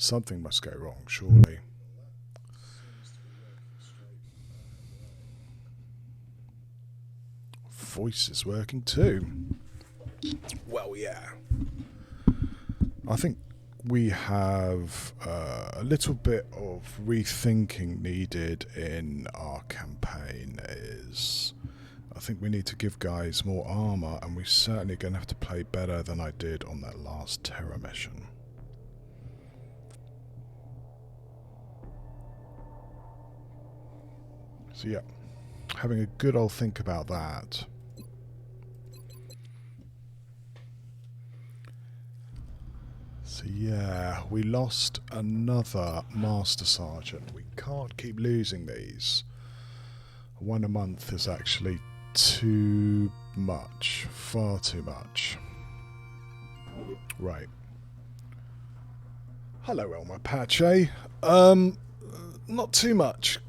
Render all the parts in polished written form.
Something must go wrong, surely. Voice is working too. Well, yeah. I think we have a little bit of rethinking needed in our campaign. I think we need to give guys more armor, and we're certainly going to have to play better than I did on that last Terra mission. So yeah, having a good old think about that. So yeah, we lost another Master Sergeant. We can't keep losing these. One a month is actually too much. Far too much. Right. Hello, Elmer Pache. Not too much.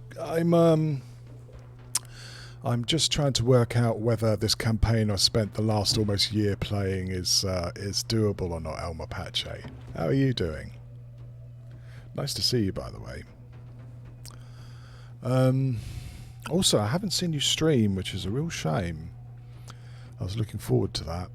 I'm just trying to work out whether this campaign I've spent the last almost year playing is doable or not, Elmer Pache. How are you doing? Nice to see you, by the way. Also, I haven't seen you stream, which is a real shame. I was looking forward to that.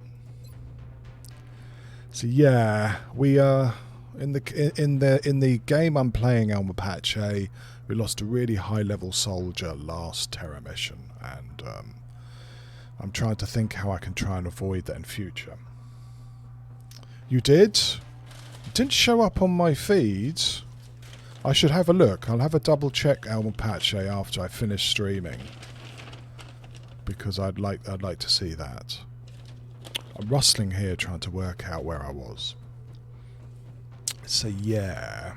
So yeah, we in the game I'm playing, Elmer Pache, we lost a really high-level soldier last Terra mission, and I'm trying to think how I can try and avoid that in future. You did? It didn't show up on my feed. I should have a look. I'll have a double check, Elmer Pache, after I finish streaming, because I'd like to see that. I'm rustling here trying to work out where I was. So yeah.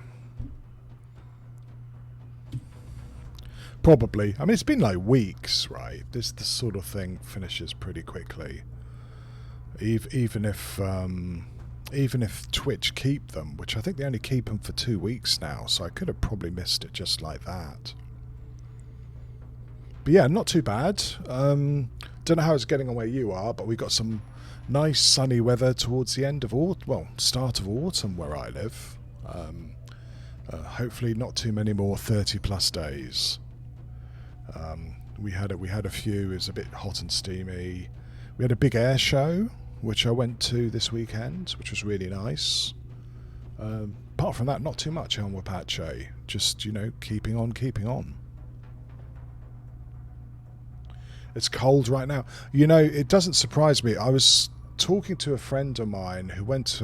Probably. I mean, it's been like weeks, right? This sort of thing finishes pretty quickly. Even if Twitch keep them, which I think they only keep them for 2 weeks now, so I could have probably missed it just like that. But yeah, not too bad. Don't know how it's getting on where you are, but we got some nice sunny weather towards the end of start of autumn where I live. Hopefully not too many more 30+ days. We had a few. It was a bit hot and steamy. We had a big air show, which I went to this weekend, which was really nice. Apart from that, not too much, Elmer Pache. Just, keeping on. It's cold right now. It doesn't surprise me. I was talking to a friend of mine who went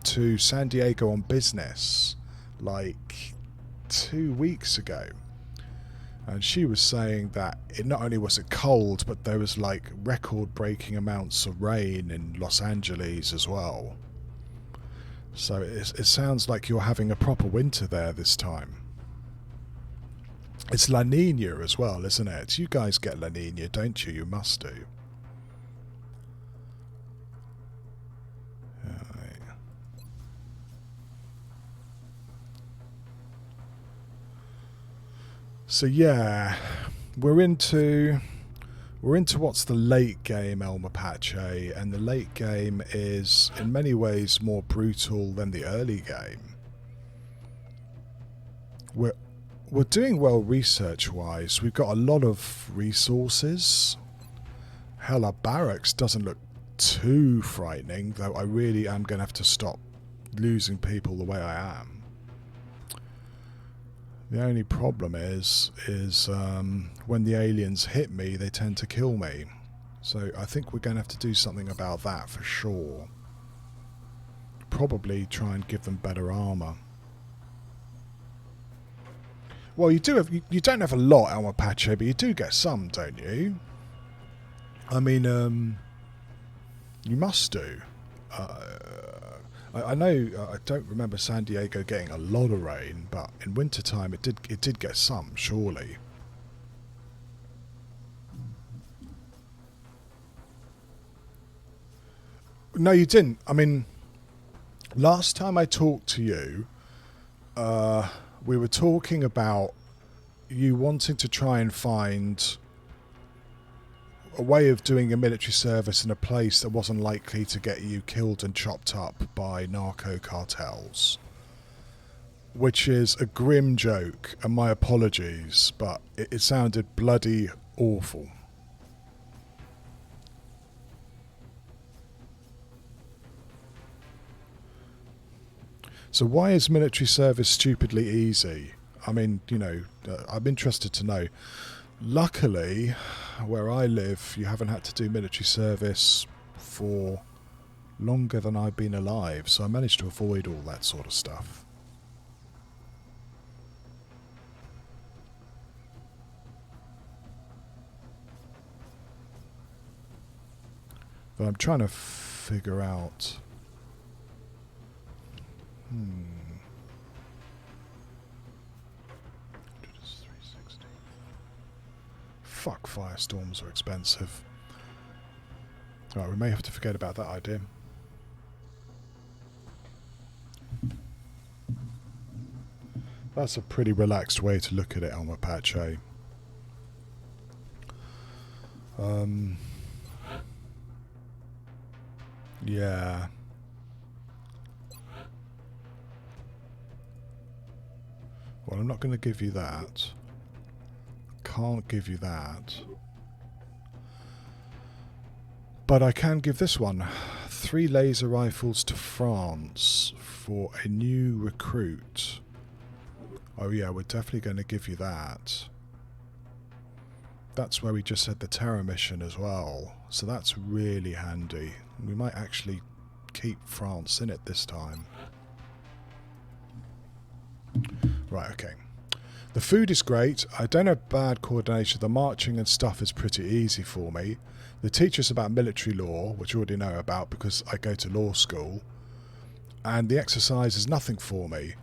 to San Diego on business like 2 weeks ago. And she was saying that it not only was it cold, but there was like record-breaking amounts of rain in Los Angeles as well. So it sounds like you're having a proper winter there this time. It's La Nina as well, isn't it? You guys get La Nina, don't you? You must do. So yeah, we're into what's the late game, Elmer Pache, and the late game is in many ways more brutal than the early game. We're doing well research-wise. We've got a lot of resources. Hell, our barracks doesn't look too frightening, though I really am going to have to stop losing people the way I am. The only problem is when the aliens hit me, they tend to kill me. So I think we're going to have to do something about that for sure. Probably try and give them better armor. Well, you don't have a lot, Elmer Pache, but you do get some, don't you? I mean, you must do. I know I don't remember San Diego getting a lot of rain, but in wintertime it did get some, surely. No, you didn't. I mean, last time I talked to you, we were talking about you wanting to try and find a way of doing a military service in a place that wasn't likely to get you killed and chopped up by narco cartels. which is a grim joke, and my apologies, but it sounded bloody awful. So why is military service stupidly easy? I mean, you know, I'm interested to know. Luckily, where I live, you haven't had to do military service for longer than I've been alive, so I managed to avoid all that sort of stuff. But I'm trying to figure out... Fuck, firestorms are expensive. Right, we may have to forget about that idea. That's a pretty relaxed way to look at it, Alma Pache. Yeah. Well, I'm not going to give you that. Can't give you that. But I can give this one. 3 laser rifles to France for a new recruit. Oh yeah, we're definitely going to give you that. That's where we just had the terror mission as well. So that's really handy. We might actually keep France in it this time. Right, okay. The food is great. I don't have bad coordination. The marching and stuff is pretty easy for me. They teach us about military law, which I already know about because I go to law school. And the exercise is nothing for me.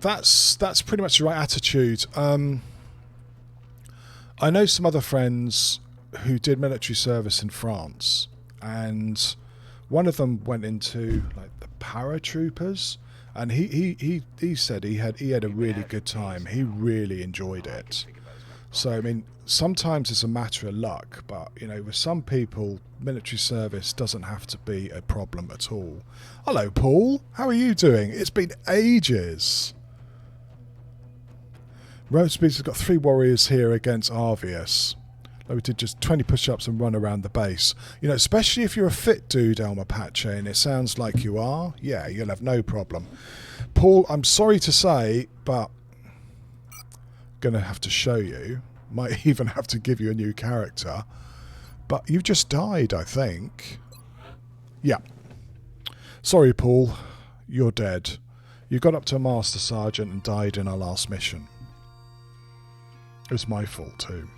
That's pretty much the right attitude. I know some other friends who did military service in France, and one of them went into like the paratroopers. And he said he had a really good time. He really enjoyed it. So I mean, sometimes it's a matter of luck, but you know, with some people, military service doesn't have to be a problem at all. Hello, Paul. How are you doing? It's been ages. Roadspeed has got 3 warriors here against Arvius. We did just 20 push-ups and run around the base. You know, especially if you're a fit dude, Alma Pache, and it sounds like you are, yeah, you'll have no problem. Paul, I'm sorry to say, but I'm going to have to show you. Might even have to give you a new character. But you've just died, I think. Yeah. Sorry, Paul. You're dead. You got up to Master Sergeant and died in our last mission. It was my fault, too.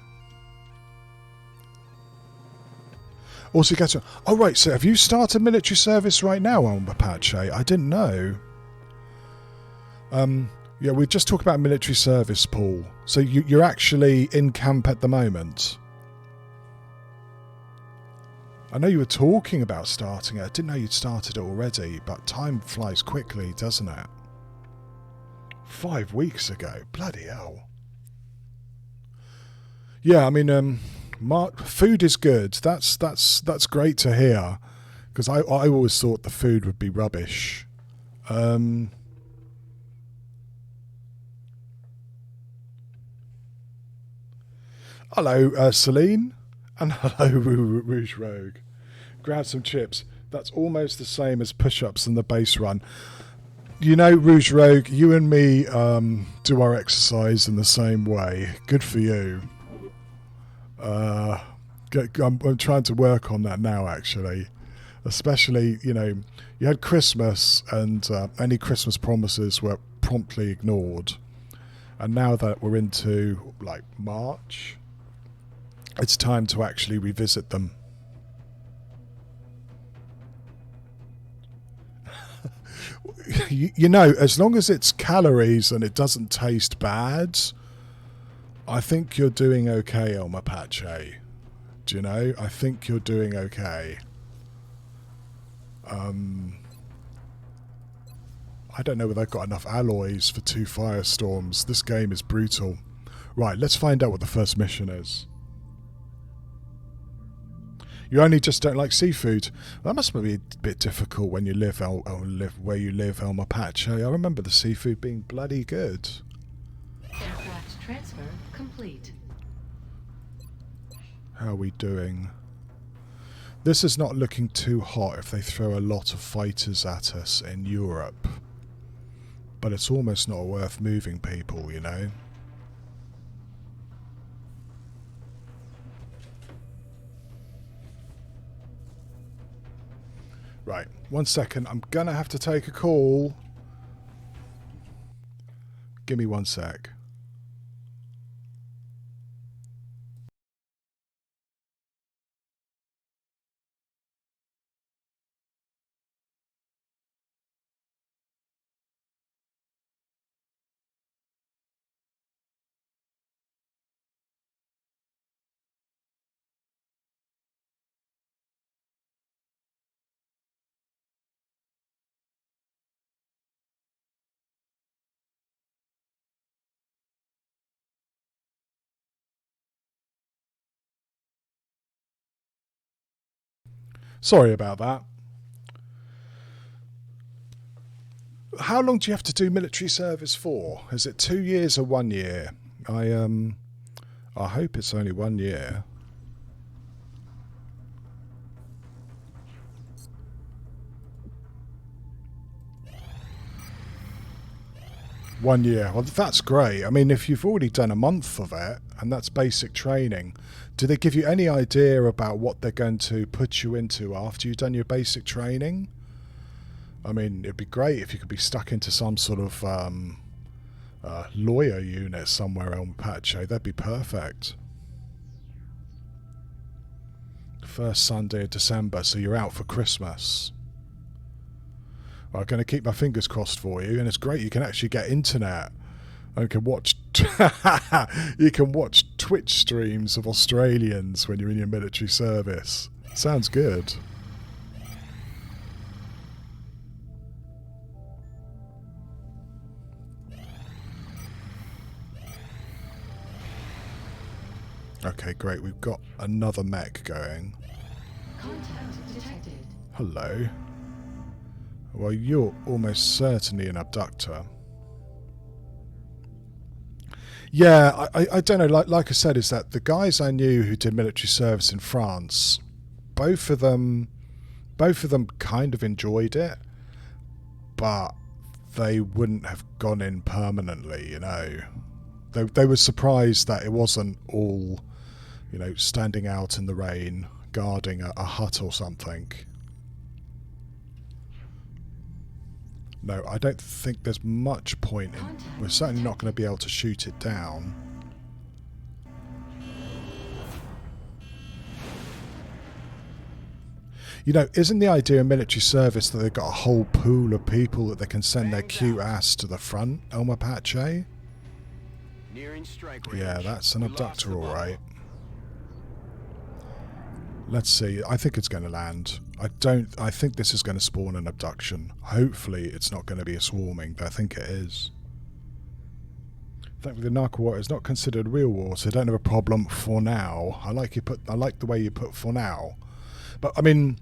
Also, you get to... Oh, right, so have you started military service right now, Alma Pache? I didn't know. Yeah, we just talked about military service, Paul. So you're actually in camp at the moment? I know you were talking about starting it. I didn't know you'd started it already, but time flies quickly, doesn't it? 5 weeks ago. Bloody hell. Yeah, I mean... food is good. That's great to hear, because I always thought the food would be rubbish. Hello, Celine, and hello, Rouge Rogue. Grab some chips. That's almost the same as push-ups in the base run. You know, Rouge Rogue, you and me do our exercise in the same way. Good for you. I'm trying to work on that now, actually. Especially, you know, you had Christmas and any Christmas promises were promptly ignored. And now that we're into, like, March, it's time to actually revisit them. You know, as long as it's calories and it doesn't taste bad... I think you're doing okay, Alma Pache. Do you know? I think you're doing okay. I don't know whether I've got enough alloys for 2 firestorms. This game is brutal. Right, let's find out what the first mission is. You only just don't like seafood. That must be a bit difficult when you live where you live, El Mapache. I remember the seafood being bloody good. Aircraft transfer complete. How are we doing? This is not looking too hot if they throw a lot of fighters at us in Europe. But it's almost not worth moving people, you know? Right, 1 second. I'm gonna have to take a call. Give me 1 sec. Sorry about that. How long do you have to do military service for? Is it 2 years or 1 year? I hope it's only 1 year. One year. Well, that's great. I mean, if you've already done a month of it, and that's basic training, do they give you any idea about what they're going to put you into after you've done your basic training? I mean, it'd be great if you could be stuck into some sort of lawyer unit somewhere on Apache. That'd be perfect. First Sunday of December, so you're out for Christmas. I'm going to keep my fingers crossed for you, and it's great you can actually get internet and can watch you can watch Twitch streams of Australians when you're in your military service. Sounds good. Okay, great. We've got another mech going. Contact detected. Hello. Well, you're almost certainly an abductor. Yeah, I don't know. Like I said, is that the guys I knew who did military service in France, both of them kind of enjoyed it, but they wouldn't have gone in permanently. You know, they were surprised that it wasn't all, you know, standing out in the rain guarding a hut or something. No, I don't think there's much point in... We're certainly not going to be able to shoot it down. You know, isn't the idea in military service that they've got a whole pool of people that they can send their cute ass to the front, El Mapache? Yeah, that's an abductor, alright. Let's see. I think it's going to land. I think this is going to spawn an abduction. Hopefully it's not going to be a swarming, but I think it is. Thankfully the narco water is not considered real water. I don't have a problem for now. I like the way you put for now. But I mean,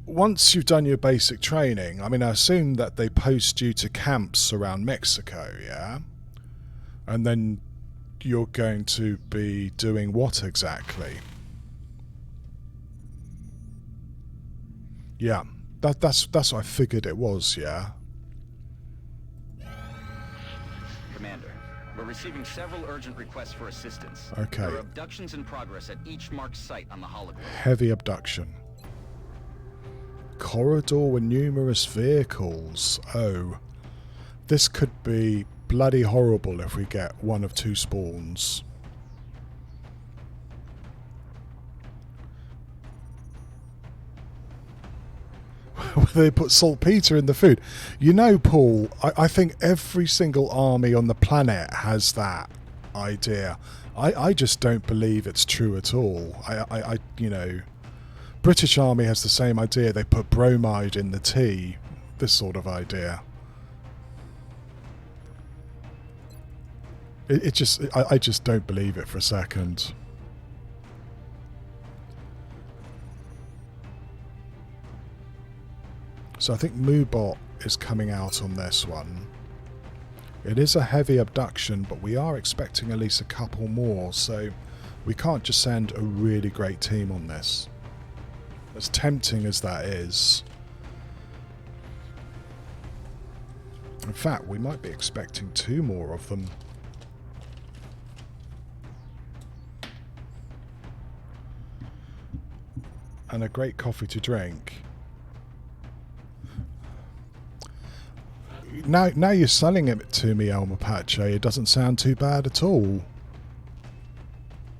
once you've done your basic training, I mean, I assume that they post you to camps around Mexico, yeah? And then you're going to be doing what exactly? Yeah, that's what I figured it was, yeah. Commander, we're receiving several urgent requests for assistance. Okay. There are abductions in progress at each marked site on the hologram. Heavy abduction. Corridor with numerous vehicles. Oh. This could be bloody horrible if we get one of two spawns. They put saltpeter in the food. You know, Paul, I think every single army on the planet has that idea. I just don't believe it's true at all. You know, British Army has the same idea. They put bromide in the tea. This sort of idea. I just don't believe it for a second. So I think Moobot is coming out on this one. It is a heavy abduction, but we are expecting at least a couple more, so we can't just send a really great team on this. As tempting as that is. In fact, we might be expecting 2 more of them. And a great coffee to drink. Now you're selling it to me, El Mapache. It doesn't sound too bad at all.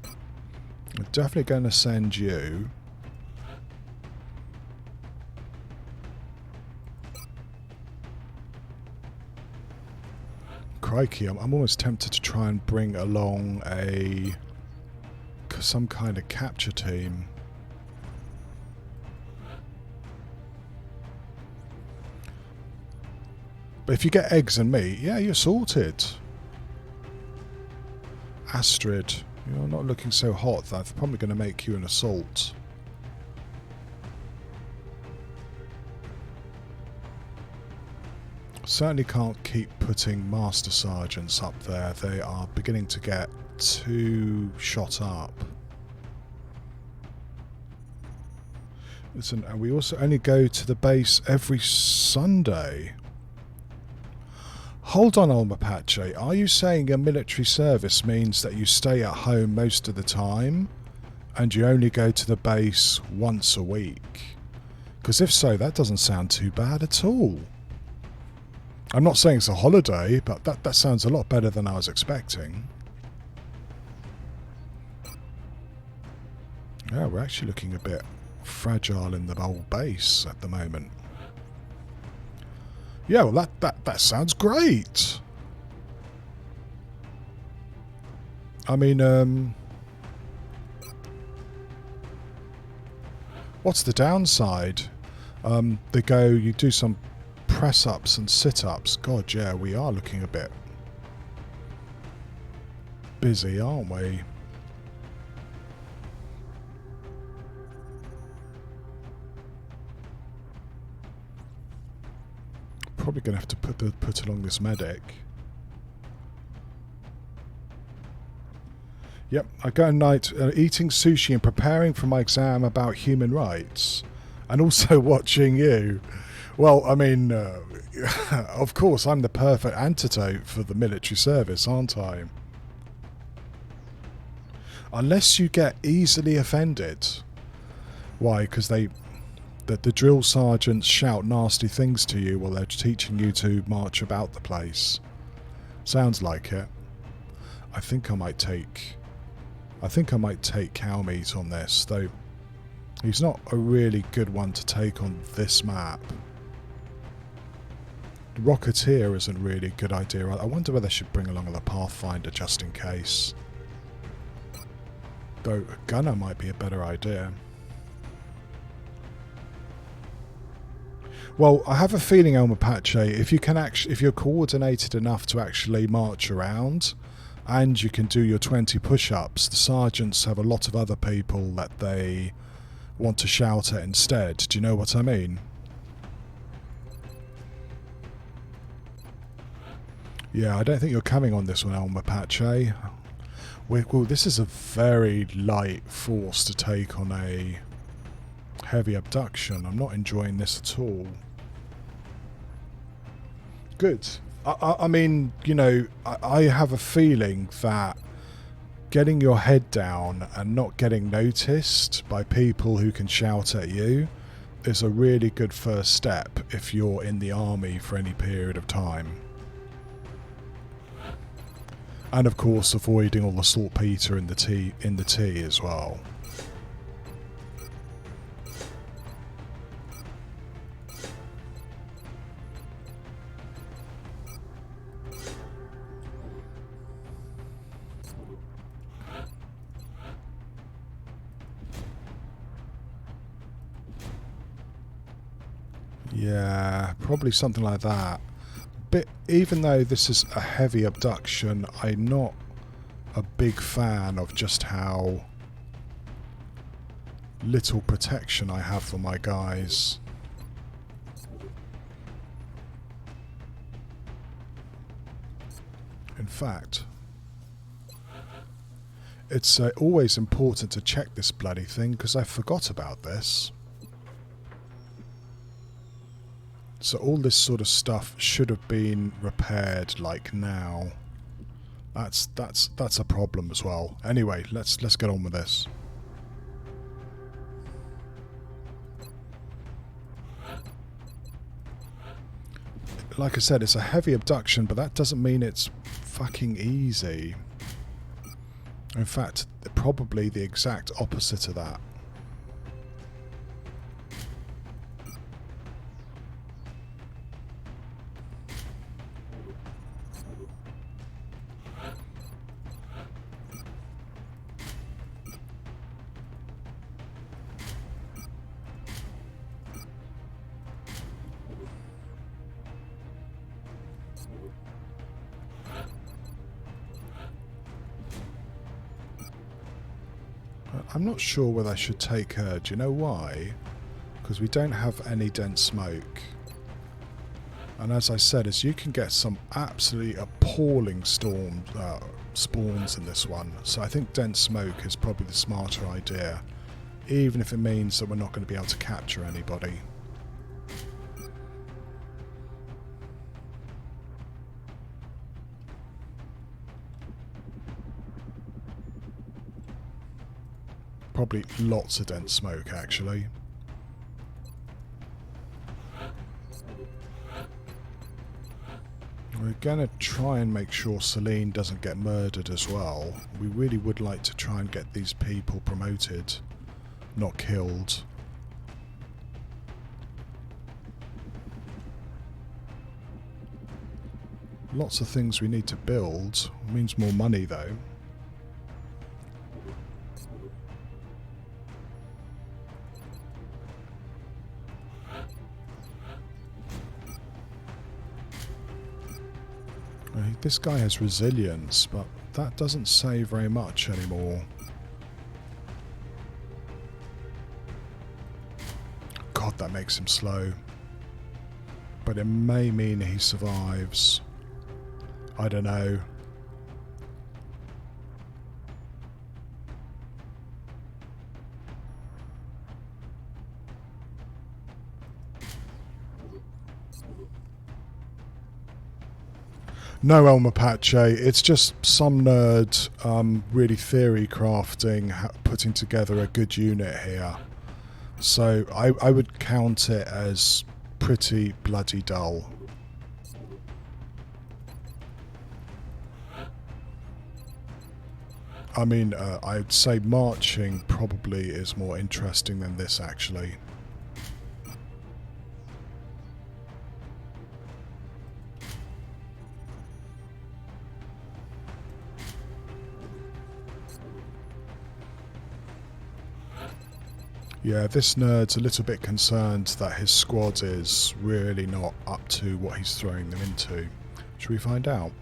I'm definitely going to send you. Crikey, I'm almost tempted to try and bring along some kind of capture team. But if you get eggs and meat, yeah, you're sorted. Astrid, you're not looking so hot. That's probably going to make you an assault. Certainly can't keep putting Master Sergeants up there. They are beginning to get too shot up. Listen, and we also only go to the base every Sunday. Hold on, El Mapache. Are you saying your military service means that you stay at home most of the time and you only go to the base once a week? Because if so, that doesn't sound too bad at all. I'm not saying it's a holiday, but that sounds a lot better than I was expecting. Yeah, we're actually looking a bit fragile in the whole base at the moment. Yeah, well, that sounds great. I mean, what's the downside? You do some press-ups and sit-ups. God, yeah, we are looking a bit busy, aren't we? Probably going to have to put along this medic. Yep, I go at night eating sushi and preparing for my exam about human rights, and also watching you. Well, I mean, of course, I'm the perfect antidote for the military service, aren't I? Unless you get easily offended. Why? Because the drill sergeants shout nasty things to you while they're teaching you to march about the place. Sounds like it. I think I might take cow meat on this, though he's not a really good one to take on this map. The Rocketeer isn't really a good idea. I wonder whether I should bring along the Pathfinder just in case. Though a gunner might be a better idea. Well, I have a feeling, El Mapache, if you're coordinated enough to actually march around, and you can do your 20 push-ups, the sergeants have a lot of other people that they want to shout at instead. Do you know what I mean? Yeah, I don't think you're coming on this one, El Mapache. Well, this is a very light force to take on a heavy abduction. I'm not enjoying this at all. Good. I mean, you know, I have a feeling that getting your head down and not getting noticed by people who can shout at you is a really good first step if you're in the army for any period of time. And of course, avoiding all the saltpeter in the tea as well. Yeah, probably something like that. But even though this is a heavy abduction, I'm not a big fan of just how little protection I have for my guys. In fact, it's always important to check this bloody thing because I forgot about this. So all this sort of stuff should have been repaired like now. That's a problem as well. Anyway, let's get on with this. Like I said, it's a heavy abduction, but that doesn't mean it's fucking easy. In fact, probably the exact opposite of that. I'm not sure whether I should take her. Do you know why? Because we don't have any dense smoke. And as I said, as you can get some absolutely appalling spawns in this one. So I think dense smoke is probably the smarter idea. Even if it means that we're not going to be able to capture anybody. Probably lots of dense smoke, actually. We're going to try and make sure Celine doesn't get murdered as well. We really would like to try and get these people promoted, not killed. Lots of things we need to build. Means more money, though. This guy has resilience, but that doesn't say very much anymore. God, that makes him slow. But it may mean he survives. I don't know. No, El Mapache, it's just some nerd really theory crafting, putting together a good unit here. So I would count it as pretty bloody dull. I mean, I'd say marching probably is more interesting than this, actually. Yeah, this nerd's a little bit concerned that his squad is really not up to what he's throwing them into. Should we find out?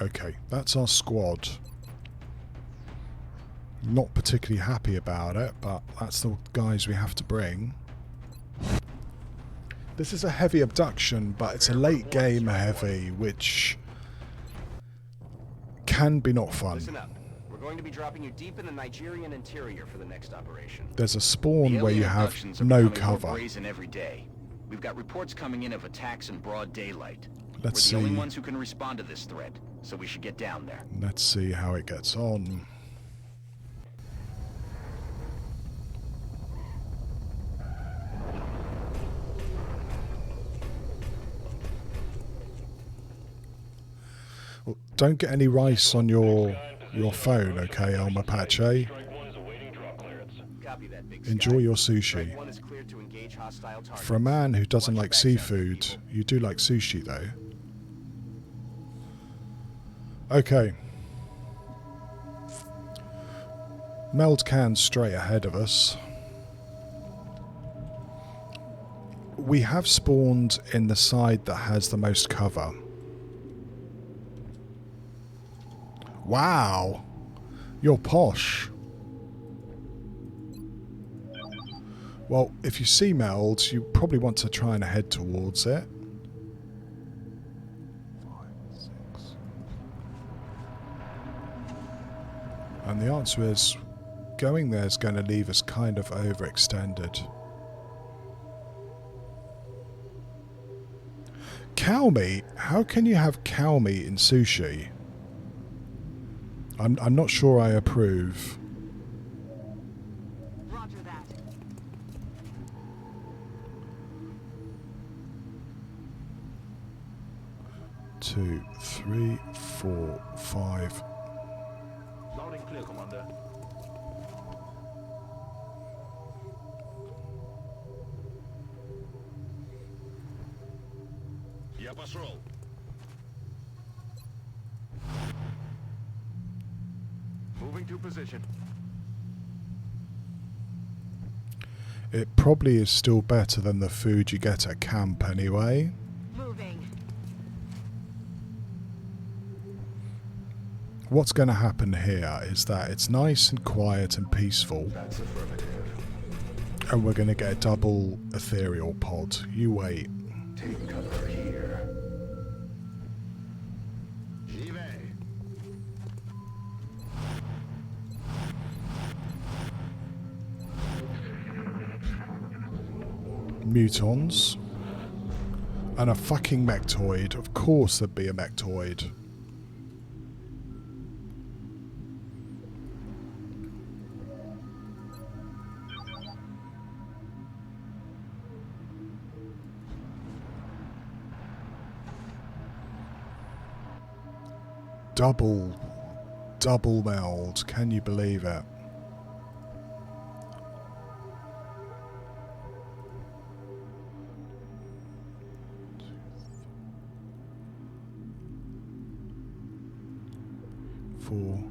Okay, that's our squad. Not particularly happy about it, but that's the guys we have to bring. This is a heavy abduction, but it's a late game heavy, which can be not fun. Listen up. We're going to be dropping you deep in the Nigerian interior for the next operation. There's a spawn where you have no cover. Every day. We've got reports coming in of attacks in broad daylight. Let's see. We're the only ones who can respond to this threat, so we should get down there. Let's see how it gets on. Well, don't get any rice on your phone, okay, El Mapache? Enjoy your sushi. For a man who doesn't like seafood, you do like sushi, though. Okay. Meld can straight ahead of us. We have spawned in the side that has the most cover. Wow. You're posh. Well, if you see meld, you probably want to try and head towards it. 5, 6. And the answer is, going there is going to leave us kind of overextended. Cow meat? How can you have cow meat in sushi? I'm not sure I approve. Roger that. 2, 3, 4, 5. Loud and clear, Commander. Я пошел. Moving to position. It probably is still better than the food you get at camp anyway. Moving. What's going to happen here is that it's nice and quiet and peaceful. That's affirmative. And we're going to get a double ethereal pod. You wait. Take cover here. J'y vais. Mutons. And a fucking mechtoid. Of course there'd be a mechtoid. Double meld. Can you believe it? Four.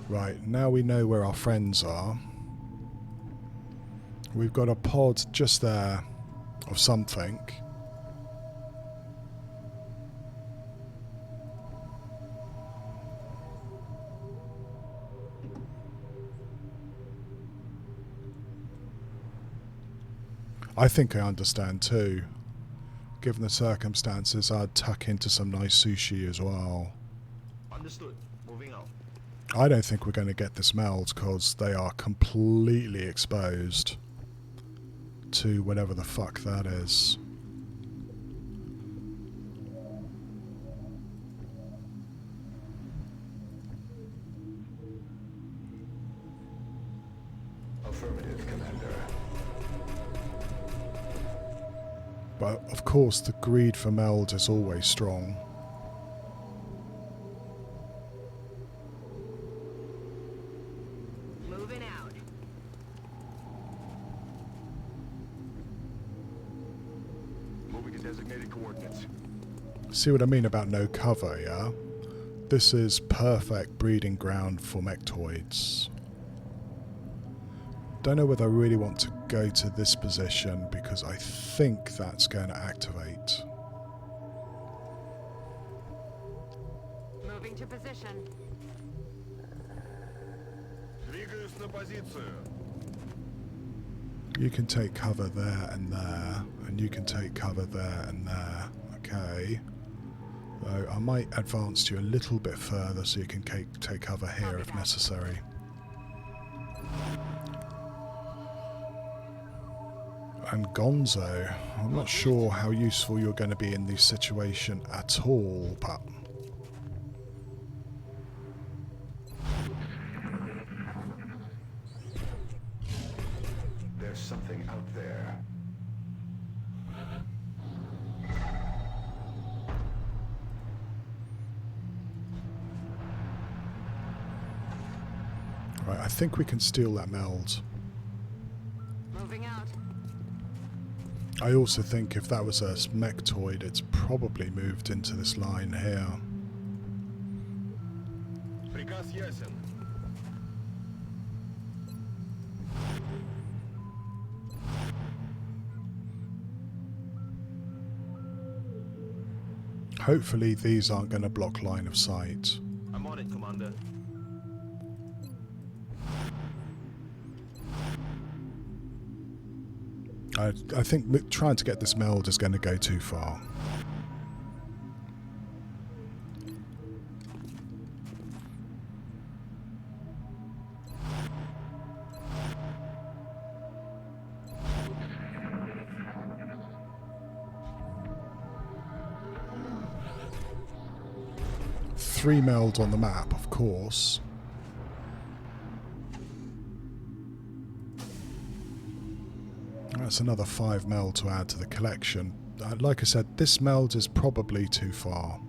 Right, now we know where our friends are. We've got a pod just there of something. I think I understand too. Given the circumstances, I'd tuck into some nice sushi as well. Understood. Moving out. I don't think we're going to get this meld because they are completely exposed to whatever the fuck that is. Affirmative, Commander. But of course the greed for meld is always strong. Moving out. Moving to designated coordinates. See what I mean about no cover, yeah? This is perfect breeding ground for mechtoids. Don't know whether I really want to go to this position because I think that's going to activate. Moving to position. Двигаюсь на позицию. You can take cover there and there, and you can take cover there and there. Okay. Though I might advance you a little bit further so you can take cover here if necessary. And Gonzo, I'm not sure how useful you're going to be in this situation at all, but There's something out there. right, I think we can steal that meld. Moving out. I also think if that was a mechtoid, it's probably moved into this line here. Приказ ясен. Hopefully these aren't going to block line of sight. I'm on it, Commander. I think trying to get this meld is going to go too far. Three meld on the map, of course. That's another 5 meld to add to the collection. Like I said, this meld is probably too far.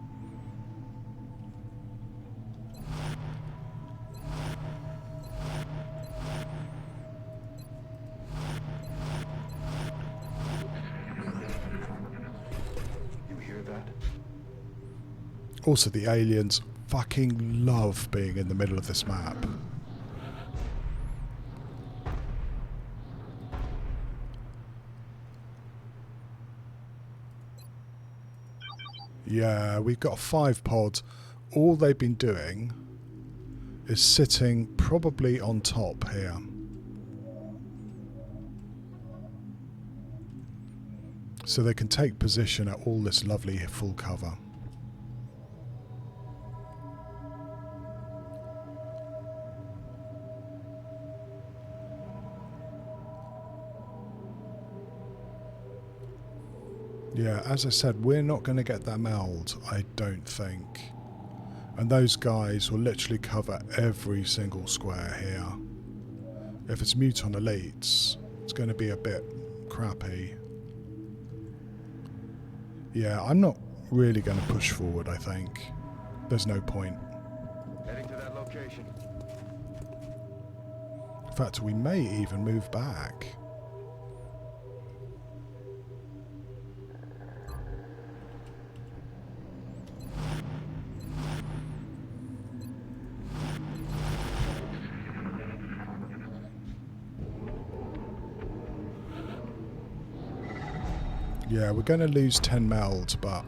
You hear that? Also, the aliens fucking love being in the middle of this map. Yeah, we've got a 5 pod. All they've been doing is sitting probably on top here. So they can take position at all this lovely full cover. Yeah, as I said, we're not going to get that meld, I don't think. And those guys will literally cover every single square here. If it's Muton Elites, it's going to be a bit crappy. Yeah, I'm not really going to push forward, I think. There's no point. Heading to that location. In fact, we may even move back. Yeah, we're going to lose 10 meld, but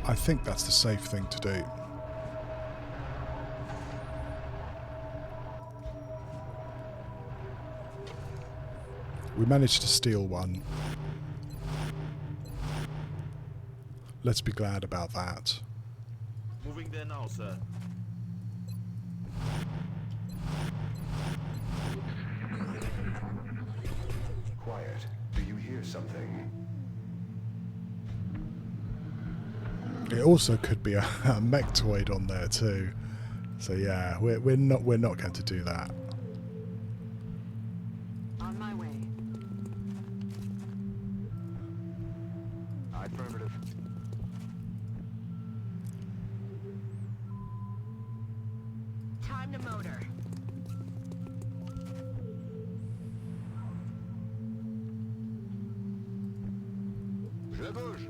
I think that's the safe thing to do. We managed to steal one. Let's be glad about that. Moving there now, sir. Quiet. Do you hear something? It also could be a mechtoid on there too. So yeah, we're not going to do that. On my way. Affirmative. Time to motor. Je bouge.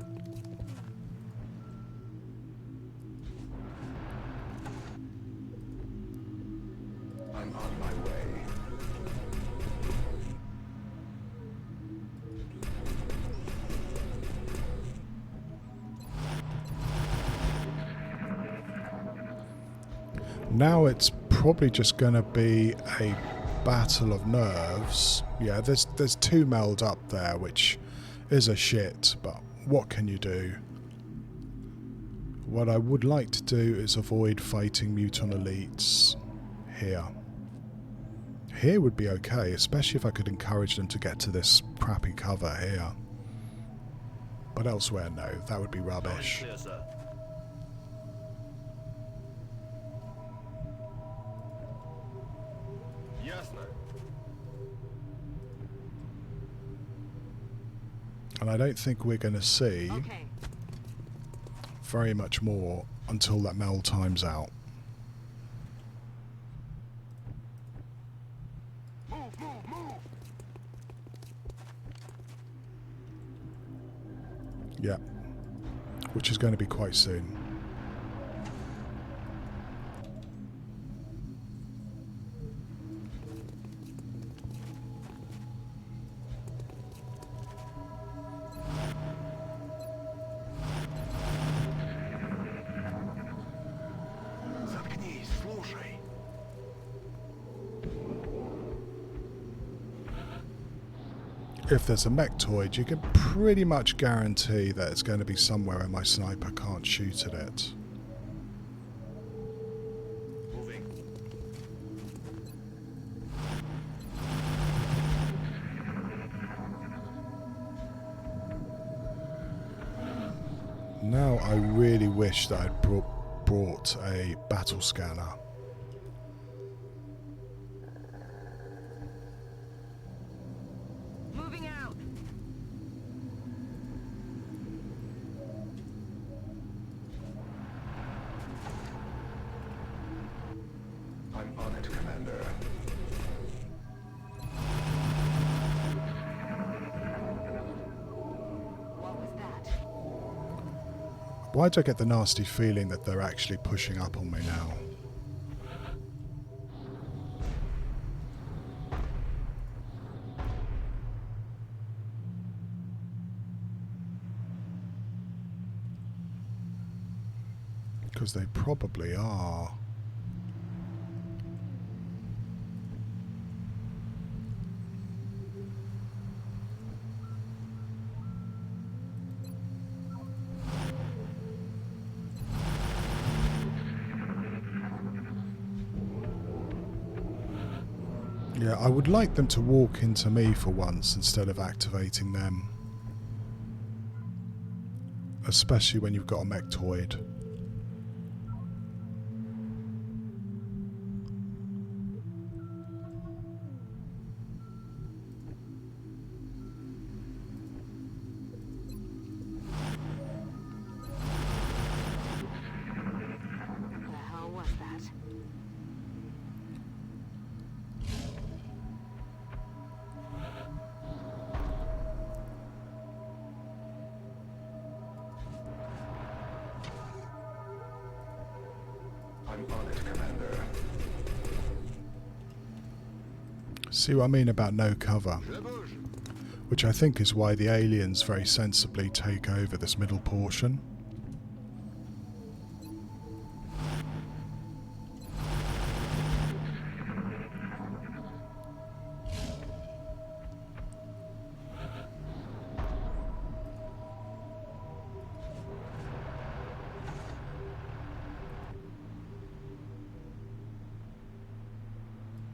I'm on my way. Now it's probably just going to be a battle of nerves. Yeah, there's 2 meld up there, which is a shit, but what can you do? What I would like to do is avoid fighting Muton Elites here. Here would be okay, especially if I could encourage them to get to this crappy cover here. But elsewhere, no, that would be rubbish. Clear, sir. Ясно. And I don't think we're going to see Okay. very much more until that meld time's out. Move, move, move. Yeah, which is going to be quite soon. Заткнись, слушай. if there's a mechtoid, you can pretty much guarantee that it's going to be somewhere where my sniper can't shoot at it. Moving. Now I really wish that I'd brought a battle scanner. Moving out. I'm on it, Commander. What was that? Why do I get the nasty feeling that they're actually pushing up on me now? Because they probably are. Yeah, I would like them to walk into me for once instead of activating them. Especially when you've got a mechtoid. The hell was that? I'm on it, Commander. See what I mean about no cover? Which I think is why the aliens very sensibly take over this middle portion.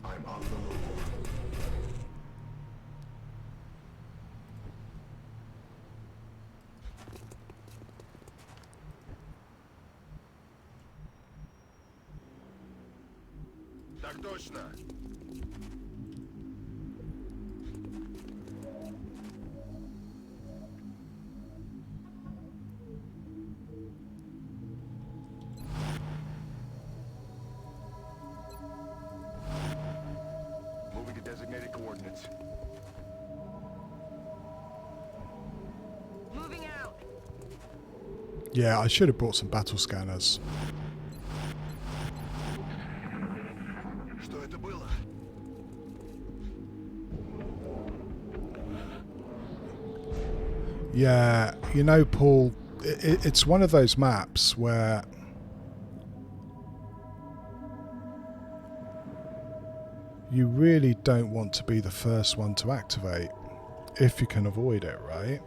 I'm on the move. Так точно. Moving to designated coordinates. Moving out. Yeah, I should have brought some battle scanners. Что это было? Yeah, you know, Paul, it's one of those maps where you really don't want to be the first one to activate, if you can avoid it, right?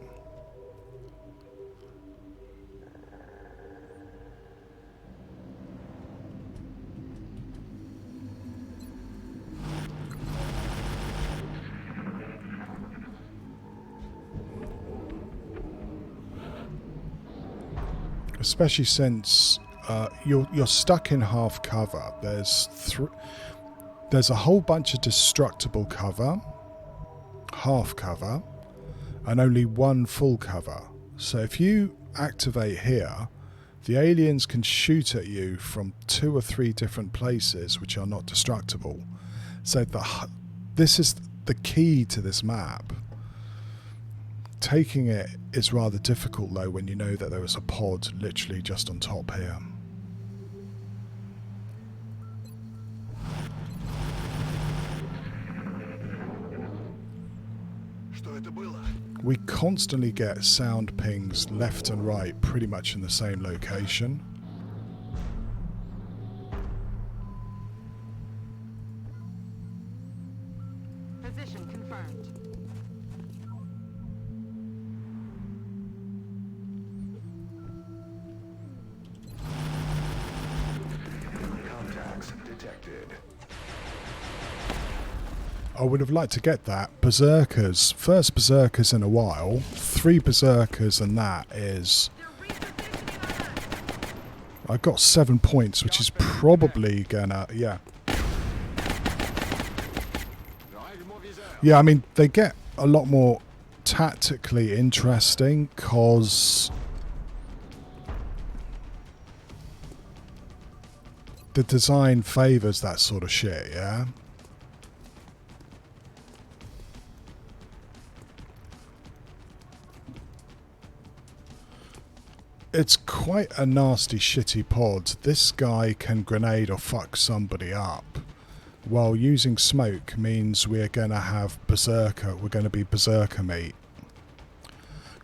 Especially since you're stuck in half cover. There's a whole bunch of destructible cover, half cover, and only one full cover. So if you activate here, the aliens can shoot at you from 2 or 3 different places which are not destructible. So this is the key to this map. Taking it is rather difficult though when you know that there is a pod literally just on top here. Что это было? We constantly get sound pings left and right pretty much in the same location. Position confirmed. I would have liked to get that. Berserkers. First Berserkers in a while. 3 Berserkers and that is... I got 7 points, which is probably gonna... Yeah. Yeah, I mean, they get a lot more tactically interesting because... the design favours that sort of shit, yeah? It's quite a nasty, shitty pod. This guy can grenade or fuck somebody up. While using smoke means we're going to have berserker. We're going to be berserker meat.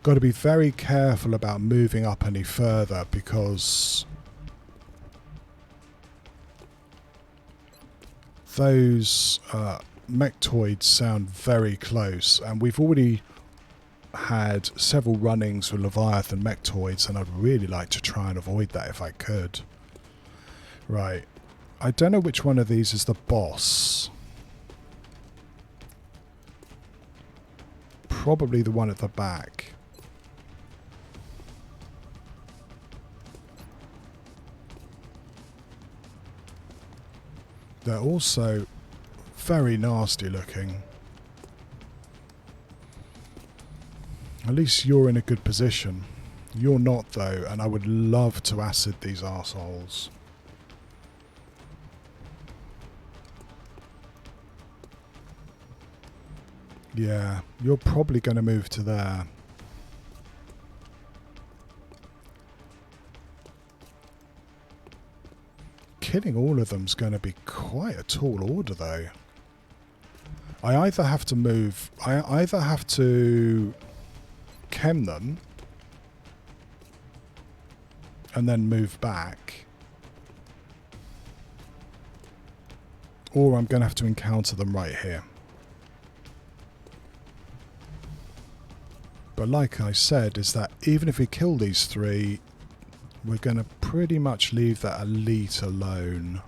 Got to be very careful about moving up any further because those mechtoids sound very close, and we've already had several runnings with Leviathan mechtoids, and I'd really like to try and avoid that if I could. Right. I don't know which one of these is the boss. Probably the one at the back. They're also very nasty looking. At least you're in a good position. You're not though, and I would love to acid these arseholes. Yeah, you're probably going to move to there. Killing all of them's going to be quite a tall order though. I either have to move... I either have to chem them and then move back, or I'm going to have to encounter them right here. But like I said, is that even if we kill these 3, we're going to pretty much leave that elite alone.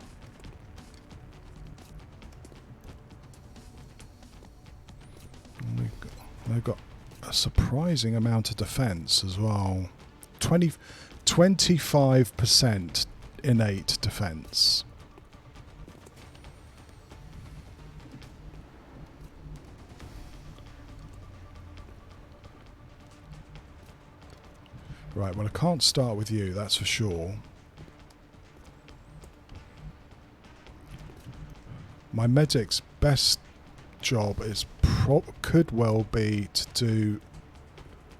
They've got a surprising amount of defense as well. 25% innate defense. Right, well I can't start with you, that's for sure. My medic's best job is could well be to do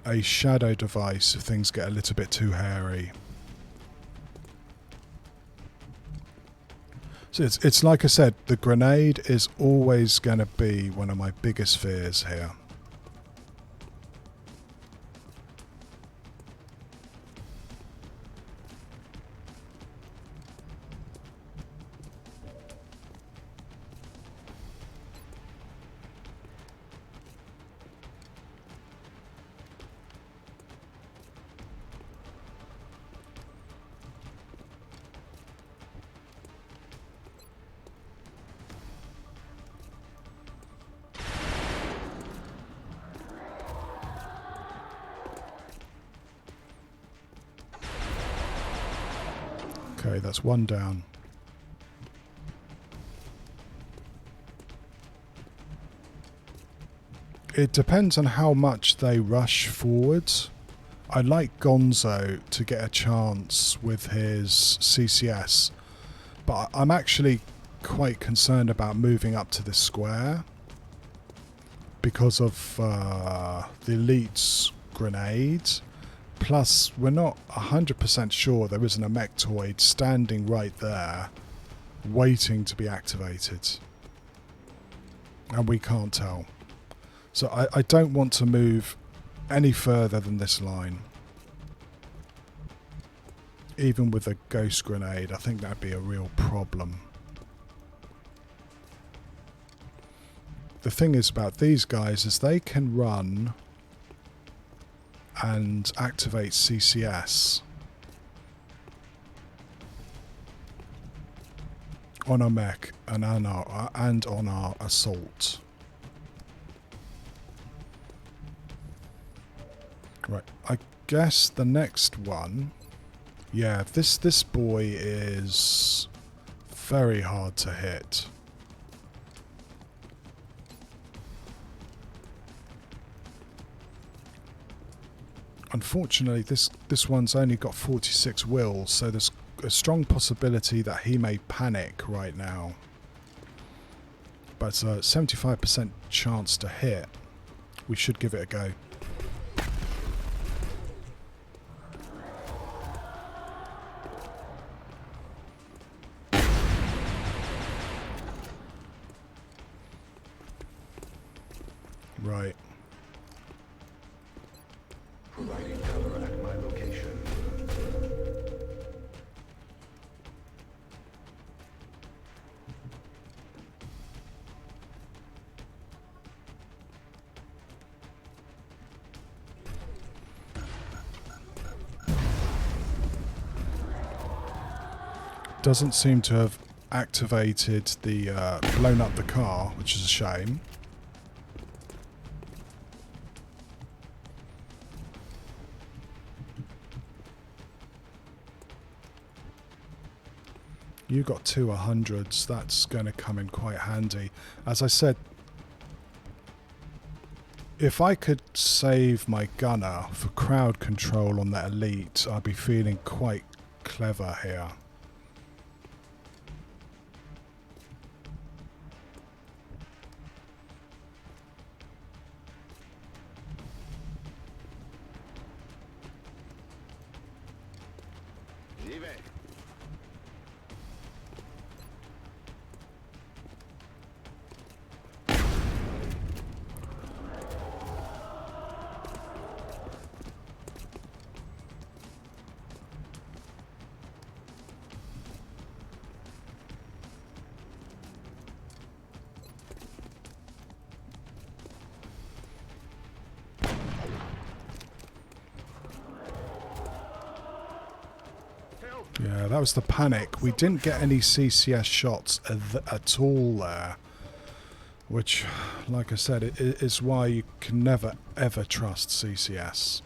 a shadow device if things get a little bit too hairy. So it's like I said, the grenade is always going to be one of my biggest fears here. Okay, that's one down. It depends on how much they rush forwards. I'd like Gonzo to get a chance with his CCS, but I'm actually quite concerned about moving up to this square because of the elite's grenades. Plus, we're not 100% sure there isn't a mechtoid standing right there waiting to be activated. And we can't tell. So I don't want to move any further than this line. Even with a ghost grenade, I think that'd be a real problem. The thing is about these guys is they can run and activate CCS on our mech and on our assault. Right, I guess the next one... Yeah, this boy is very hard to hit. Unfortunately, this one's only got 46 will, so there's a strong possibility that he may panic right now. But it's a 75% chance to hit. We should give it a go. Right. Providing cover at my location. Doesn't seem to have activated the blown up the car, which is a shame. You got 2 100s, that's going to come in quite handy. As I said, if I could save my gunner for crowd control on that elite, I'd be feeling quite clever here. Vive! Yeah, that was the panic. We didn't get any CCS shots at all there. Which, like I said, it is why you can never ever trust CCS.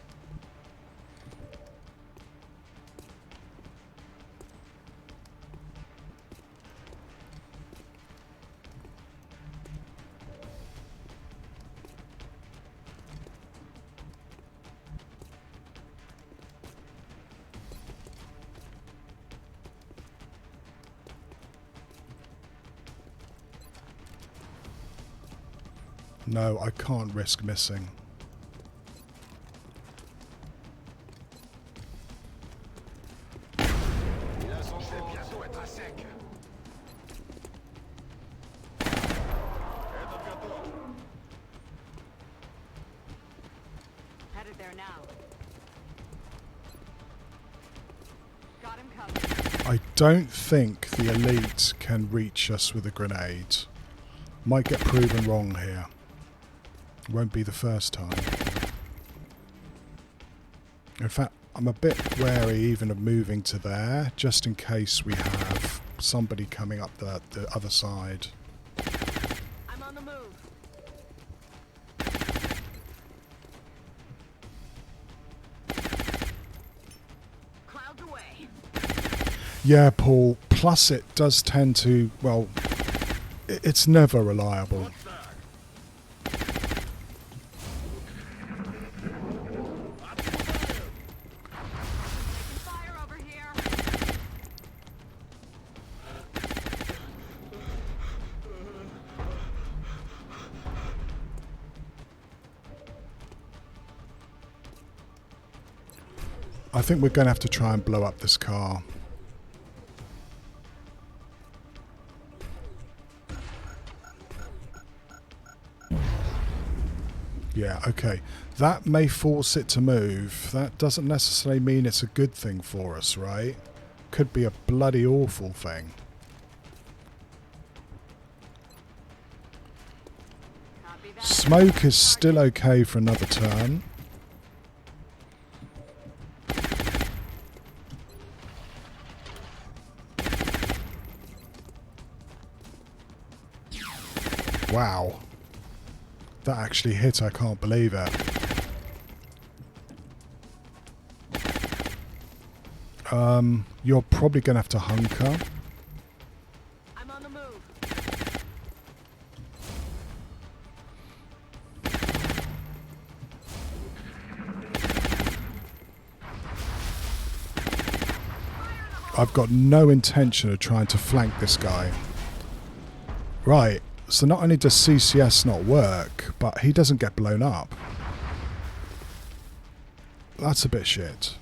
No, I can't risk missing. C'est bientôt être à sec. Этот готов. Headed there now. Got him covered. I don't think the elite can reach us with a grenade. Might get proven wrong here. Won't be the first time. In fact, I'm a bit wary even of moving to there, just in case we have somebody coming up the other side. I'm on the move. Clouds away. Yeah, Paul, plus it does tend to, well, it's never reliable. Fire over here. I think we're going to have to try and blow up this car. Yeah, okay. That may force it to move. That doesn't necessarily mean it's a good thing for us, right? Could be a bloody awful thing. Copy that. Smoke is still okay for another turn. Wow. That actually hit, I can't believe it. You're probably going to have to hunker. I'm on the move. I've got no intention of trying to flank this guy. Right, so not only does CCS not work, but he doesn't get blown up. That's a bit shit.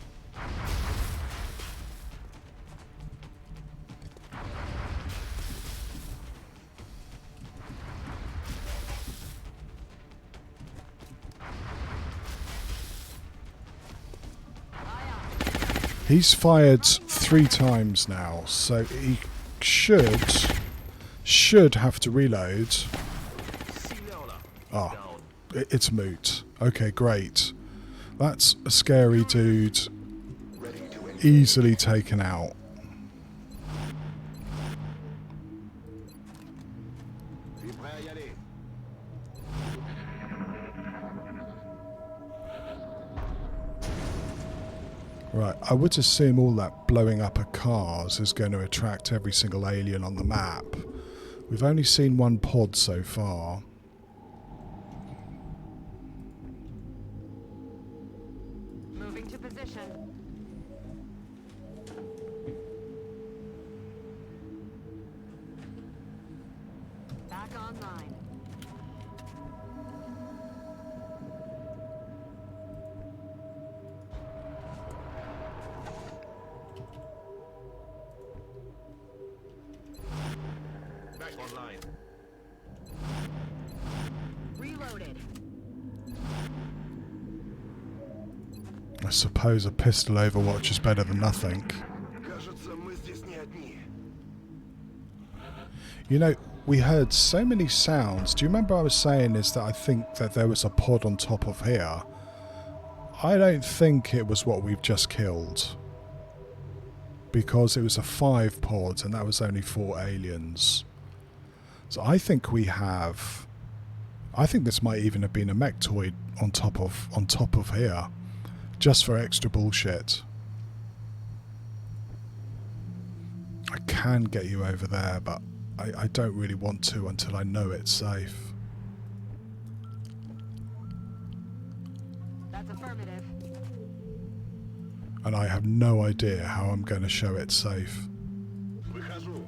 He's fired 3 times now, so he should have to reload. Oh, it's moot. Okay, great. That's a scary dude. Easily taken out. Right, I would assume all that blowing up of cars is going to attract every single alien on the map. We've only seen 1 pod so far. Moving to position. Back online. Back online. Reloaded. I suppose a pistol Overwatch is better than nothing. Кажется, мы здесь не одни. You know, we heard so many sounds. Do you remember I was saying is that I think that there was a pod on top of here? I don't think it was what we've just killed. Because it was a 5 pod and that was only 4 aliens. So I think we have... I think this might even have been a mechtoid on top of here. Just for extra bullshit. I can get you over there, but I don't really want to until I know it's safe. That's affirmative. And I have no idea how I'm going to show it's safe. Выхожу.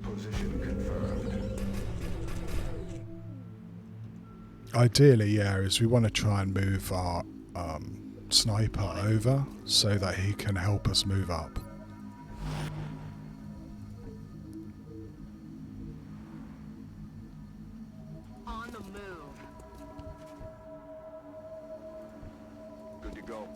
Position confirmed. Ideally, yeah, is we want to try and move our sniper over so that he can help us move up. On the move. Good to go.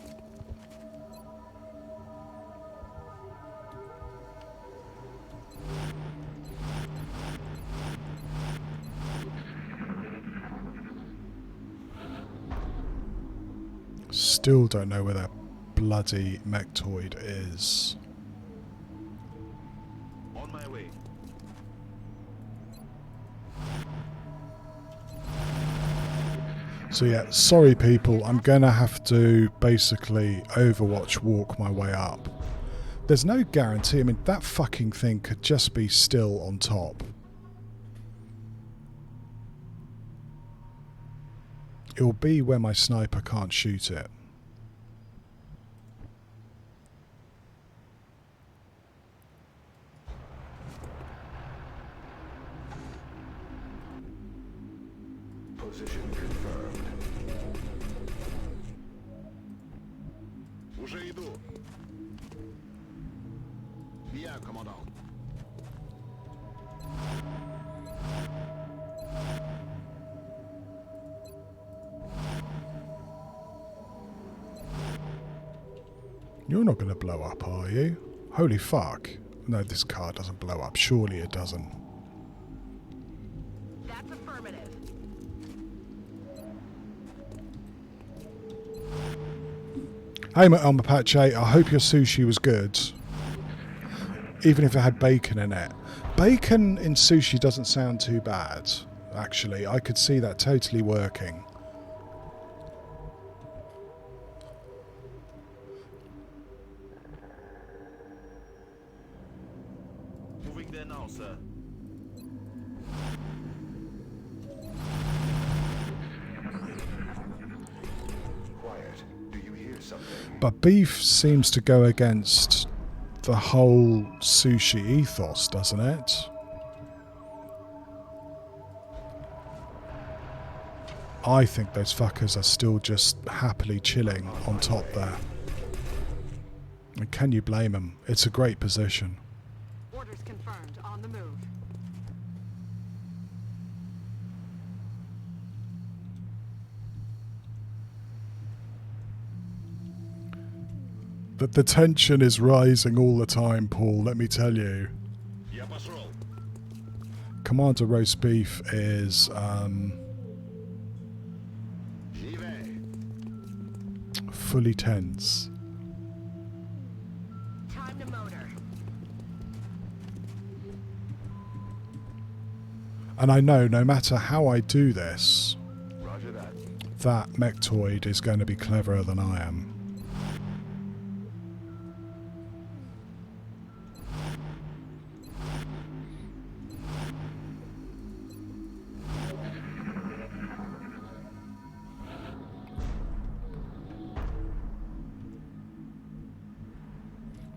Still don't know where that bloody mechtoid is. On my way. So yeah, sorry people, I'm gonna have to basically Overwatch walk my way up. There's no guarantee, I mean that fucking thing could just be still on top. It'll be where my sniper can't shoot it. Position confirmed. Уже иду. Я, командант. You're not going to blow up, are you? Holy fuck. No, this car doesn't blow up. Surely it doesn't. That's affirmative. Hey, I'm Apache. I hope your sushi was good. Even if it had bacon in it. Bacon in sushi doesn't sound too bad, actually. I could see that totally working. Moving there now, sir. Quiet. Do you hear something? But beef seems to go against the whole sushi ethos, doesn't it? I think those fuckers are still just happily chilling on top there. And can you blame them? It's a great position. Orders confirmed. On the move. But the tension is rising all the time, Paul, let me tell you. Я пошел. Commander Roast Beef is Живей. fully tense. Time to motor. And I know no matter how I do this, Roger that. that Mechtoid is going to be cleverer than I am.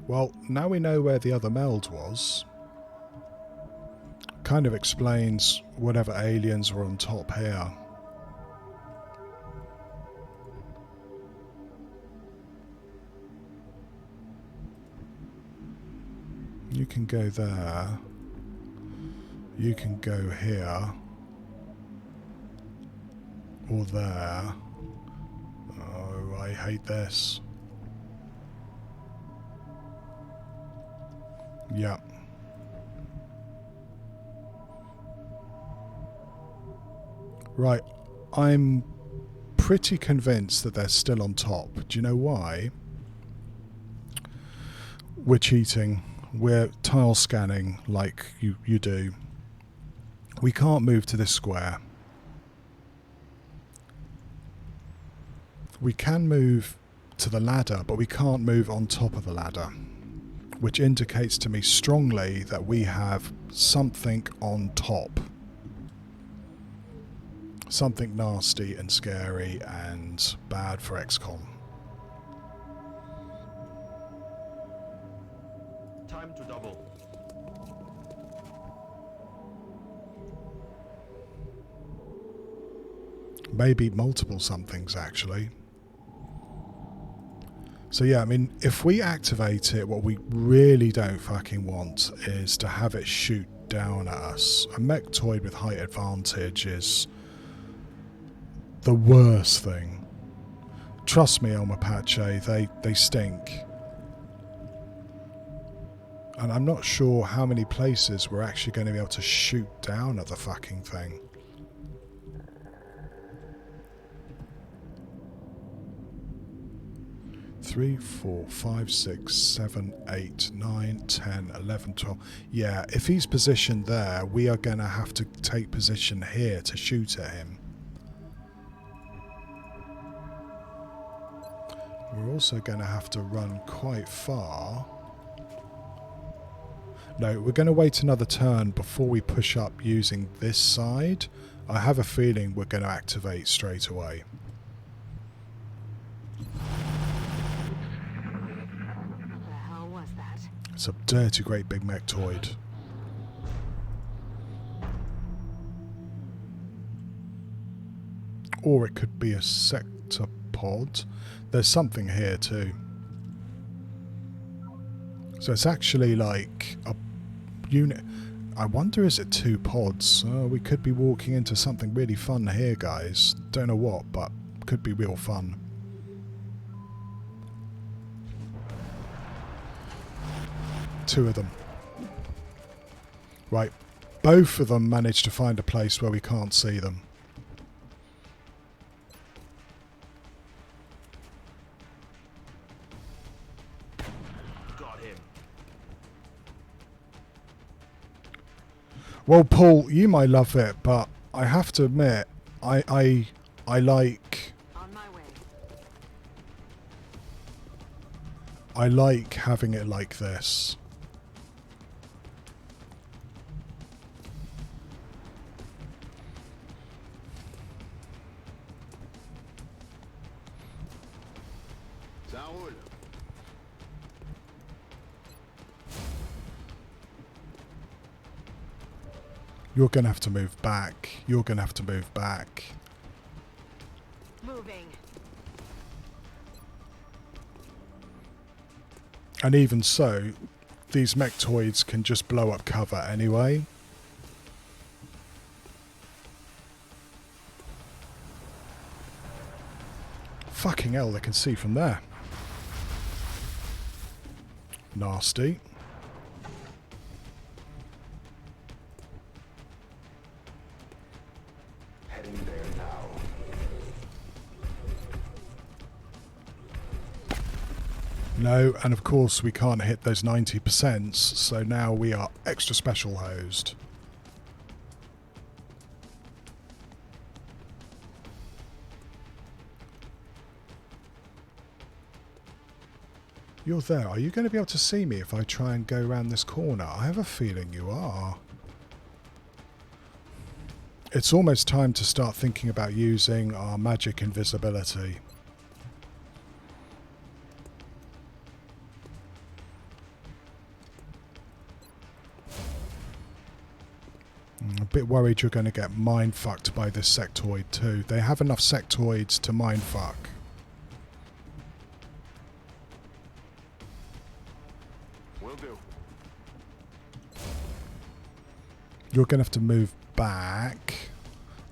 Well, now we know where the other meld was. Kind of explains whatever aliens were on top here. You can go there. You can go here. Or there. Oh, I hate this. Yeah. Right. I'm pretty convinced that they're still on top. Do you know why? We're cheating. We're tile scanning like you do. We can't move to this square. We can move to the ladder, but we can't move on top of the ladder, which indicates to me strongly that we have something on top. Something nasty and scary and bad for XCOM. Time to double. Maybe multiple somethings, actually. So yeah, I mean, if we activate it, what we really don't fucking want is to have it shoot down at us. A Mechtoid with height advantage is the worst thing. Trust me, El Mapache, they stink. And I'm not sure how many places we're actually going to be able to shoot down at the fucking thing. Three, 4, 5, 6, 7, 8, 9, 10, 11, 12. Yeah, if he's positioned there, we are going to have to take position here to shoot at him. We're also going to have to run quite far. No, we're going to wait another turn before we push up using this side. I have a feeling we're going to activate straight away. What the hell was that? It's a dirty great big Mechtoid. Or it could be a sectopod. There's something here too. So it's actually like a unit. I wonder, is it 2 pods? We could be walking into something really fun here, guys. Don't know what, but could be real fun. Two of them. Right. Both of them managed to find a place where we can't see them. Got him. Well, Paul, you might love it, but I have to admit, I like On my way. having it like this. Ça roule. You're going to have to move back. You're going to have to move back. Moving. And even so, these mechtoids can just blow up cover anyway. Fucking hell, they can see from there. Nasty. Heading there now. No, and of course we can't hit those 90%, so now we are extra special hosed. You're there. Are you going to be able to see me if I try and go around this corner? I have a feeling you are. It's almost time to start thinking about using our magic invisibility. I'm a bit worried you're going to get mind-fucked by this sectoid too. They have enough sectoids to mind-fuck. Will do. You're going to have to move back.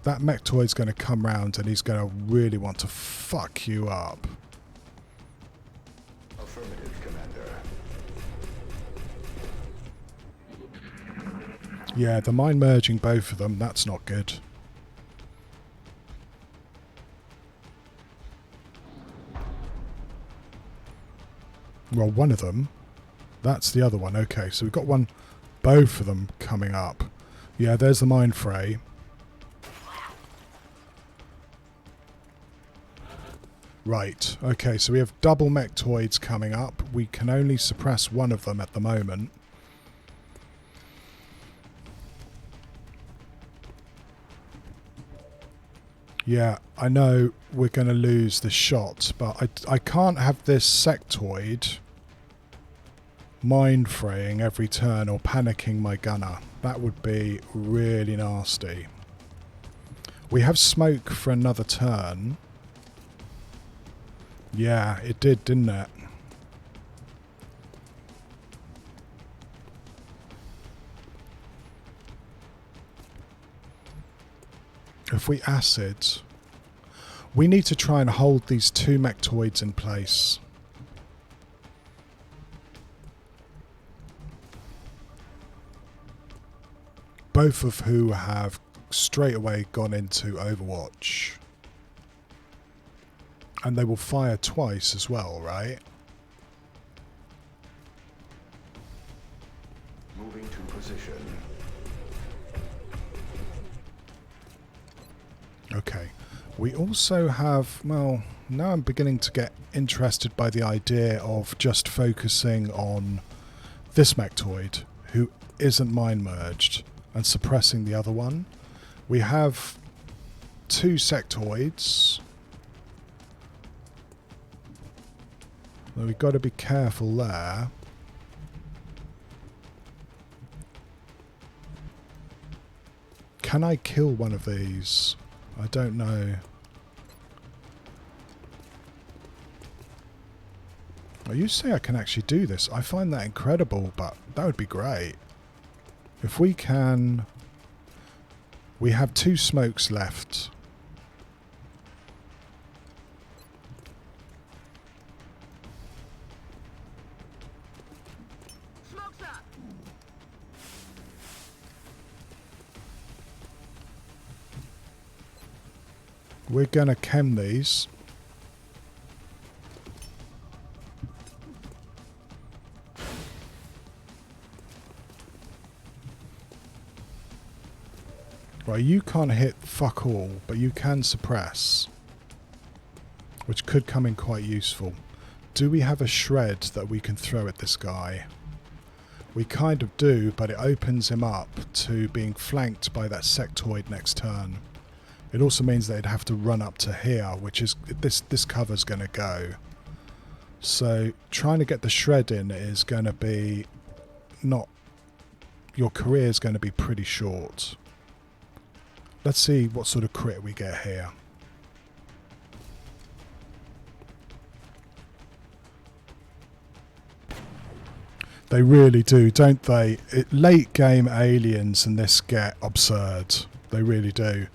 That mechtoid's going to come round and he's going to really want to fuck you up. Affirmative, Commander. Yeah, the mind merging both of them, that's not good. Well, one of them. That's the other one. Okay, so we've got both of them coming up. Yeah, there's the mind fray. Right, okay, so we have double mechtoids coming up. We can only suppress one of them at the moment. Yeah, I know we're going to lose the shot, but I can't have this sectoid mind fraying every turn or panicking my gunner. That would be really nasty. We have smoke for another turn. Yeah, it did, didn't it? If we acid, we need to try and hold these two mechtoids in place. Both of who have straight away gone into Overwatch. And they will fire twice as well, right? Moving to position. Okay. We also have, well, now I'm beginning to get interested by the idea of just focusing on this mechtoid, who isn't mind merged, and suppressing the other one. We have two sectoids. Well, we've got to be careful there. Can I kill one of these? I don't know. Oh, you say I can actually do this. I find that incredible, but that would be great. If we can... We have two smokes left. Smoke's up. We're gonna chem these. Right, you can't hit fuck all, but you can suppress, which could come in quite useful. Do we have a shred that we can throw at this guy? We kind of do, but it opens him up to being flanked by that sectoid next turn. It also means that they'd have to run up to here, which is this cover's going to go. So trying to get the shred in is going to be not... Your career is going to be pretty short. Let's see what sort of crit we get here. They really do, don't they? Late game aliens and this get absurd. They really do.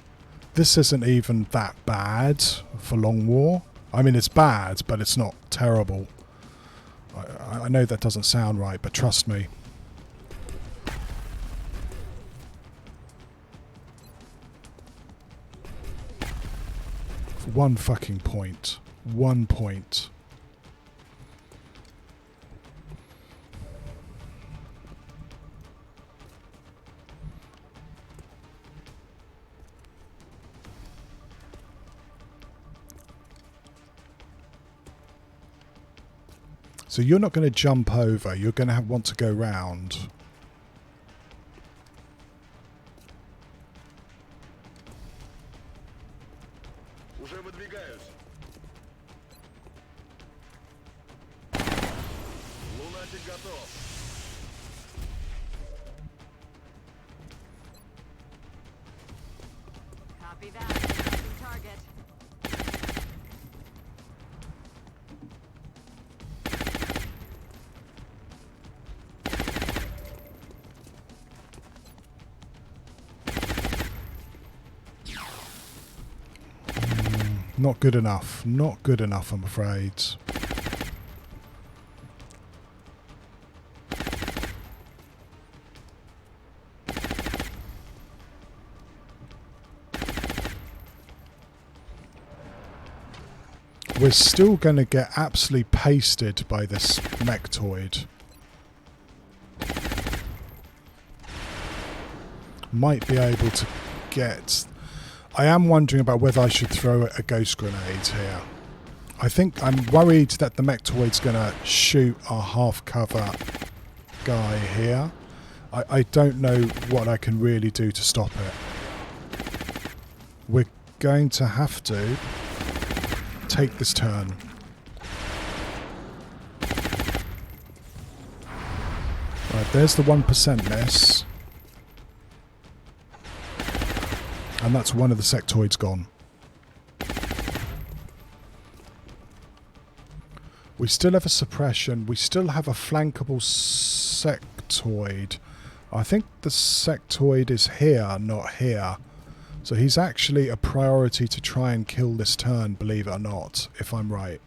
This isn't even that bad for Long War. I mean, it's bad, but it's not terrible. I know that doesn't sound right, but trust me. For 1 fucking point. 1 point. So you're not going to jump over, you're going to want to go round. Уже выдвигаюсь. Лунатик готов. Copy that. Tracking target. Not good enough. Not good enough, I'm afraid. We're still going to get absolutely pasted by this mechtoid. Might be able to get... I am wondering about whether I should throw a ghost grenade here. I'm worried that the mechtoid's going to shoot our half cover guy here. I don't know what I can really do to stop it. We're going to have to take this turn. Right, there's the 1% miss. And that's one of the sectoids gone. We still have a suppression. We still have a flankable sectoid. I think the sectoid is here, not here. So he's actually a priority to try and kill this turn, believe it or not, if I'm right.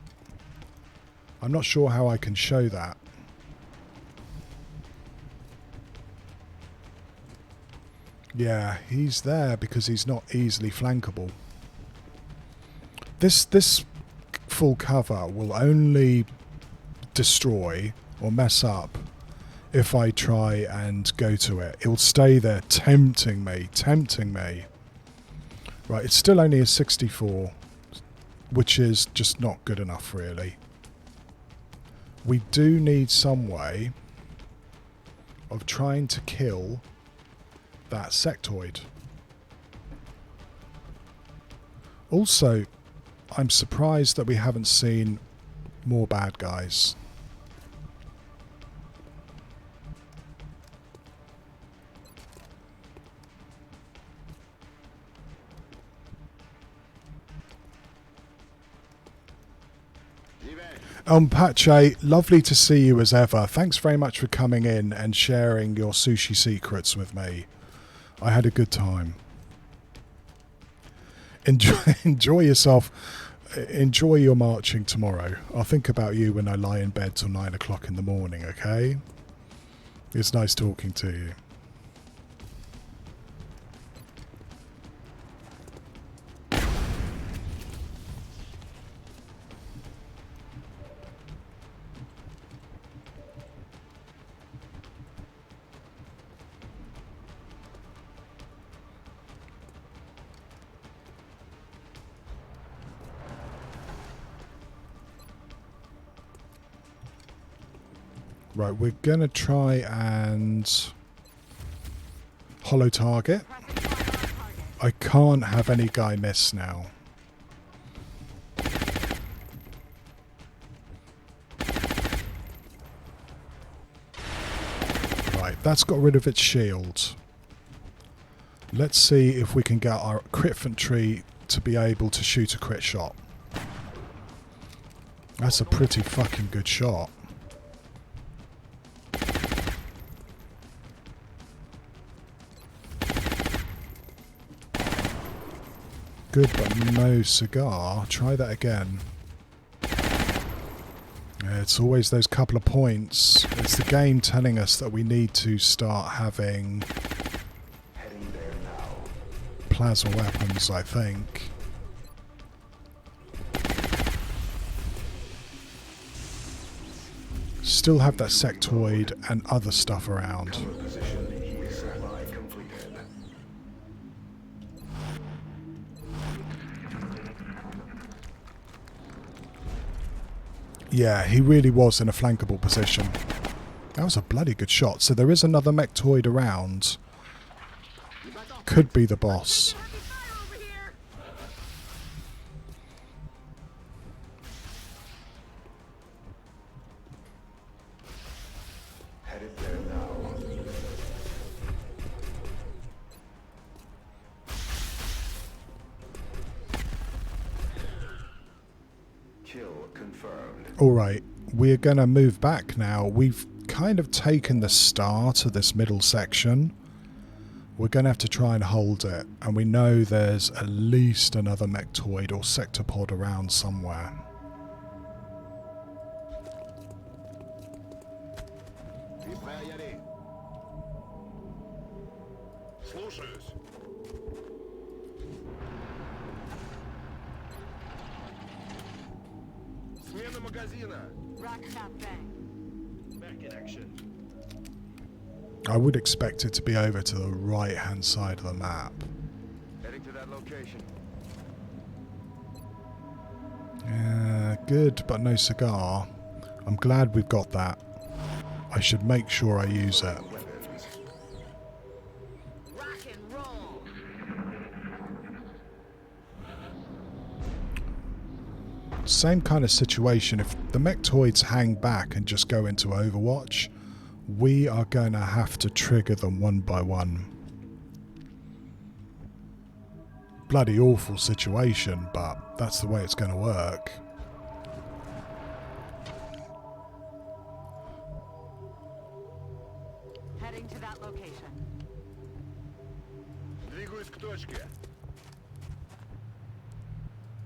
I'm not sure how I can show that. Yeah, he's there because he's not easily flankable. This full cover will only destroy or mess up if I try and go to it. It will stay there tempting me, tempting me. Right, it's still only a 64, which is just not good enough, really. We do need some way of trying to kill that sectoid. Also, I'm surprised that we haven't seen more bad guys. Pache, lovely to see you as ever. Thanks very much for coming in and sharing your sushi secrets with me. I had a good time. Enjoy yourself. Enjoy your marching tomorrow. I'll think about you when I lie in bed till 9 o'clock in the morning, okay? It's nice talking to you. Right, we're going to try and hollow target. Pressing fire on target. I can't have any guy miss now. Right, that's got rid of its shield. Let's see if we can get our crit infantry to be able to shoot a crit shot. That's a pretty fucking good shot. Good, but no cigar. Try that again. It's always those couple of points. It's the game telling us that we need to start having Heading there now. plasma weapons, I think. Still have that sectoid and other stuff around. Position heat supply completed. Yeah, he really was in a flankable position. That was a bloody good shot. So there is another mechtoid around. Could be the boss. Heavy fire over here. Headed there now. Kill confirmed. Alright, we're going to move back now. We've kind of taken the start of this middle section. We're going to have to try and hold it. And we know there's at least another mechtoid or sectopod around somewhere. Виспая Яри. Слушаюсь. Смена магазина. Rack that thing. Back in action. I would expect it to be over to the right hand side of the map. Heading to that location. Good, but no cigar. I'm glad we've got that. I should make sure I use it. Weapons. Rock and roll. Same kind of situation. If the mechtoids hang back and just go into Overwatch, we are going to have to trigger them one by one. Bloody awful situation, but that's the way it's going to work. Heading to that location. Двигаюсь к точке.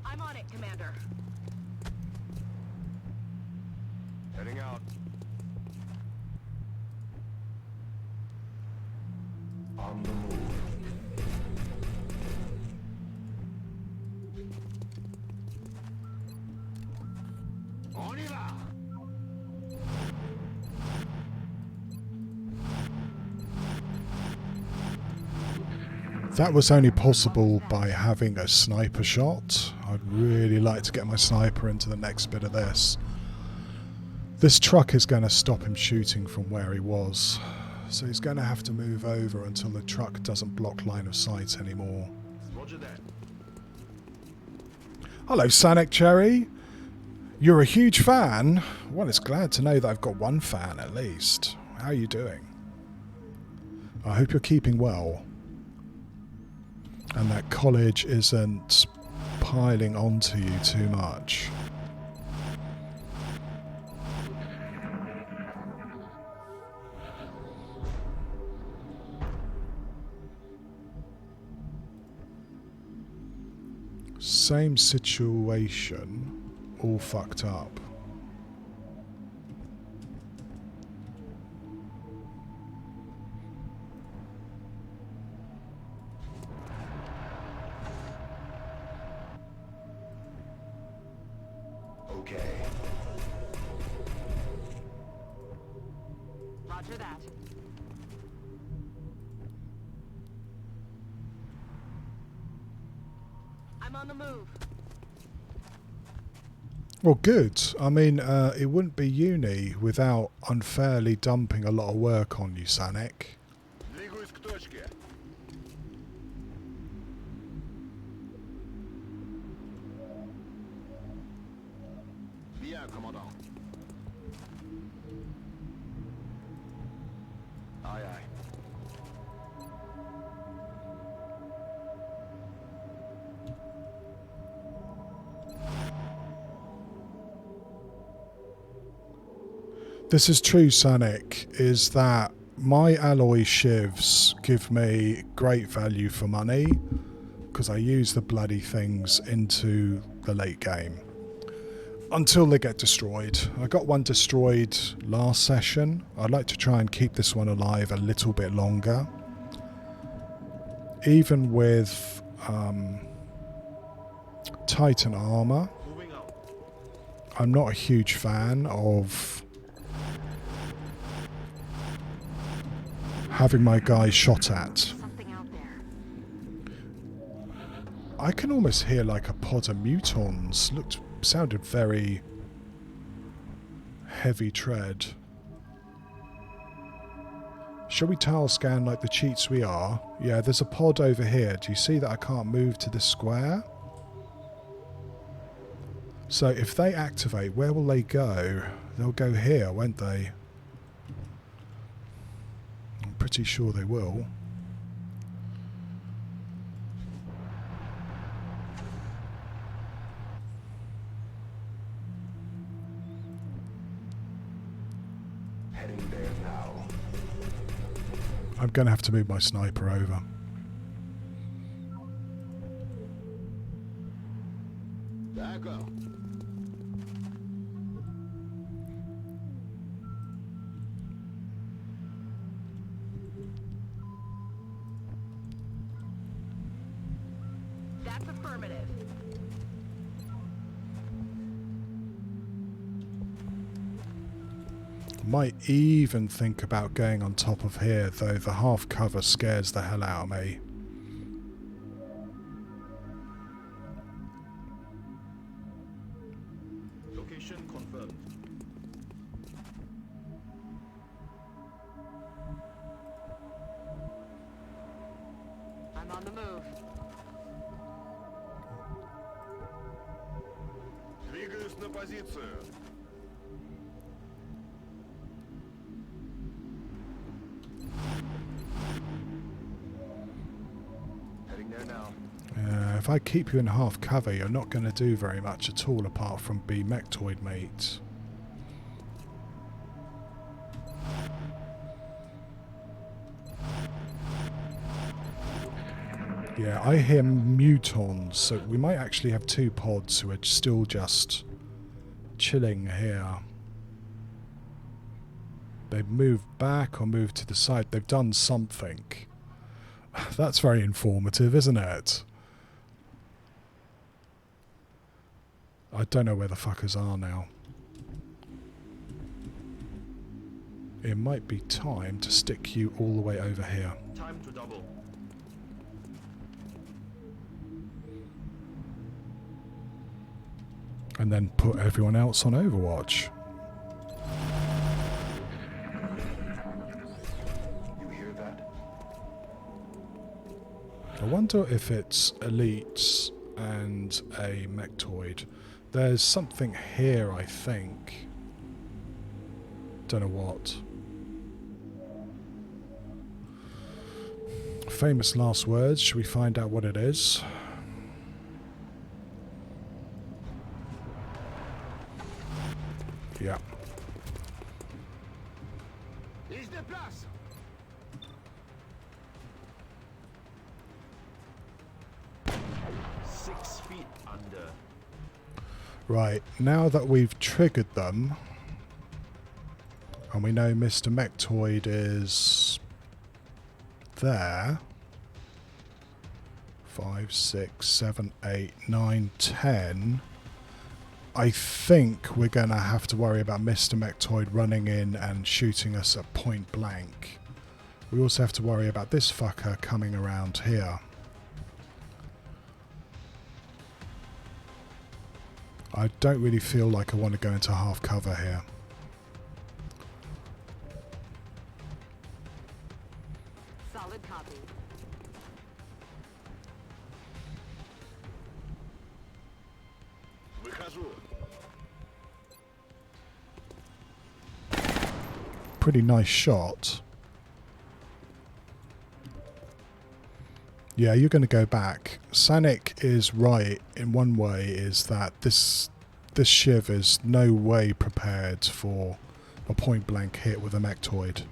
I'm on it, Commander. Heading out. On the move. On y va. That was only possible by having a sniper shot. I'd really like to get my sniper into the next bit of this. This truck is going to stop him shooting from where he was. So he's going to have to move over until the truck doesn't block line of sight anymore. Roger that. Hello, Sonic Cherry. You're a huge fan. Well, it's glad to know that I've got one fan at least. How are you doing? I hope you're keeping well. And that college isn't piling onto you too much. Same situation, all fucked up. Okay. Roger that. I'm on the move. Well, good. I mean, it wouldn't be uni without unfairly dumping a lot of work on you, Sanic. Двигаюсь к точке. Bien, commandant. Aye, aye. This is true, Sanic, is that my alloy shivs give me great value for money because I use the bloody things into the late game until they get destroyed. I got one destroyed last session. I'd like to try and keep this one alive a little bit longer. Even with Titan armor, Moving out. I'm not a huge fan of having my guys shot at. Something out there. I can almost hear like a pod of mutons. Sounded very heavy tread. Shall we tile scan like the cheats we are? Yeah, there's a pod over here. Do you see that I can't move to this square? So if they activate, where will they go? They'll go here, won't they? I'm pretty sure they will. Heading there now. I'm going to have to move my sniper over. D'accord. That's affirmative. Might even think about going on top of here, though the half cover scares the hell out of me. Location confirmed. I'm on the move. Двигаюсь на позицию. Heading there now. If I keep you in half cover, you're not going to do very much at all apart from be mectoid mates. Yeah, I hear mutons, so we might actually have two pods who are still just chilling here. They've moved back or moved to the side. They've done something. That's very informative, isn't it? I don't know where the fuckers are now. It might be time to stick you all the way over here. Time to double. And then put everyone else on Overwatch. You hear that? I wonder if it's elites and a mectoid. There's something here, I think. Don't know what. Famous last words. Should we find out what it is? Yeah. Ich déplace. Six feet under. Right, now that we've triggered them, and we know Mr. Mectoid is there, 5, 6, 7, 8, 9, 10, I think we're going to have to worry about Mr. Mectoid running in and shooting us at point blank. We also have to worry about this fucker coming around here. I don't really feel like I want to go into half cover here. Solid copy. Выхожу. Pretty nice shot. Yeah, you're going to go back. Sanic is right in one way, is that this Shiv is no way prepared for a point-blank hit with a mechtoid.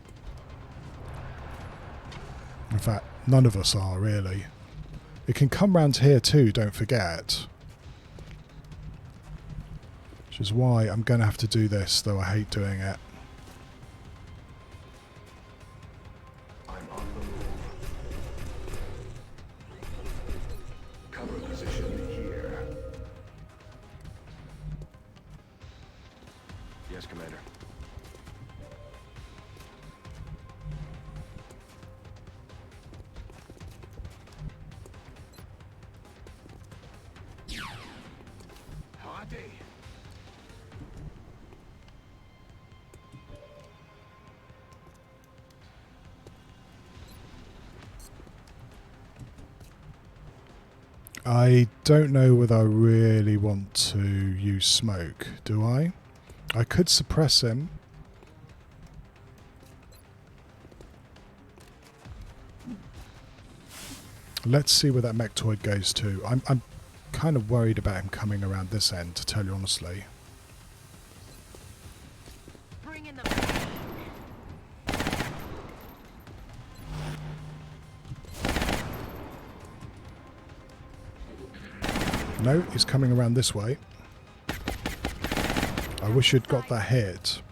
In fact, none of us are, really. It can come round here too, don't forget. Which is why I'm going to have to do this, though I hate doing it. I'm on the move. Cover position here. Yes, Commander. Howdy. I don't know whether I really want to use smoke, do I? I could suppress him. Let's see where that mechtoid goes to. I'm kind of worried about him coming around this end, to tell you honestly. Bring in the pain. No, he's coming around this way. I wish he'd got that hit.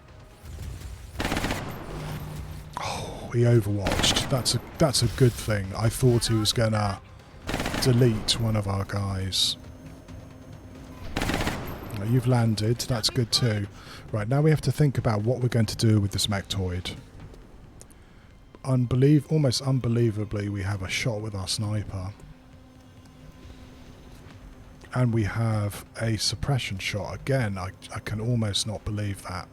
Oh, he overwatched. That's a good thing. I thought he was gonna delete one of our guys. Now, you've landed. That's good too. Right, now we have to think about what we're going to do with this mechtoid. Almost unbelievably, we have a shot with our sniper. And we have a suppression shot. Again, I can almost not believe that.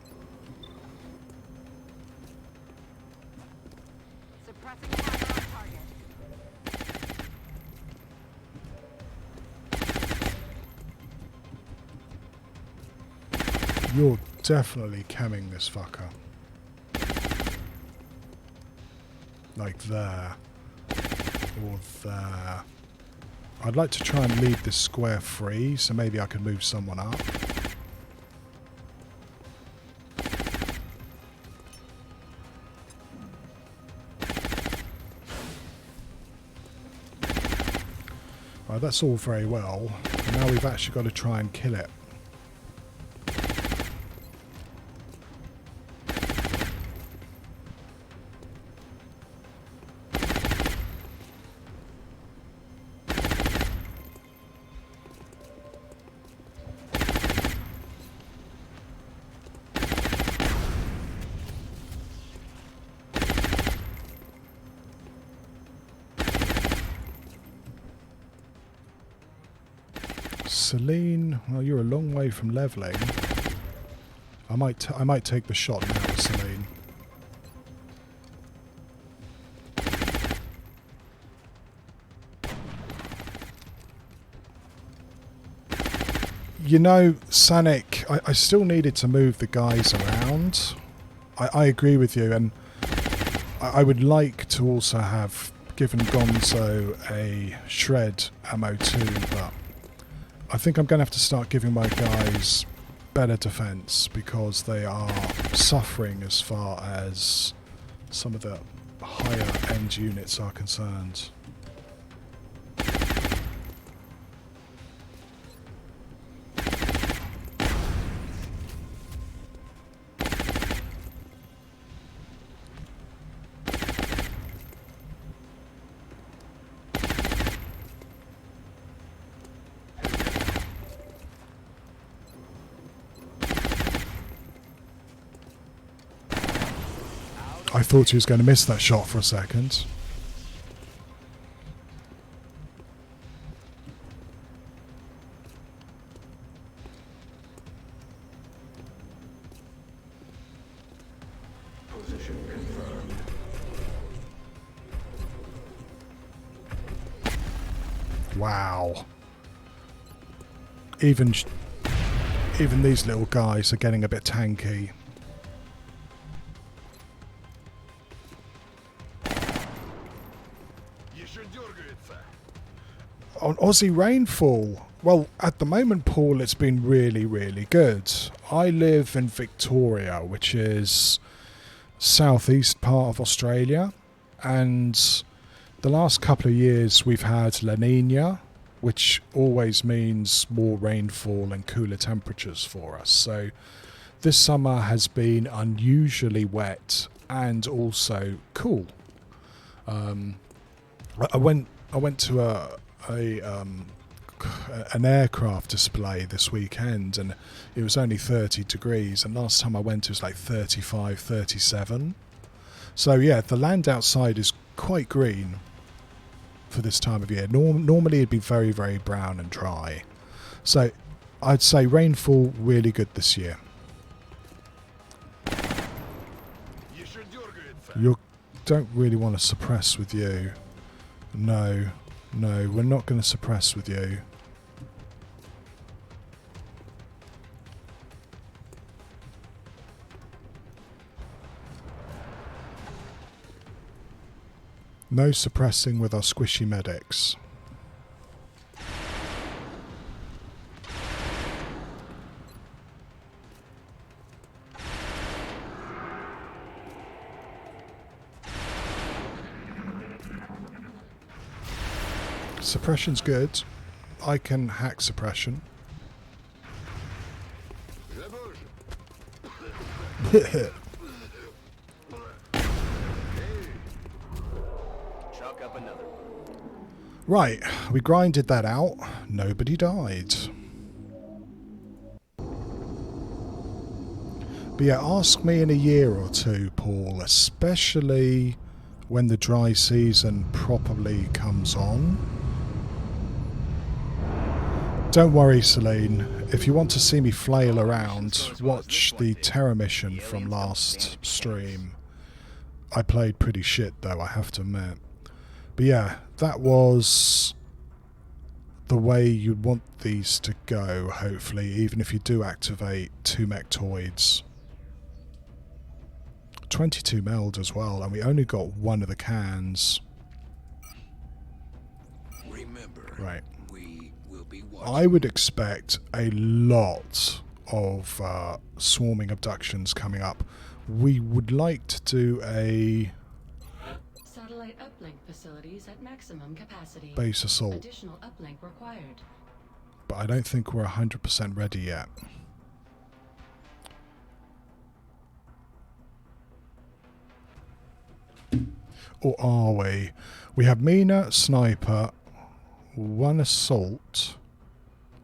Suppressing fire on target. You're definitely camming this fucker. Like there. Or there. I'd like to try and leave this square free, so maybe I can move someone up. Right, that's all very well. Now we've actually got to try and kill it. Celine, well, you're a long way from leveling. I might take the shot now with Celine. You know, Sanic, I still needed to move the guys around. I agree with you, and I would like to also have given Gonzo a shred ammo too, but I think I'm going to have to start giving my guys better defense because they are suffering as far as some of the higher end units are concerned. I thought he was going to miss that shot for a second. Position confirmed. Wow. Even these little guys are getting a bit tanky. On Aussie rainfall, well, at the moment, Paul, it's been really, really good. I live in Victoria, which is southeast part of Australia, and the last couple of years we've had La Nina, which always means more rainfall and cooler temperatures for us. So this summer has been unusually wet and also cool. I went to an aircraft display this weekend, and it was only 30 degrees, and last time I went it was like 35, 37. So yeah, the land outside is quite green for this time of year. Normally it'd be very, very brown and dry. So I'd say rainfall really good this year. You don't really want to suppress with you. No, we're not going to suppress with you. No suppressing with our squishy medics. Suppression's good. I can hack suppression. Chalk up another. Right, we grinded that out. Nobody died. But yeah, ask me in a year or two, Paul, especially when the dry season properly comes on. Don't worry, Celine. If you want to see me flail around, watch the Terror mission from last stream. I played pretty shit though, I have to admit. But yeah, that was the way you'd want these to go, hopefully, even if you do activate 2 mechtoids. 22 meld as well, and we only got one of the cans. Remember, right. We will be watching. I would expect a lot of swarming abductions coming up. We would like to do a Satellite uplink facilities at maximum capacity. base assault, Additional uplink required. but I don't think we're 100% ready yet. Or are we? We have Mina, Sniper, 1 Assault.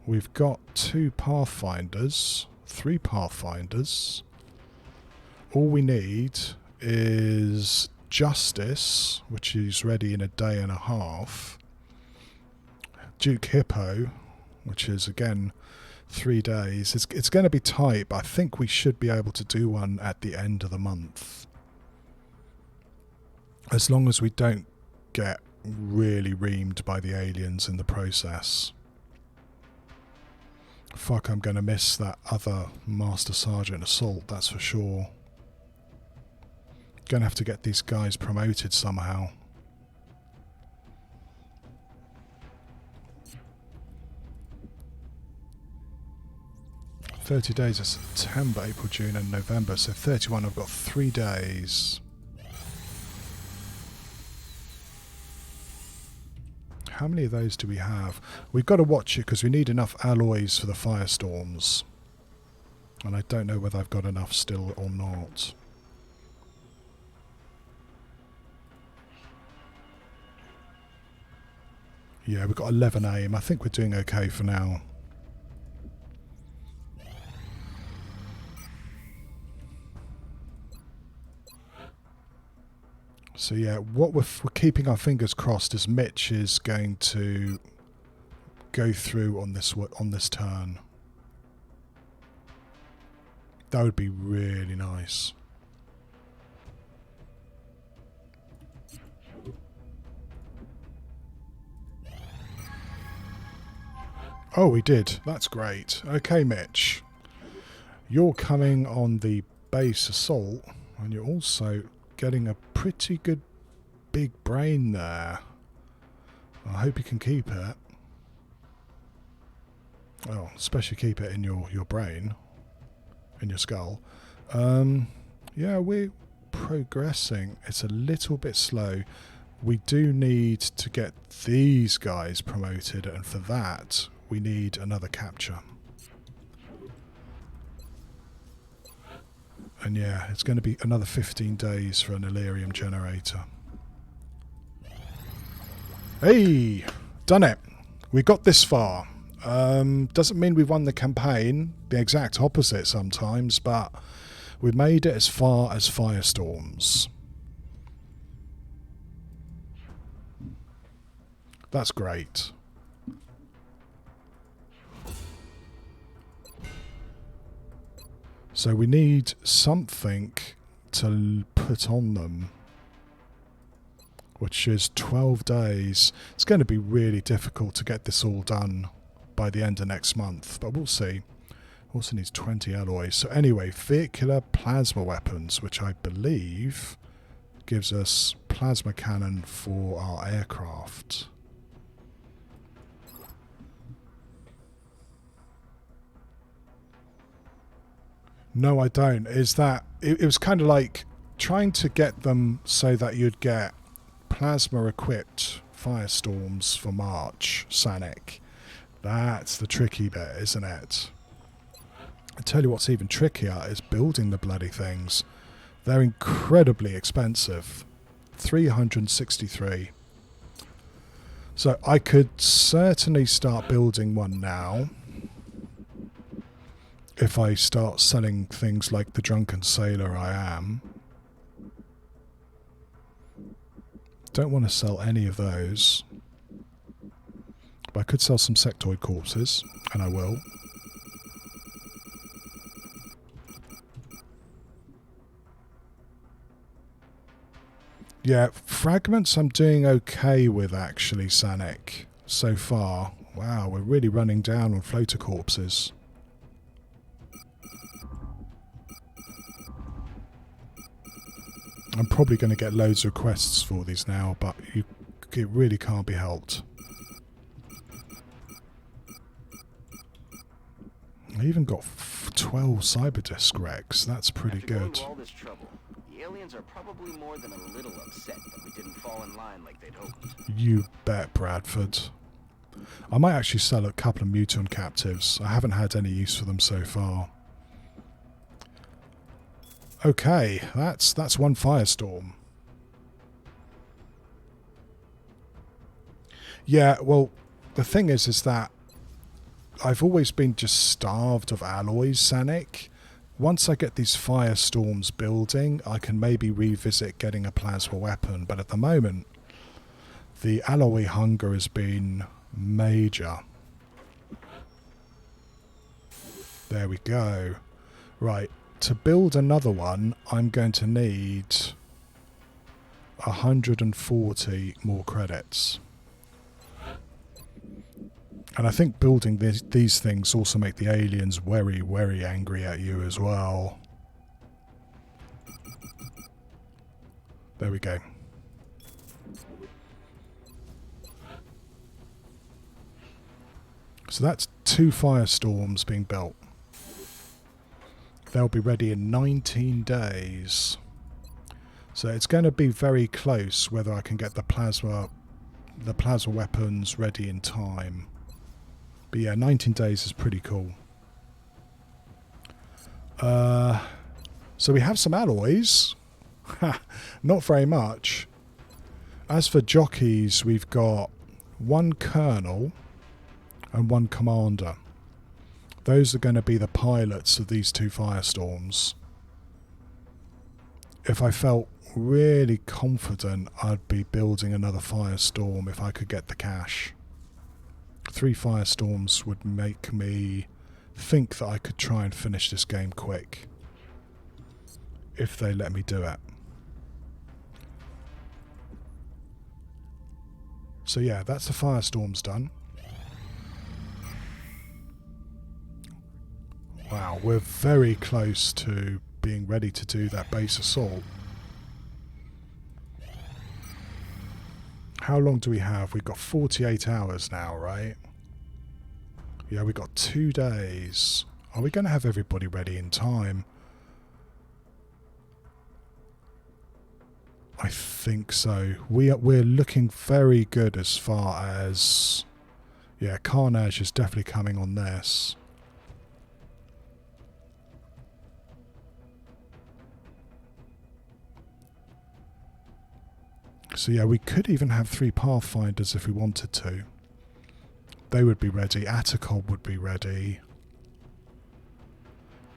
We've got 2 Pathfinders, 3 Pathfinders. All we need is Justice, which is ready in a day and a half. Duke Hippo, which is again 3 days. It's going to be tight, but I think we should be able to do one at the end of the month. As long as we don't get really reamed by the aliens in the process. Fuck, I'm going to miss that other Master Sergeant Assault, that's for sure. Going to have to get these guys promoted somehow. "30 days of September, April, June and November, so 31, I've got 3 days. How many of those do we have? We've got to watch it because we need enough alloys for the firestorms. And I don't know whether I've got enough still or not. Yeah, we've got 11 aim. I think we're doing okay for now. So yeah, what we're keeping our fingers crossed is Mitch is going to go through on this turn. That would be really nice. Oh, we did. That's great. Okay, Mitch. You're coming on the base assault, and you're also getting a pretty good big brain there. I hope you can keep it. Well, especially keep it in your brain, in your skull. Yeah, we're progressing. It's a little bit slow. We do need to get these guys promoted, and for that we need another capture. And yeah, it's going to be another 15 days for an Illyrium generator. Hey, done it. We got this far. Doesn't mean we've won the campaign, the exact opposite sometimes, but we made it as far as Firestorms. That's great. So we need something to put on them, which is 12 days. It's going to be really difficult to get this all done by the end of next month, but we'll see. Also needs 20 alloys. So anyway, vehicular plasma weapons, which I believe gives us plasma cannon for our aircraft. No, I don't. Is that it was kind of like trying to get them so that you'd get plasma equipped firestorms for March, Sanic. That's the tricky bit, isn't it? I tell you what's even trickier is building the bloody things. They're incredibly expensive. 363. So I could certainly start building one now. If I start selling things like the drunken sailor I am. Don't want to sell any of those. But I could sell some sectoid corpses, and I will. Yeah, fragments I'm doing okay with actually, Sanic, so far. Wow, we're really running down on floater corpses. I'm probably going to get loads of requests for these now, but it really can't be helped. I even got 12 Cyberdisc wrecks. That's pretty After going good. to all this trouble, the aliens are probably more than a little upset that we didn't fall in line like they'd hoped. You bet, Bradford. I might actually sell a couple of mutant captives. I haven't had any use for them so far. Okay, that's one firestorm. Yeah, well, the thing is that I've always been just starved of alloys, Sanic. Once I get these firestorms building, I can maybe revisit getting a plasma weapon, but at the moment, the alloy hunger has been major. There we go. Right. To build another one, I'm going to need 140 more credits. And I think building these things also make the aliens very, very angry at you as well. There we go. So that's 2 firestorms being built. They'll be ready in 19 days. So it's going to be very close whether I can get the plasma weapons ready in time. But yeah, 19 days is pretty cool. So we have some alloys. Not very much. As for jockeys, we've got 1 colonel and 1 commander. Those are going to be the pilots of these 2 firestorms. If I felt really confident, I'd be building another firestorm if I could get the cash. 3 firestorms would make me think that I could try and finish this game quick. If they let me do it. So yeah, that's the firestorms done. Wow, we're very close to being ready to do that base assault. How long do we have? We've got 48 hours now, right? Yeah, we've got 2 days. Are we going to have everybody ready in time? I think so. We're looking very good as far as... Yeah, Carnage is definitely coming on this. So yeah, we could even have 3 Pathfinders if we wanted to. They would be ready. Atacob would be ready.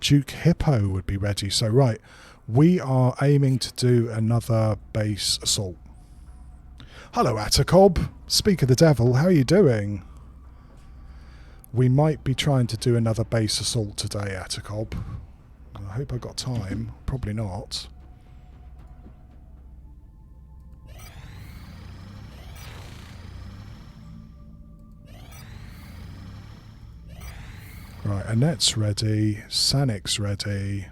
Duke Hippo would be ready. So right, we are aiming to do another base assault. Hello Atacob. Speak of the devil, how are you doing? We might be trying to do another base assault today, Atacob. I hope I got time. Probably not. Right, Annette's ready, Sanik's ready.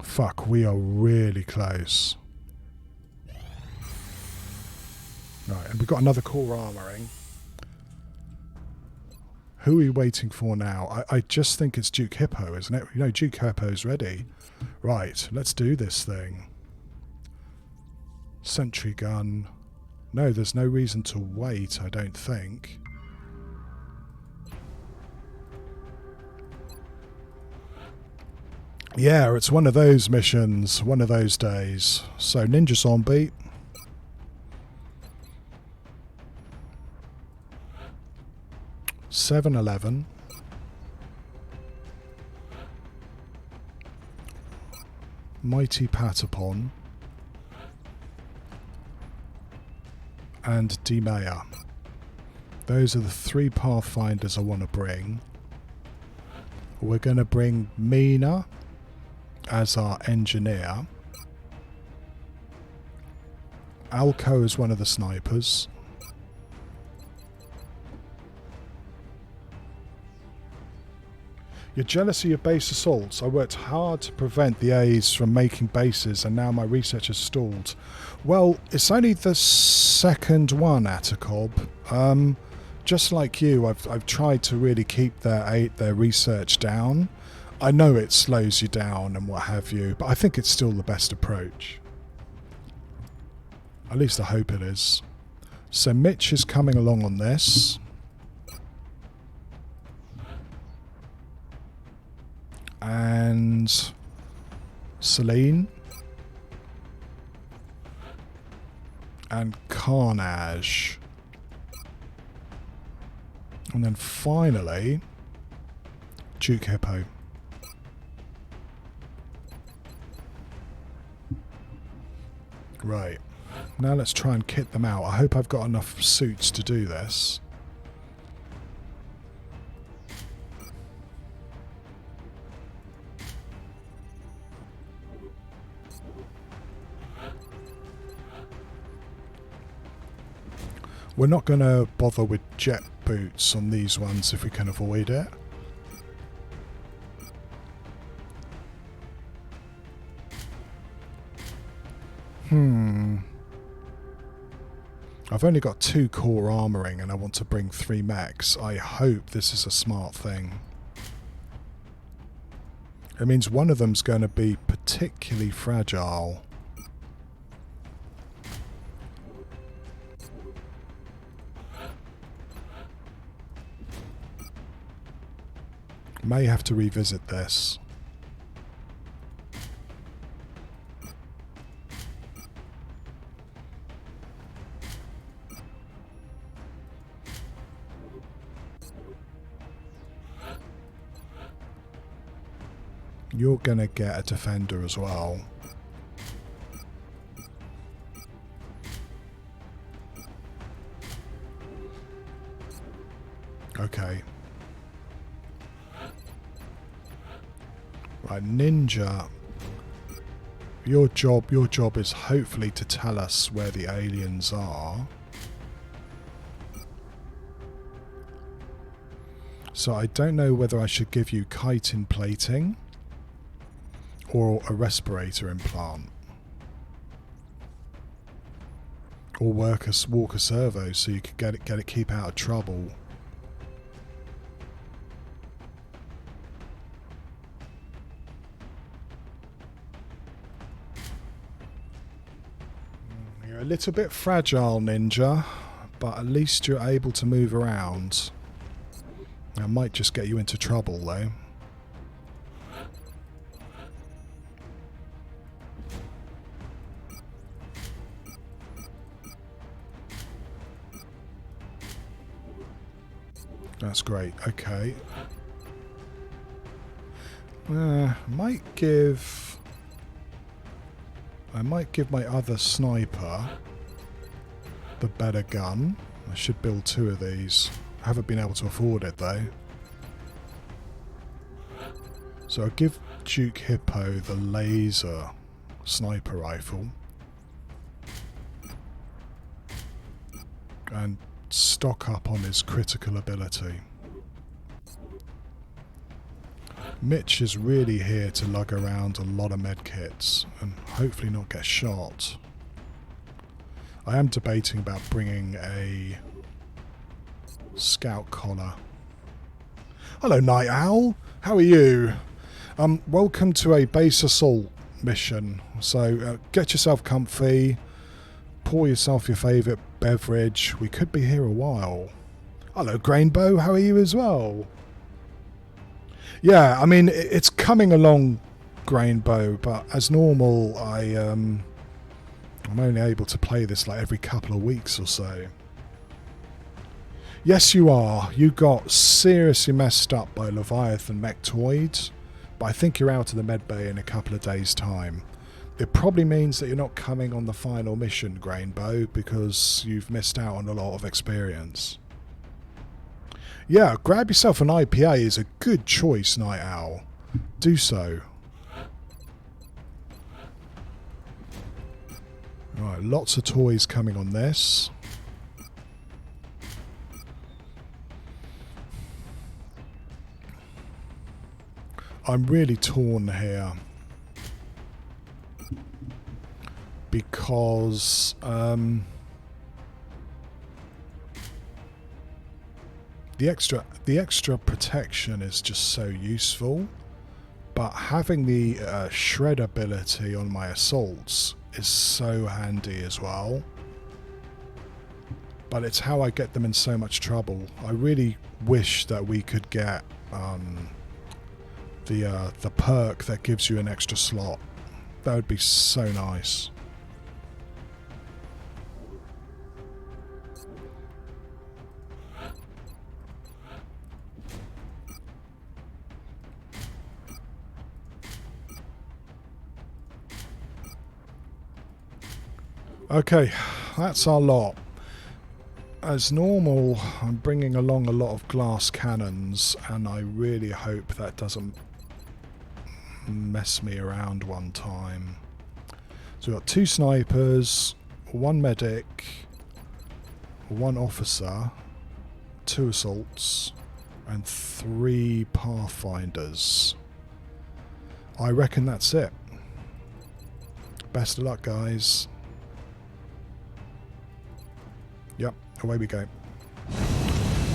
Fuck, we are really close. Right, and we've got another core armouring. Who are we waiting for now? I just think it's Duke Hippo, isn't it? You know, Duke Hippo's ready. Right, let's do this thing. Sentry gun. No, there's no reason to wait, I don't think. Yeah, it's one of those missions, one of those days. So, Ninja Zombie. $7.11. Mighty Patapon. And Demaya. Those are the 3 Pathfinders I want to bring. We're going to bring Mina as our engineer. Alco is one of the snipers. You're jealous of your base assaults. I worked hard to prevent the A's from making bases and now my research has stalled. Well, it's only the second one, Atacob. Just like you, I've tried to really keep their research down. I know it slows you down and what have you, but I think it's still the best approach. At least I hope it is. So Mitch is coming along on this. And Celine. And Carnage. And then finally, Duke Hippo. Right. Now let's try and kit them out. I hope I've got enough suits to do this. We're not going to bother with jet boots on these ones if we can avoid it. I've only got 2 core armouring and I want to bring 3 mechs. I hope this is a smart thing. It means one of them's going to be particularly fragile. May have to revisit this. You're gonna get a defender as well. Okay. Right, Ninja. Your job is hopefully to tell us where the aliens are. So I don't know whether I should give you chitin plating or a respirator implant. Or walk a servo so you could get it keep out of trouble. You're a little bit fragile, Ninja, but at least you're able to move around. I might just get you into trouble though. That's great. Okay. I might give my other sniper the better gun. I should build 2 of these. I haven't been able to afford it though. So I'll give Duke Hippo the laser sniper rifle. And stock up on his critical ability. Mitch is really here to lug around a lot of medkits and hopefully not get shot. I am debating about bringing a scout collar. Hello, Night Owl. How are you? Welcome to a base assault mission. So get yourself comfy, pour yourself your favourite beverage. We could be here a while. Hello, Grainbow. How are you as well? Yeah, I mean, it's coming along, Grainbow, but as normal, I'm only able to play this like every couple of weeks or so. Yes, you are. You got seriously messed up by Leviathan Mechtoids, but I think you're out of the medbay in a couple of days' time. It probably means that you're not coming on the final mission, Grainbow, because you've missed out on a lot of experience. Yeah, grab yourself an IPA is a good choice, Night Owl. Do so. Right, lots of toys coming on this. I'm really torn here. Because the extra protection is just so useful, but having the shred ability on my assaults is so handy as well. But it's how I get them in so much trouble. I really wish that we could get the perk that gives you an extra slot. That would be so nice. Okay, that's our lot. As normal, I'm bringing along a lot of glass cannons, and I really hope that doesn't mess me around one time. So we've got 2 snipers, 1 medic, 1 officer, 2 assaults, and 3 pathfinders. I reckon that's it. Best of luck, guys. Yep, away we go.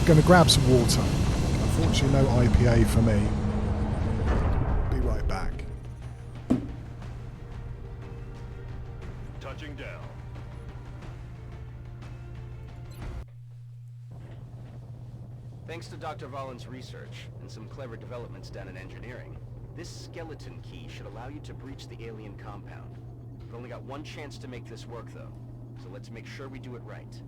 Gonna grab some water. Unfortunately, no IPA for me. Be right back. Touching down. Thanks to Dr. Vollin's research and some clever developments done in engineering, this skeleton key should allow you to breach the alien compound. We've only got 1 chance to make this work, though, so let's make sure we do it right.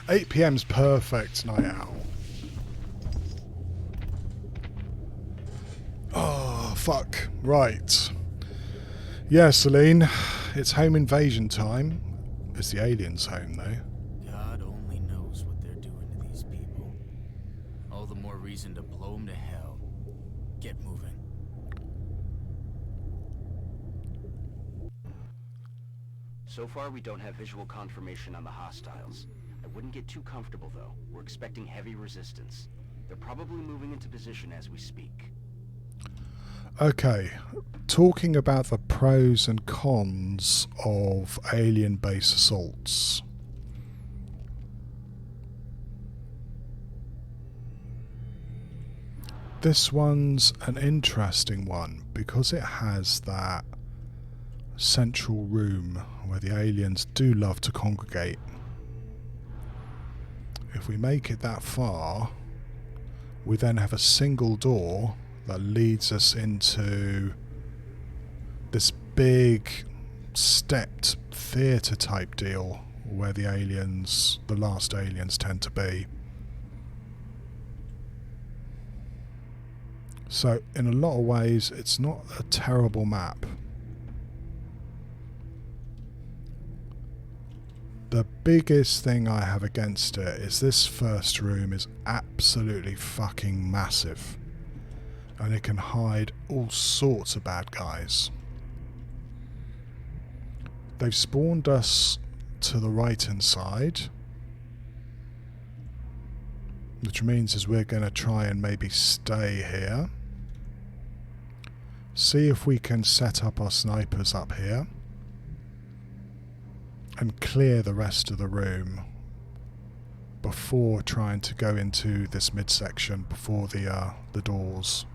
8 p.m.'s perfect night out. Oh, fuck. Right. Yeah, Celine. It's home invasion time. It's the aliens' home, though. God only knows what they're doing to these people. All the more reason to blow them to hell. Get moving. So far, we don't have visual confirmation on the hostiles. I wouldn't get too comfortable, though. We're expecting heavy resistance. They're probably moving into position as we speak. Okay, talking about the pros and cons of alien base assaults. This one's an interesting one because it has that central room where the aliens do love to congregate. If we make it that far, we then have a single door that leads us into this big stepped theatre type deal where the aliens, the last aliens, tend to be. So in a lot of ways it's not a terrible map. The biggest thing I have against it is this first room is absolutely fucking massive. And it can hide all sorts of bad guys. They've spawned us to the right hand side, which means is we're going to try and maybe stay here. See if we can set up our snipers up here and clear the rest of the room before trying to go into this midsection before the doors.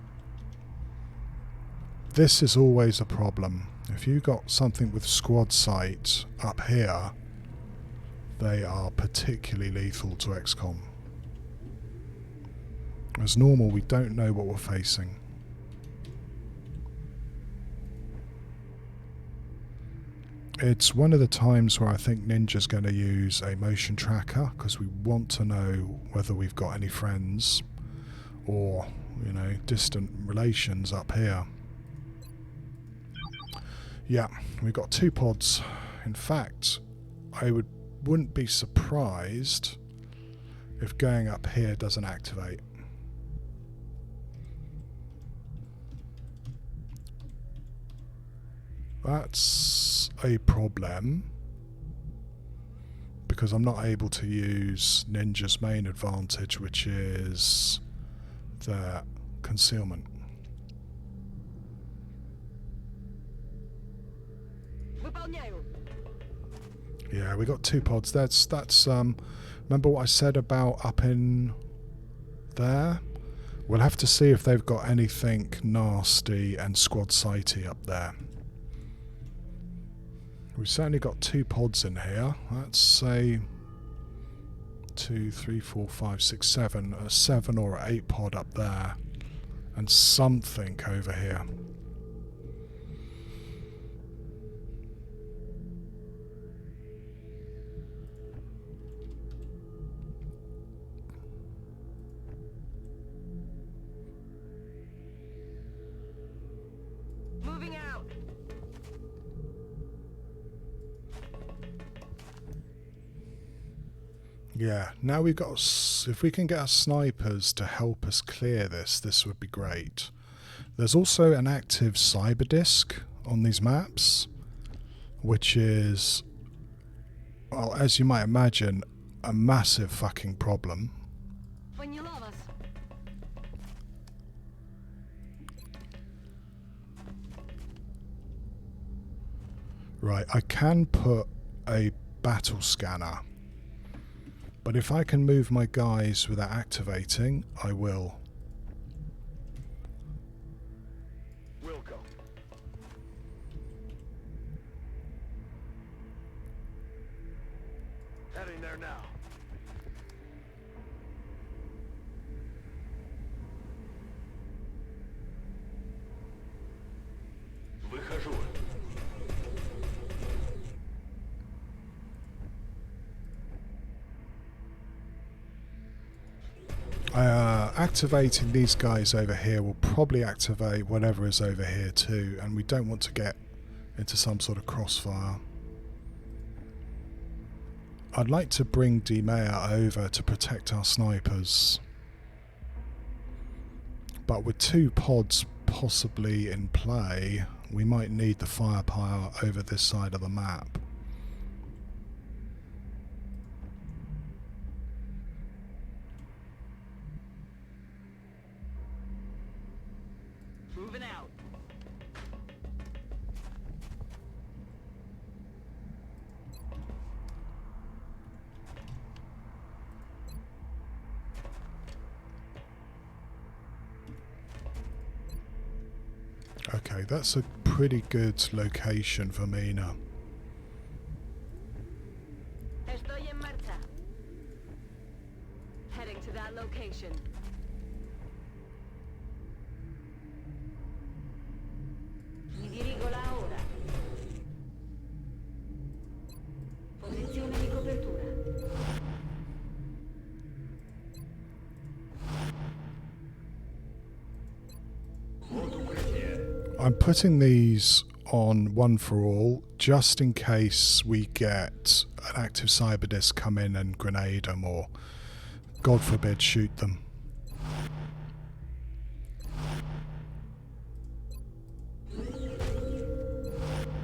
This is always a problem. If you got something with squad sight up here, they are particularly lethal to XCOM. As normal, we don't know what we're facing. It's one of the times where I think Ninja's going to use a motion tracker because we want to know whether we've got any friends or, you know, distant relations up here. Yeah, we've got 2 pods. In fact, I wouldn't be surprised if going up here doesn't activate. That's a problem because I'm not able to use Ninja's main advantage, which is the concealment. Yeah, we got 2 pods. That's remember what I said about up in there? We'll have to see if they've got anything nasty and squad sighty up there. We've certainly got 2 pods in here. Let's say 2, 3, 4, 5, 6, 7. A 7 or 8 pod up there. And something over here. Moving out. Yeah, now we've got, if we can get our snipers to help us clear this would be great. There's also an active cyber disk on these maps, which is, well, as you might imagine, a massive fucking problem. When you love us. Right, I can put a battle scanner, but if I can move my guys without activating, I will. We'll go. Heading there now. Выхожу. Activating these guys over here will probably activate whatever is over here too, and we don't want to get into some sort of crossfire. I'd like to bring Dimea over to protect our snipers, but with 2 pods possibly in play, we might need the firepower over this side of the map. Moving out. Okay, that's a pretty good location for Mina. Estoy en marcha. Heading to that location. Mi dirigo la ora. Posizione di copertura. I'm putting these on one for all, just in case we get an active cyber disc come in and grenade them, or, God forbid, shoot them.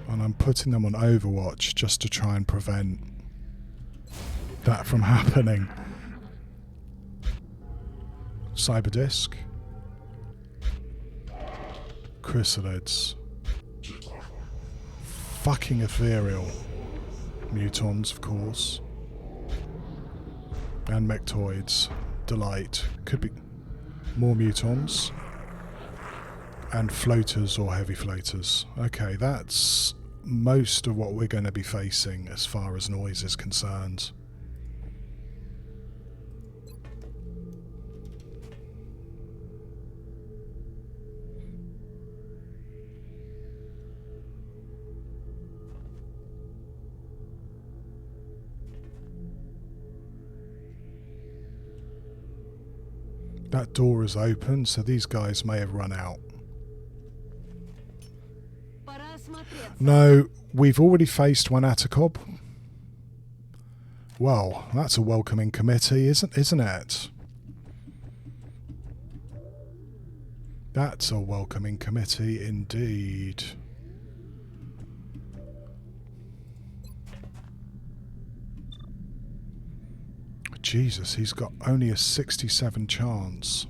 And I'm putting them on Overwatch just to try and prevent that from happening. Cyber disc. Chrysalids. Fucking ethereal. Mutons, of course. And mectoids. Delight. Could be more mutons. And floaters or heavy floaters. Okay, that's most of what we're going to be facing as far as noise is concerned. That door is open, so these guys may have run out. No, we've already faced one Atacob. Well, that's a welcoming committee, isn't it? That's a welcoming committee indeed. Jesus, he's got only a 67 chance.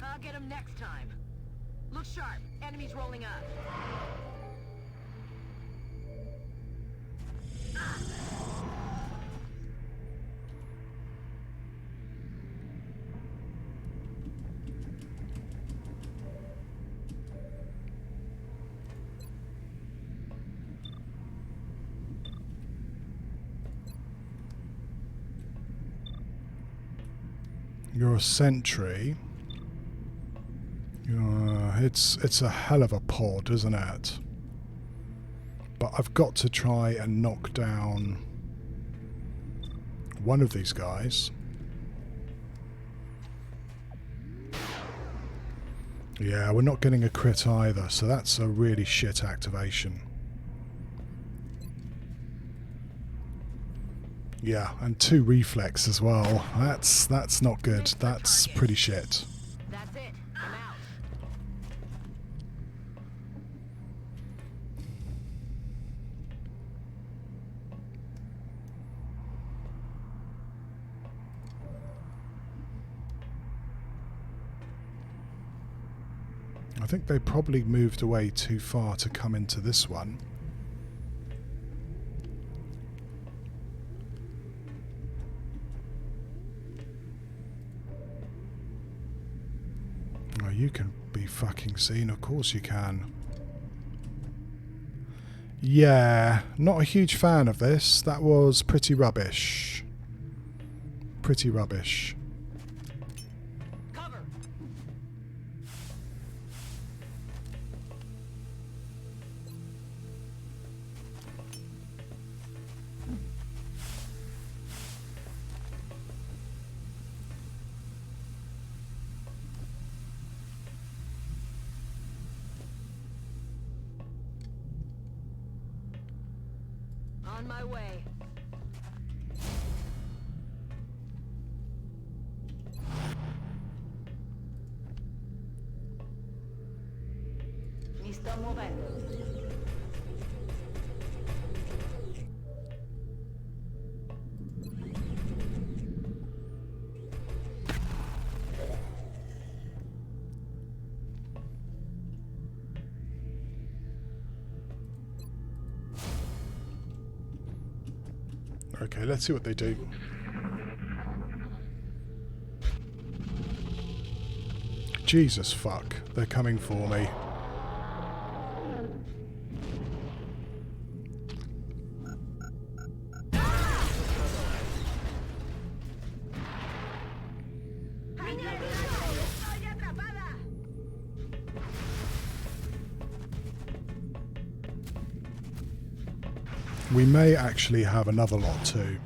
I'll get him next time. Look sharp. Enemies rolling up. You're a sentry. It's a hell of a pod, isn't it? But I've got to try and knock down one of these guys. Yeah, we're not getting a crit either, so that's a really shit activation. Yeah, and 2 reflex as well. That's not good. That's pretty shit. That's it. I'm out. I think they probably moved away too far to come into this one. Oh, you can be fucking seen, of course you can. Yeah, not a huge fan of this. That was pretty rubbish. Pretty rubbish. Cover. On my way. Mi sto muovendo. Okay, let's see what they do. Jesus fuck, they're coming for me. ¡Estoy atrapada! We may actually have another lot too.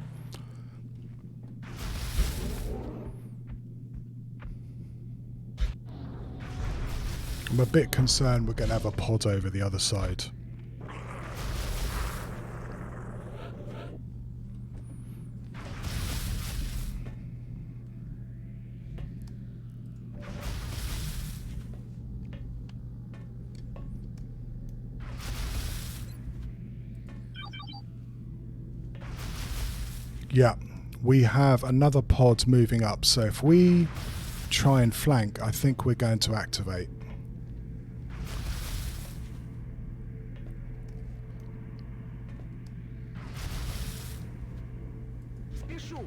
I'm a bit concerned we're going to have a pod over the other side. Yeah, we have another pod moving up, so if we try and flank, I think we're going to activate. Спешу.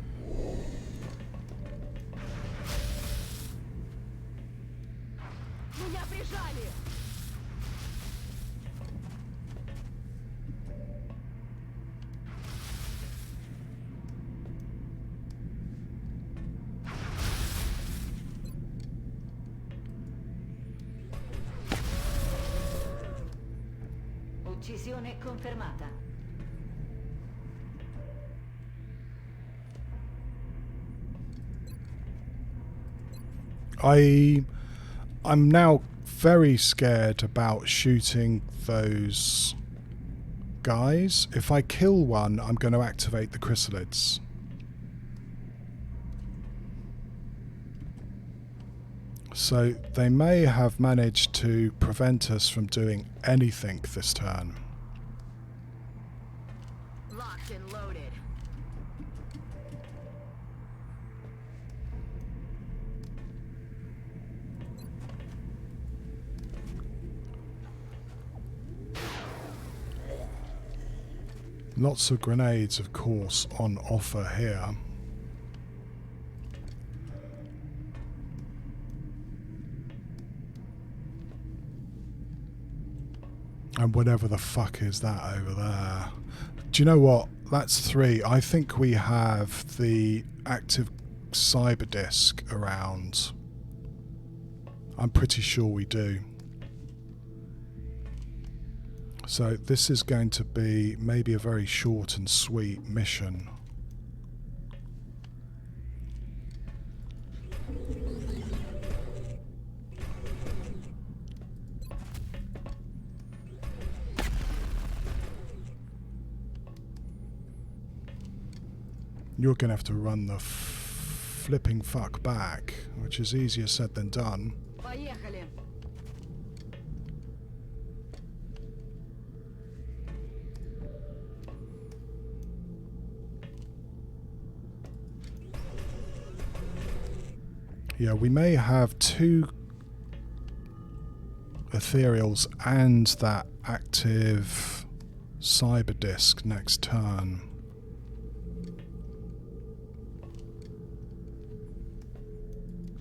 Меня прижали. Uccisione confermata. I'm now very scared about shooting those guys. If I kill one, I'm going to activate the chrysalids. So they may have managed to prevent us from doing anything this turn. Locked and loaded. Lots of grenades, of course, on offer here. And whatever the fuck is that over there? Do you know what? That's 3. I think we have the active cyber disk around. I'm pretty sure we do. So this is going to be maybe a very short and sweet mission. You're going to have to run the flipping fuck back, which is easier said than done. Поехали. Yeah, we may have 2 ethereals and that active cyber disk next turn.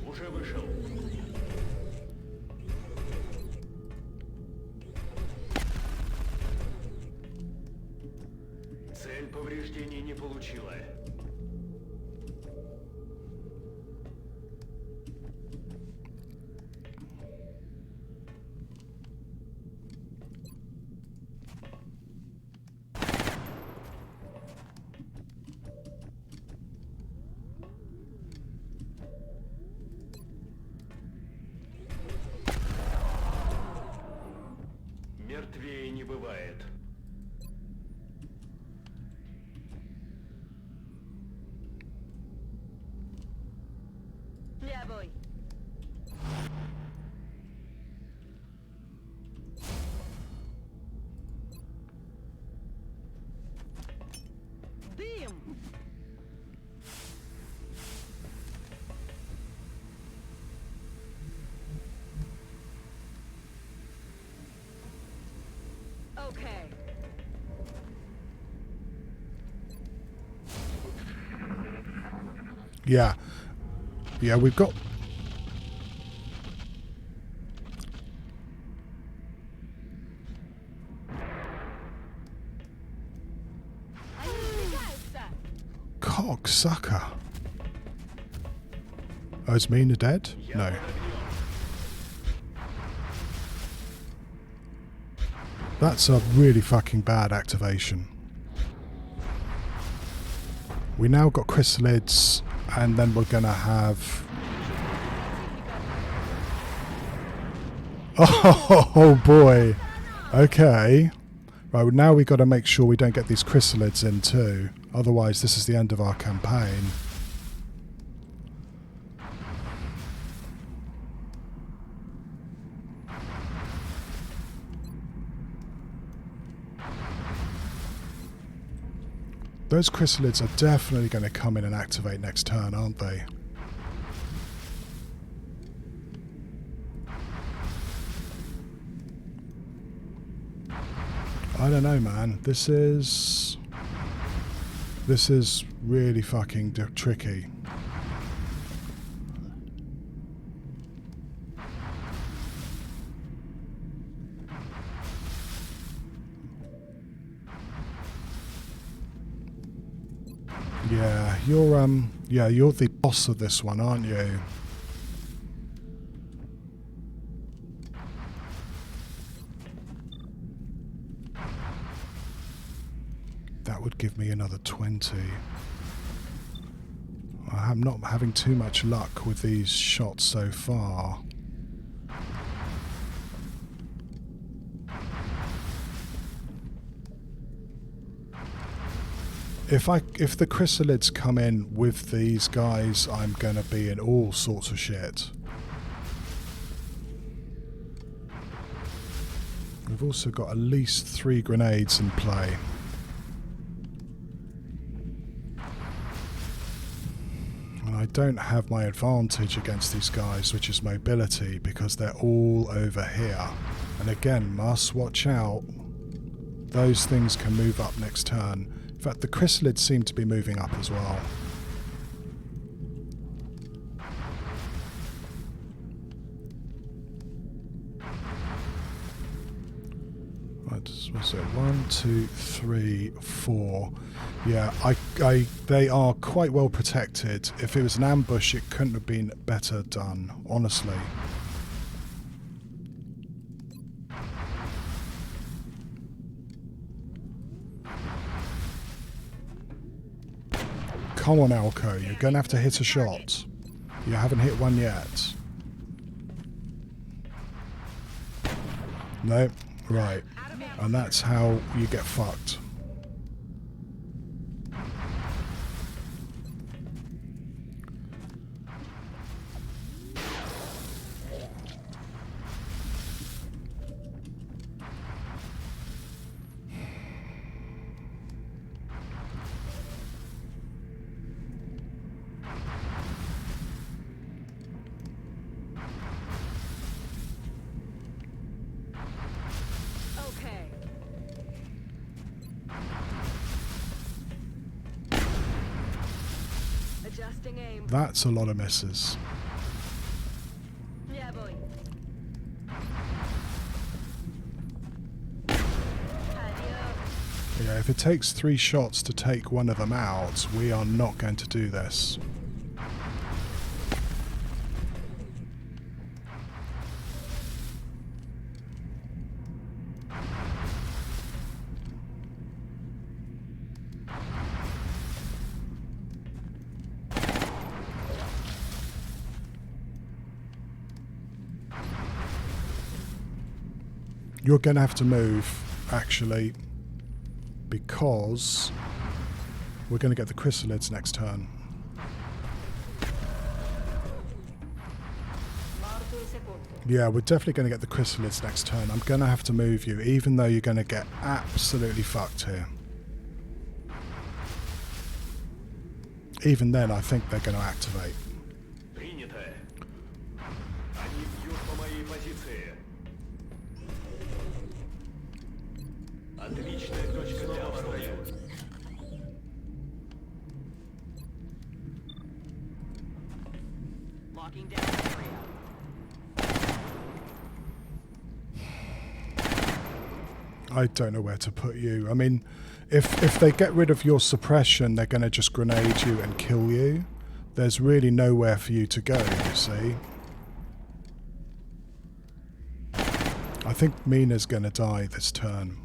Уже вышел. Цель повреждений не получила. Мертвее не бывает. Okay. Yeah. Yeah, we've got... Cocksucker. Oh, is Mina dead? No. That's a really fucking bad activation. We now got chrysalids, and then we're gonna have... Oh boy. Okay. Right, well, now we got to make sure we don't get these chrysalids in too. Otherwise, this is the end of our campaign. Those chrysalids are definitely going to come in and activate next turn, aren't they? I don't know, man. This is really fucking tricky. Yeah, you're the boss of this one, aren't you? That would give me another 20. I'm not having too much luck with these shots so far. If the chrysalids come in with these guys, I'm gonna be in all sorts of shit. We've also got at least 3 grenades in play. And I don't have my advantage against these guys, which is mobility, because they're all over here. And again, must watch out. Those things can move up next turn. In fact, the chrysalids seem to be moving up as well. Was it 1, 2, 3, 4? Yeah, they are quite well protected. If it was an ambush, it couldn't have been better done, honestly. Come on, Alco, you're going to have to hit a shot. You haven't hit one yet. No, right. And that's how you get fucked. That's a lot of misses. Yeah, boy. Yeah, if it takes 3 shots to take one of them out, we are not going to do this. You're going to have to move, actually, because we're going to get the chrysalids next turn. Yeah, we're definitely going to get the chrysalids next turn. I'm going to have to move you, even though you're going to get absolutely fucked here. Even then, I think they're going to activate. Отличная точка для обстрела. Locking down area. I don't know where to put you. I mean, if they get rid of your suppression, they're going to just grenade you and kill you. There's really nowhere for you to go, you see. I think Mina's going to die this turn.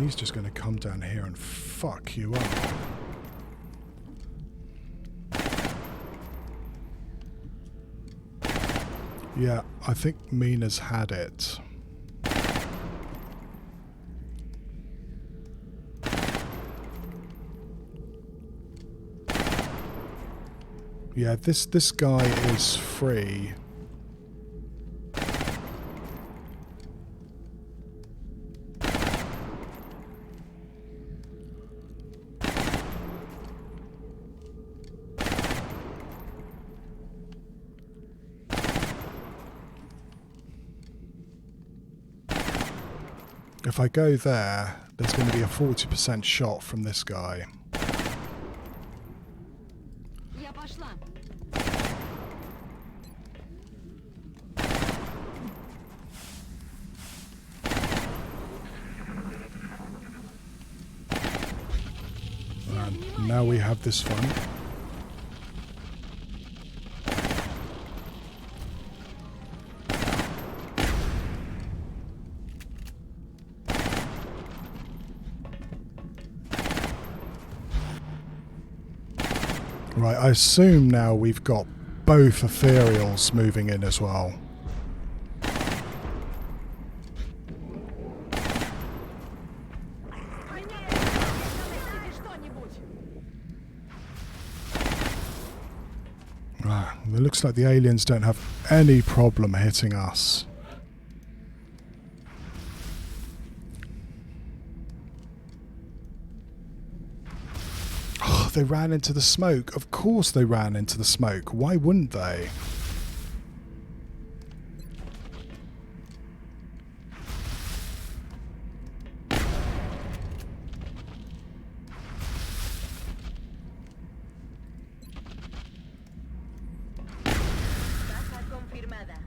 He's just going to come down here and fuck you up. Yeah, I think Mina's had it. Yeah, this guy is free. If I go there, there's going to be a 40% shot from this guy. Я пошла. And now we have this fun. Right, I assume now we've got both ethereals moving in as well. Right, it looks like the aliens don't have any problem hitting us. They ran into the smoke. Of course they ran into the smoke. Why wouldn't they? Baja confirmada.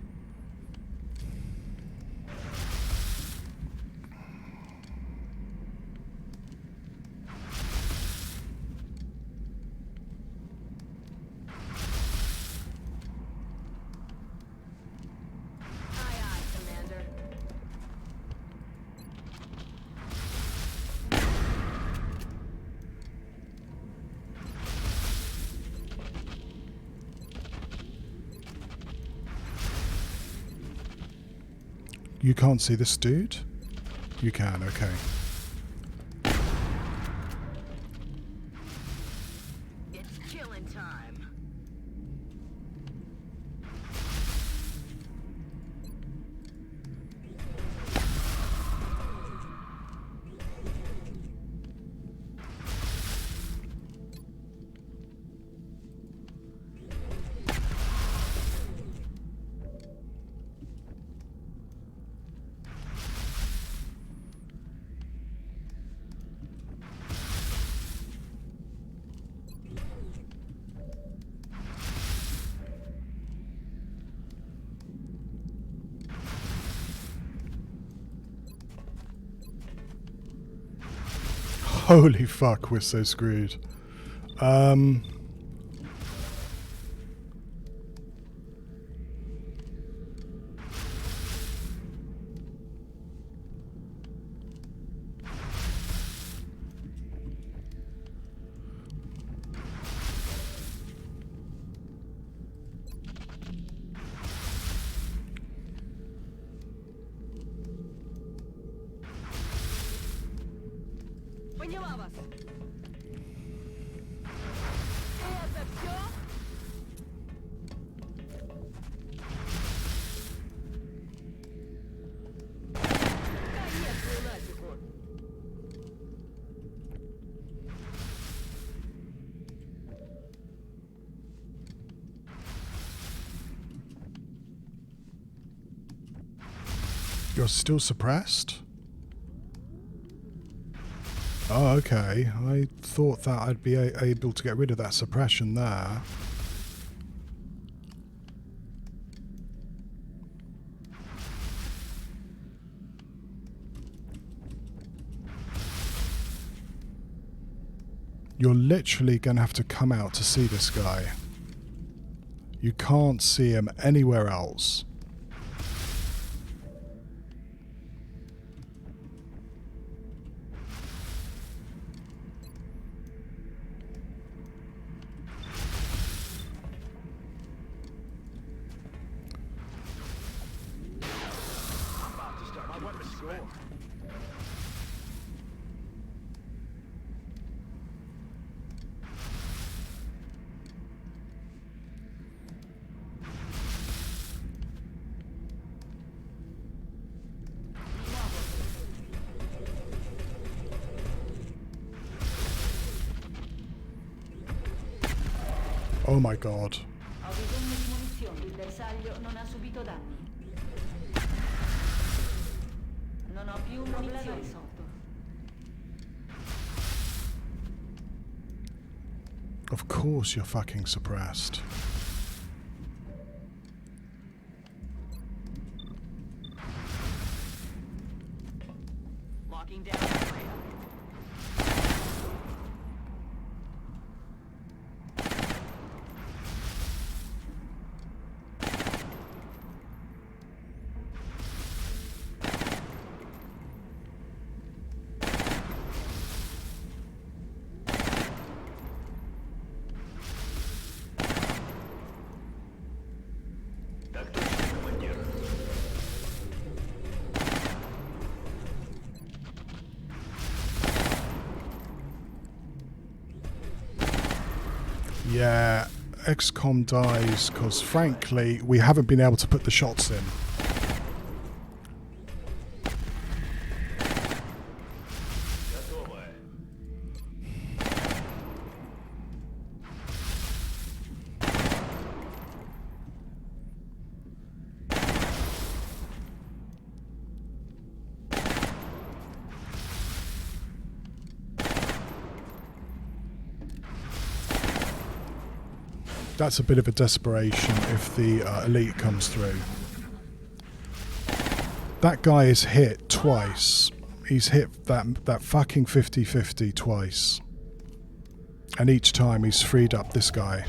Aye, aye, Commander. You can't see this dude? You can, okay. It's killing time. Holy fuck, we're so screwed. Поняла вас. Это все? You're still suppressed? Oh, okay. I thought that I'd be able to get rid of that suppression there. You're literally going to have to come out to see this guy. You can't see him anywhere else. Oh my god. Ho bisogno di munizioni. Il bersaglio non ha subito danni. Non ho più problema risolto. Of course you're fucking suppressed. Locking down the area. Так точно, командир. Yeah, XCOM dies because, frankly, we haven't been able to put the shots in. Готово. That's a bit of a desperation if the elite comes through. That guy is hit twice. He's hit that fucking 50-50 twice. And each time he's freed up this guy.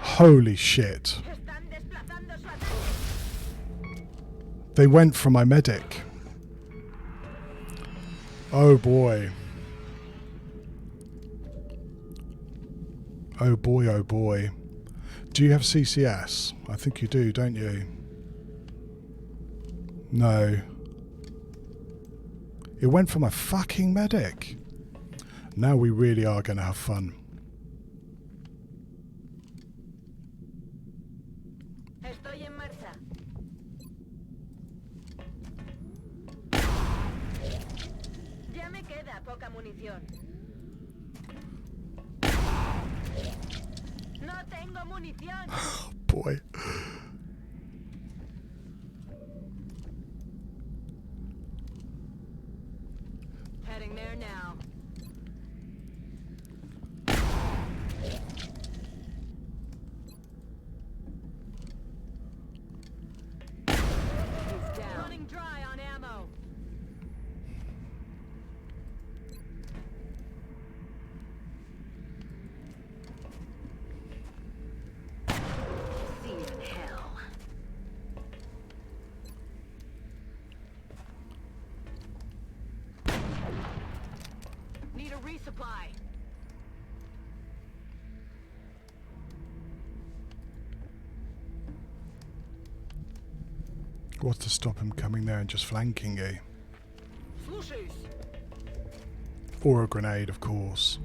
Holy shit. Están desplazando su ataque. They went for my medic. Oh boy. Oh boy, oh boy. Do you have CCS? I think you do, don't you? No. It went for my fucking medic. Now we really are going to have fun. Estoy en marcha. Ya me queda poca munición. No tengo munición. Boy. Heading there now. He's down. Running dry on ammo. See you in hell. Need a resupply. What's to stop him coming there and just flanking you? Слушаюсь. Or a grenade, of course.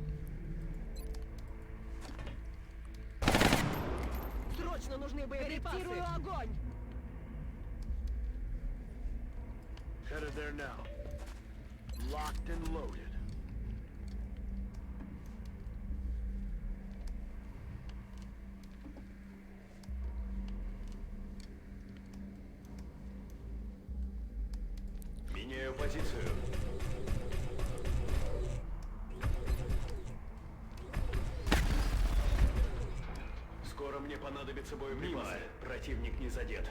Срочно нужны боеприпасы. Корректирую огонь. Headed there now. Locked and loaded. Меняю позицию. Скоро мне понадобится боеприпасы. Противник не задет.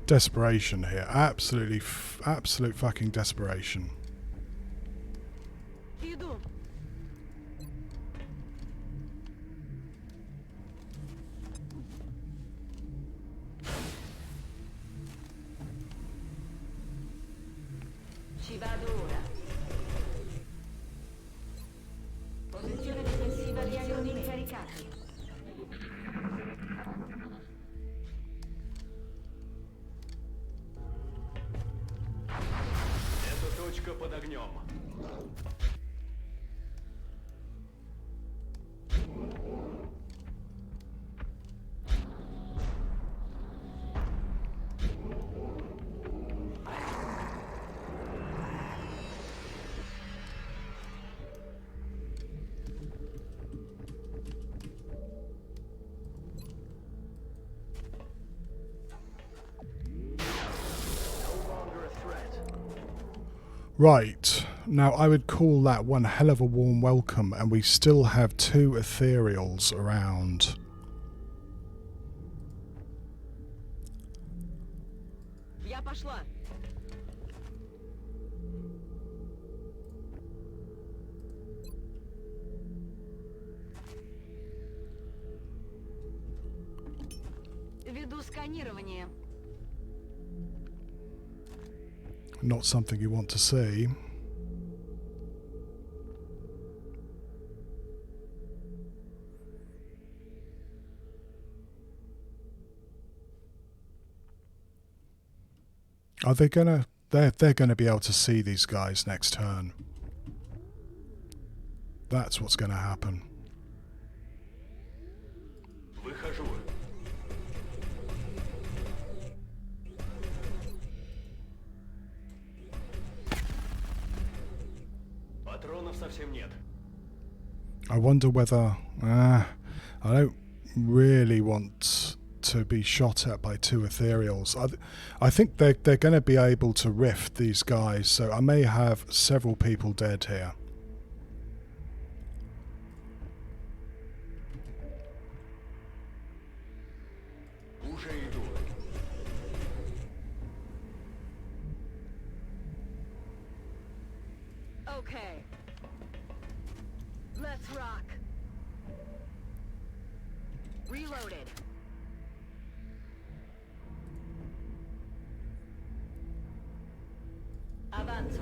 Desperation here. Absolute fucking desperation. Иду. Ci vado ora. Posizione difensiva di aeroni caricati. Эта точка под огнем. Right, now I would call that one hell of a warm welcome, and we still have 2 ethereals around. Я пошла. Веду сканирование. Not something you want to see. Are they gonna... They're gonna be able to see these guys next turn. That's what's gonna happen. Выхожу. Патронов совсем нет. I wonder whether... I don't really want to be shot at by 2 ethereals. I think they're going to be able to rift these guys, so I may have several people dead here. Уже иду. Okay. Let's rock. Reloaded. Avanzo.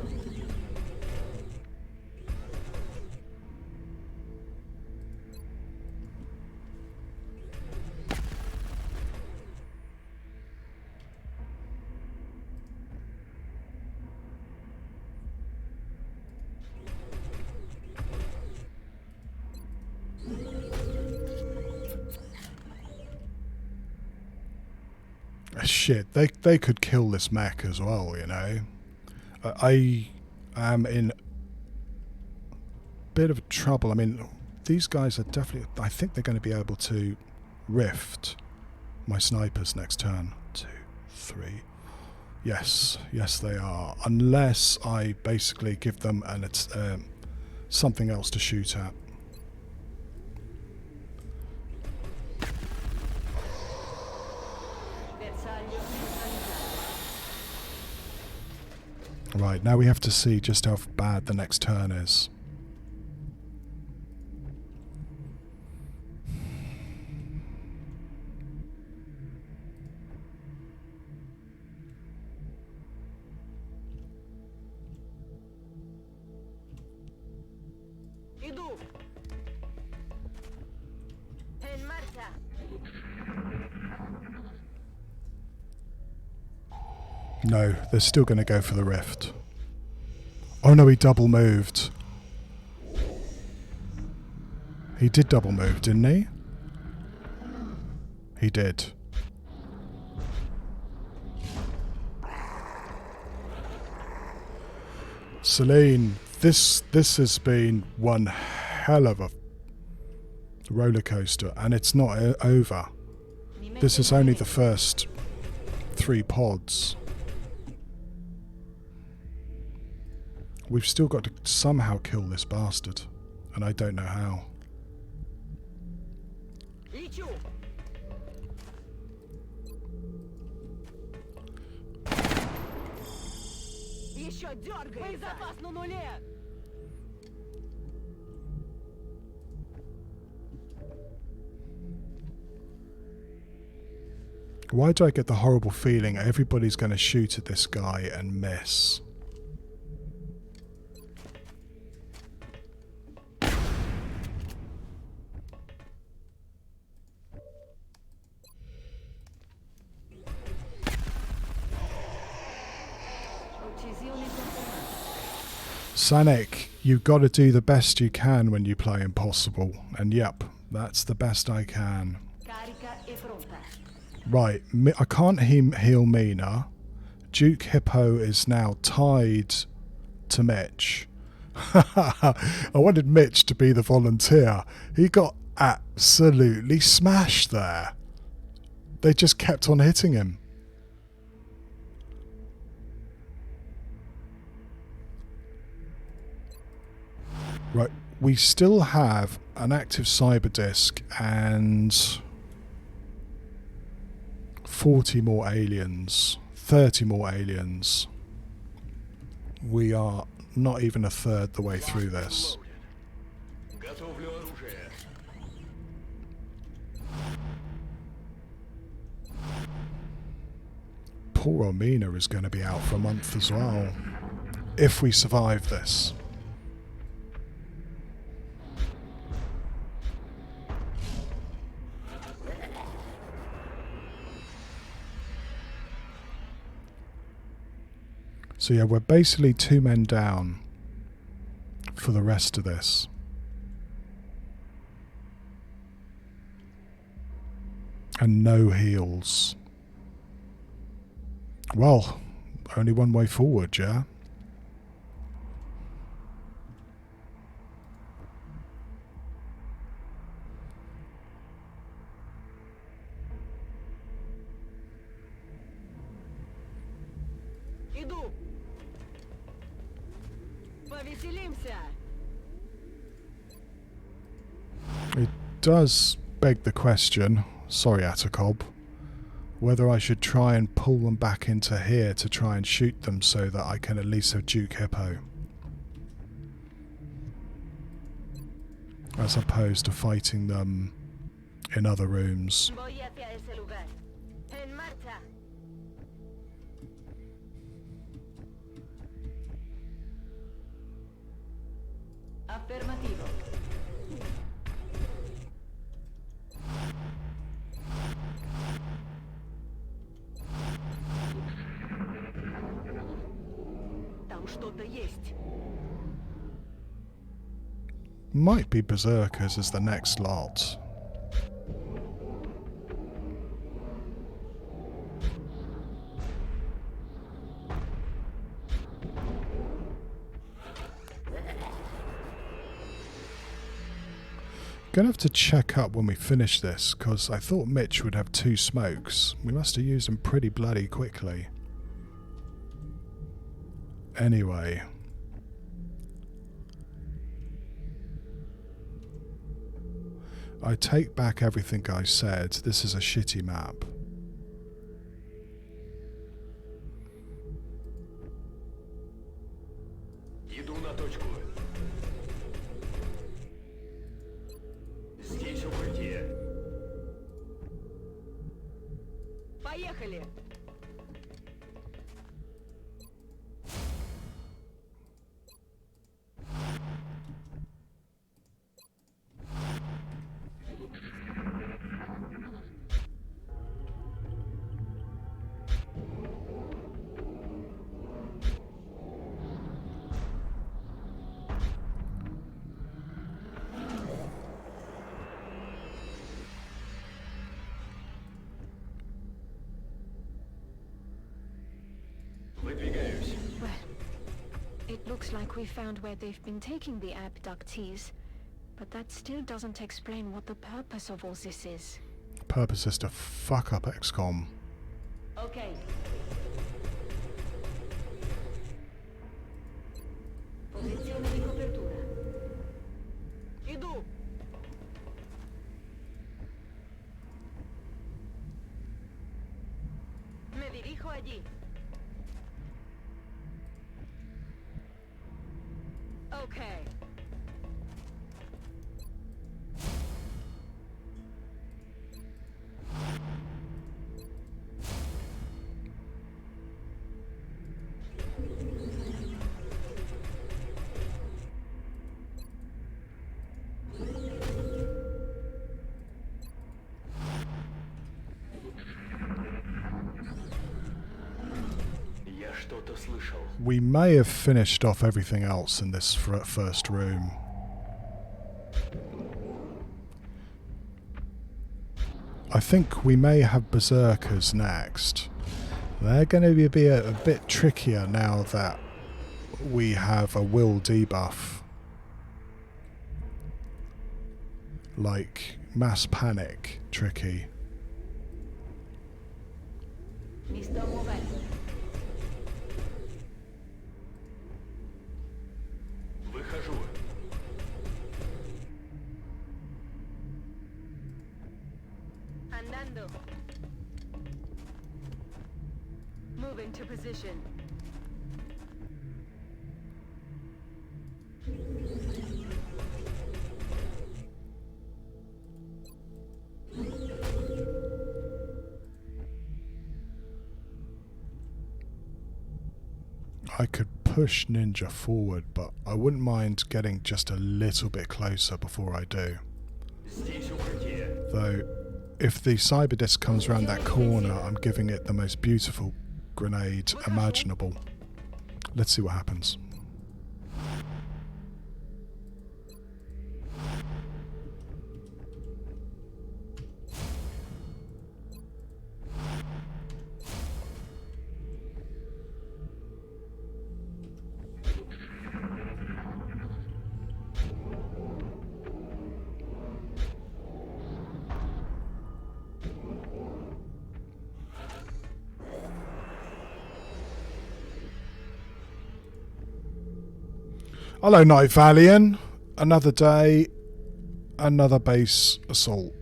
Shit, they could kill this mech as well, you know. I am in a bit of trouble. I mean, these guys are definitely... I think they're going to be able to rift my snipers next turn. 2, 3... Yes, yes they are. Unless I basically give them something else to shoot at. Right, now we have to see just how bad the next turn is. Иду. En marcha. No, they're still going to go for the rift. Oh no, he double moved. He did double move, didn't he? He did. Celine, this has been one hell of a roller coaster, and it's not over. This is only the first 3 pods. We've still got to somehow kill this bastard, and I don't know how. Лечу. Еще дергается. Боезапас на нуле. Why do I get the horrible feeling everybody's going to shoot at this guy and miss? Sanic, you've got to do the best you can when you play Impossible. And yep, that's the best I can. Carica e pronta. Right, I can't heal Mina. Duke Hippo is now tied to Mitch. I wanted Mitch to be the volunteer. He got absolutely smashed there. They just kept on hitting him. Right, we still have an active cyber disk and 40 more aliens, 30 more aliens. We are not even a third the way through this. Готовлю оружие. Poor Omina is going to be out for a month as well, if we survive this. So yeah, we're basically 2 men down for the rest of this. And no heals. Well, only one way forward, yeah? Иду. Повеселимся. It does beg the question, sorry Atacob, whether I should try and pull them back into here to try and shoot them so that I can at least have Duke Hippo. As opposed to fighting them in other rooms. Voy hacia ese lugar. En marcha. Affermativo. Там что-то есть. Might be Berserkers as the next lot. Gonna have to check up when we finish this, because I thought Mitch would have 2 smokes. We must have used them pretty bloody quickly. Anyway. I take back everything I said. This is a shitty map. Иду на точку. Здесь укрытие. Поехали. Looks like we found where they've been taking the abductees, but that still doesn't explain what the purpose of all this is. Purpose is to fuck up XCOM. Okay. Posizione di copertura. Иду. Me dirijo allí. Okay. Я что-то слышал. We may have finished off everything else in this first room. I think we may have berserkers next. They're going to be a bit trickier now that we have a will debuff. Like mass panic tricky. Mi sto muovendo. Выхожу. Andando. Moving to position. I could push Ninja forward, but I wouldn't mind getting just a little bit closer before I do. Здесь укрытие. Though, if the cyber disc comes around that corner, I'm giving it the most beautiful grenade imaginable. Let's see what happens. Hello, Night Valiant. Another day, another base assault.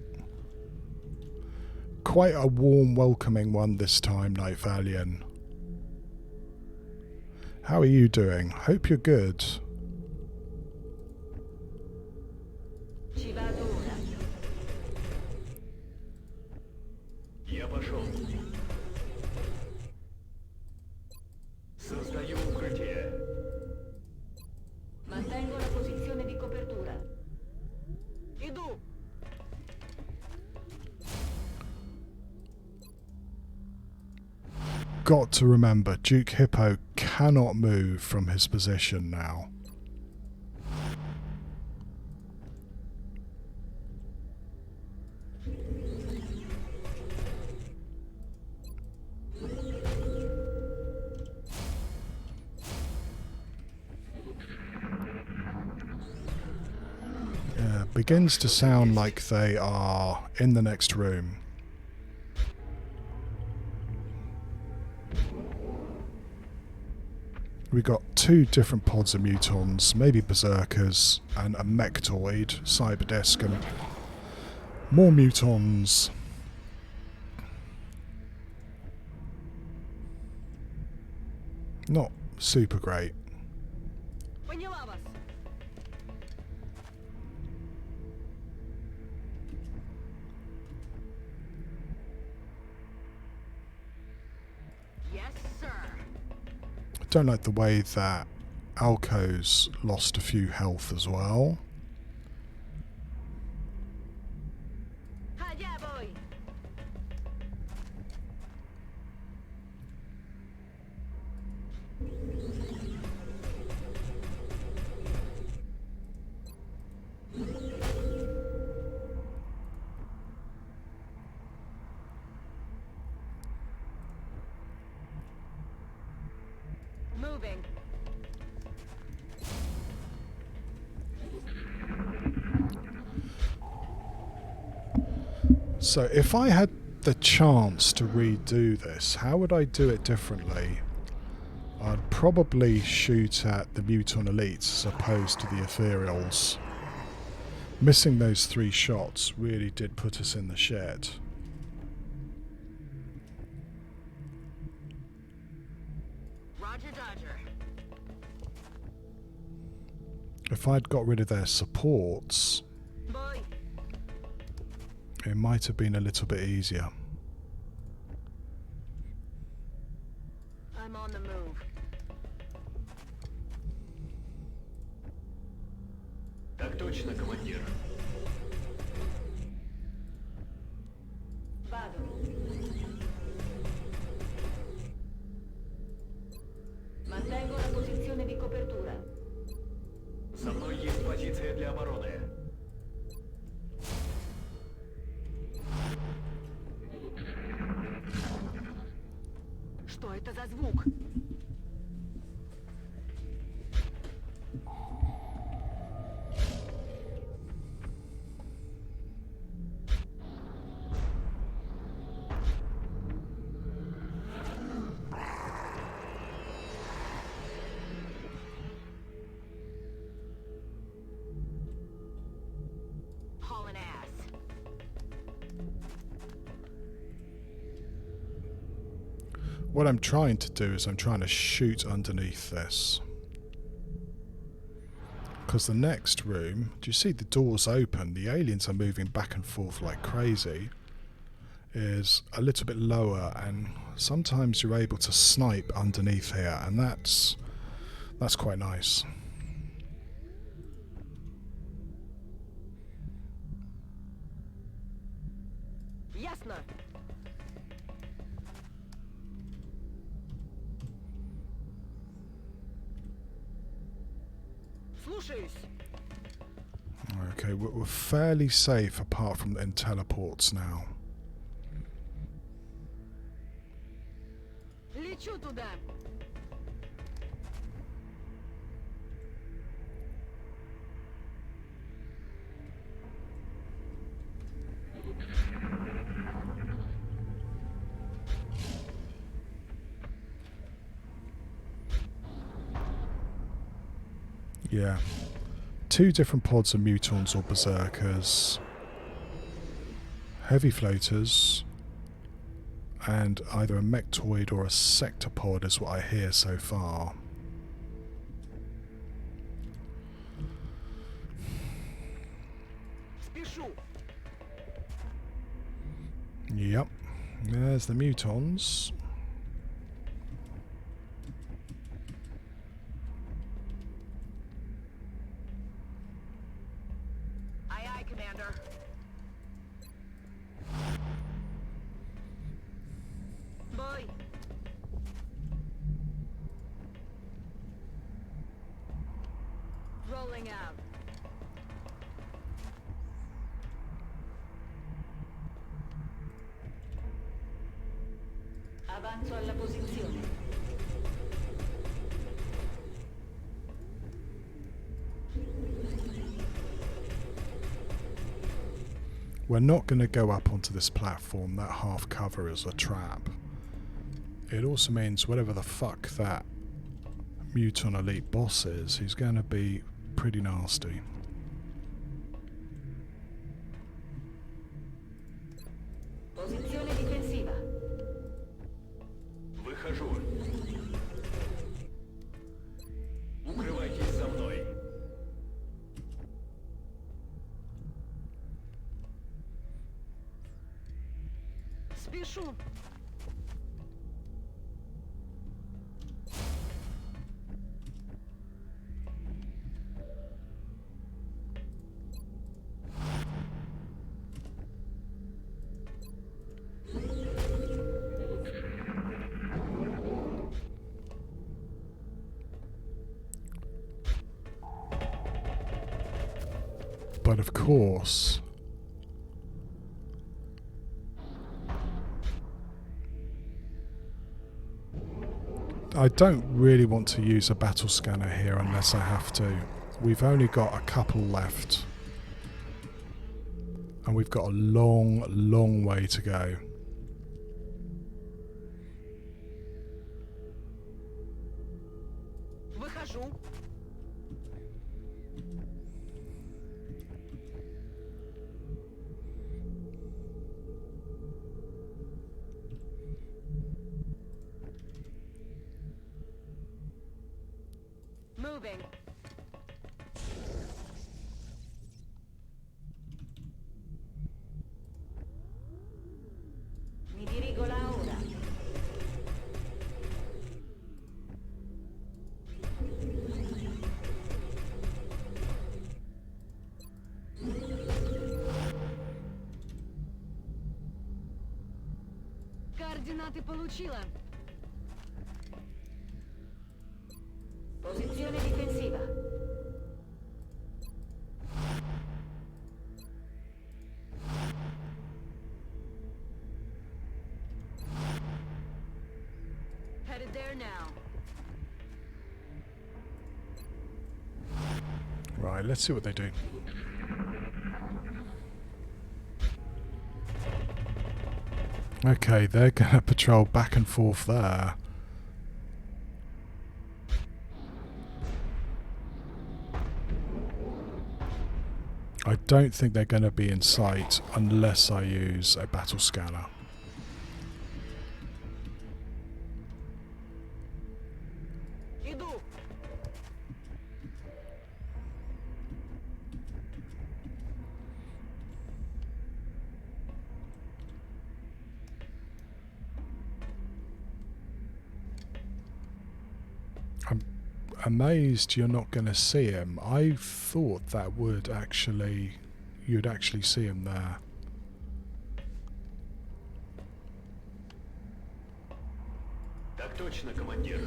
Quite a warm, welcoming one this time, Night Valiant. How are you doing? Hope you're good. Ci vado ora. Я пошел. Создаю укрытие. Mantengo la posizione di copertura. Иду. Got to remember, Duke Hippo cannot move from his position now. Yeah, begins to sound like they are in the next room. We got two different pods of mutons, maybe berserkers, and a mechtoid, cyberdisc, and more mutons. Not super great. Поняла вас. Yes, sir. Don't like the way that Alco's lost a few health as well. Allá voy. Moving. So if I had the chance to redo this, how would I do it differently? I'd probably shoot at the Muton Elites as opposed to the Ethereals. Missing those 3 shots really did put us in the shit. Roger, Dodger. If I'd got rid of their supports, Boy. it might have been a little bit easier. I'm on the move. Так точно, командир. Vado. Mantengo la posizione di copertura. Со мной есть позиция для обороны. Что это за звук? Hauling ass. What I'm trying to do is I'm trying to shoot underneath this. Because the next room, do you see the doors open? The aliens are moving back and forth like crazy. Is a little bit lower, and sometimes you're able to snipe underneath here, and that's quite nice. Ясно. Слушаюсь. Okay, we're fairly safe apart from in teleports now. Лечу туда. Yeah. 2 different pods of mutons or berserkers. Heavy floaters. And either a mechtoid or a sectopod is what I hear so far. Спешу. Yep. There's the mutons. Aye, aye, Commander. Boy. Rolling out. Avanzo alla posizione. We're not going to go up onto this platform. That half cover is a trap. It also means whatever the fuck that Muton Elite boss is, he's going to be pretty nasty. Posizione difensiva. Выхожу. Укрывайтесь за мной. Спешу. But of course, I don't really want to use a battle scanner here unless I have to. We've only got a couple left. And we've got a long, long way to go. Выхожу. Moving. Mi dirigo là ora. Координаты получила. Posizione difensiva. Headed there now. Right, let's see what they do. Okay, they're going to patrol back and forth there. I don't think they're going to be in sight unless I use a battle scanner. Иду. I'm amazed you're not going to see him. I thought that would actually... you'd actually see him there. Так точно, командир.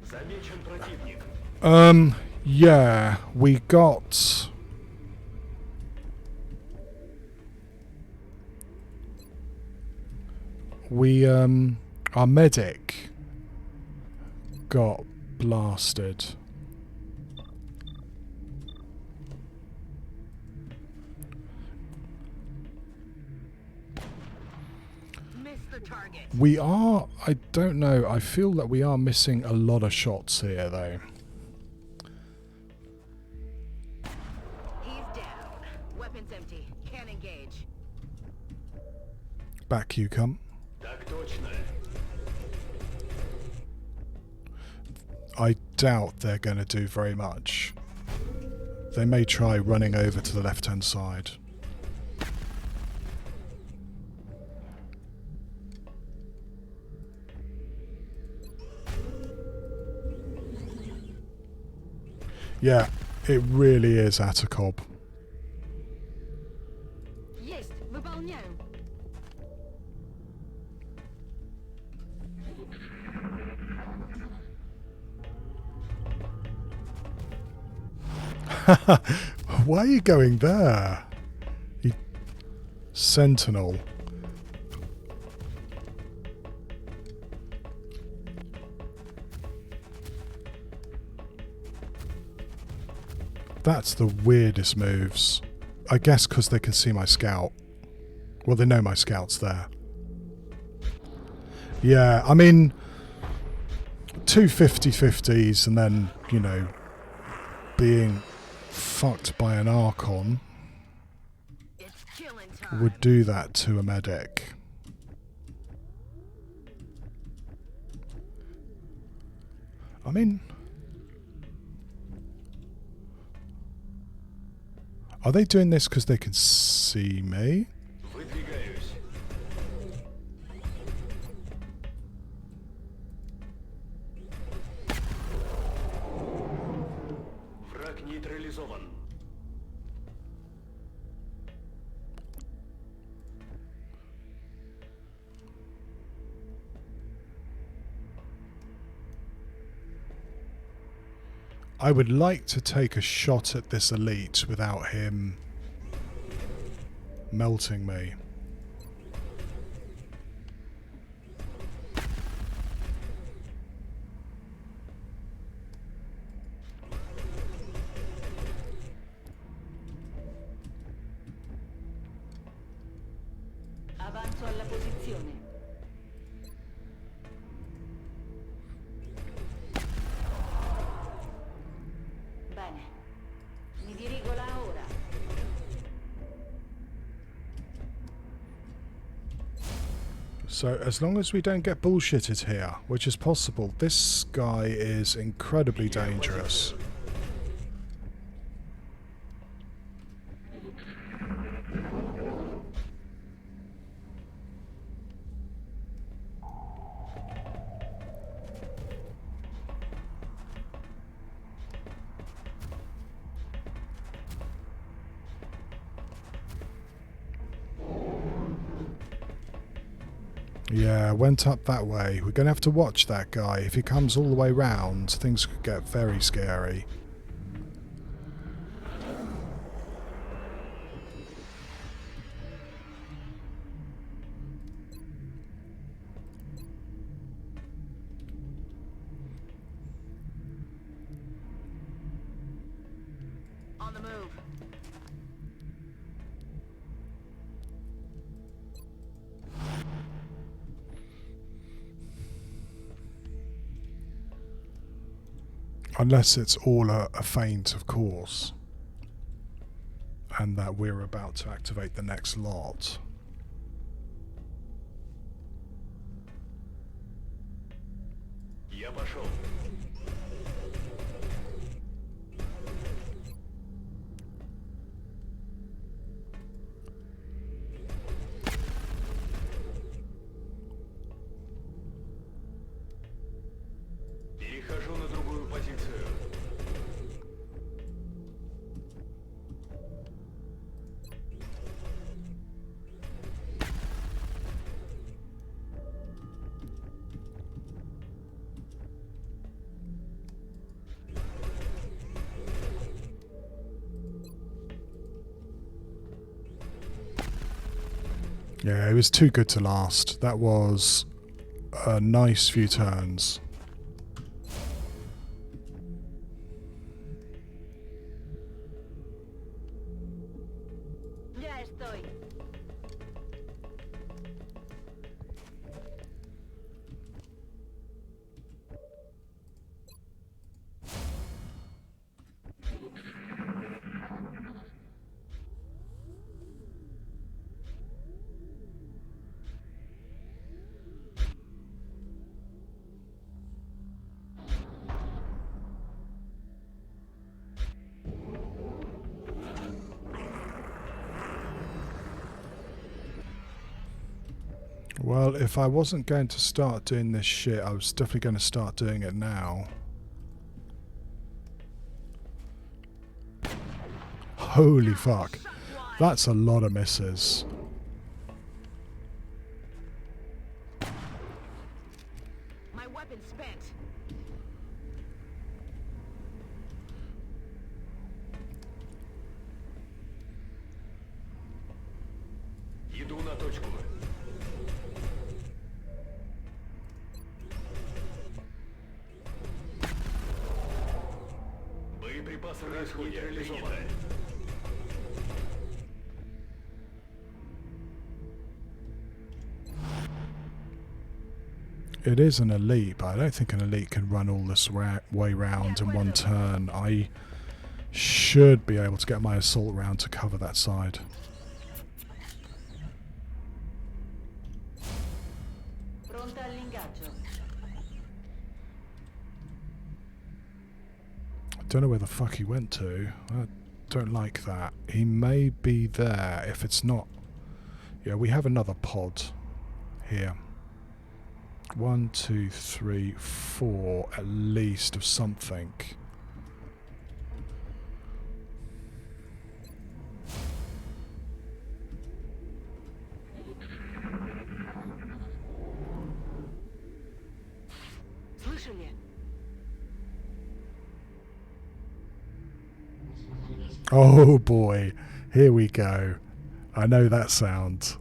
Замечен противник. Yeah, we got... our medic got blasted. Missed the target. We are, I don't know, I feel that we are missing a lot of shots here though. He's down. Weapons empty. Can't engage. Back you come. Так точно. I doubt they're going to do very much. They may try running over to the left-hand side. Yeah, it really is Atacob. Есть, выполняю. Why are you going there? You Sentinel. That's the weirdest moves. I guess because they can see my scout. Well, they know my scout's there. Yeah, I mean, two 50-50s and then, you know, being fucked by an Archon It's killing time. would do that to a medic. I mean, are they doing this because they can see me? Выдвигаюсь. Враг нейтрализован. I would like to take a shot at this elite without him melting me. Avanzo alla posizione. Bene. Mi dirigo là ora. So, as long as we don't get bullshitted here, which is possible, this guy is incredibly dangerous. Yeah, went up that way. We're going to have to watch that guy. If he comes all the way round, things could get very scary. On the move. Unless it's all a feint, of course. And that we're about to activate the next lot. Я пошел. Перехожу на другую позицию. Yeah, it was too good to last. That was a nice few turns. Ya estoy. Well, if I wasn't going to start doing this shit, I was definitely going to start doing it now. Holy fuck. That's a lot of misses. My weapon's spent. Иду на точку. Боеприпасы нейтрализованы. It is an elite, but I don't think an elite can run all this way round in one turn. I should be able to get my assault round to cover that side. Pronta all'ingaggio. I don't know where the fuck he went to. I don't like that. He may be there. If it's not... Yeah, we have another pod here. 1, 2, 3, 4 at least of something. Слышали? Oh boy, here we go. I know that sound.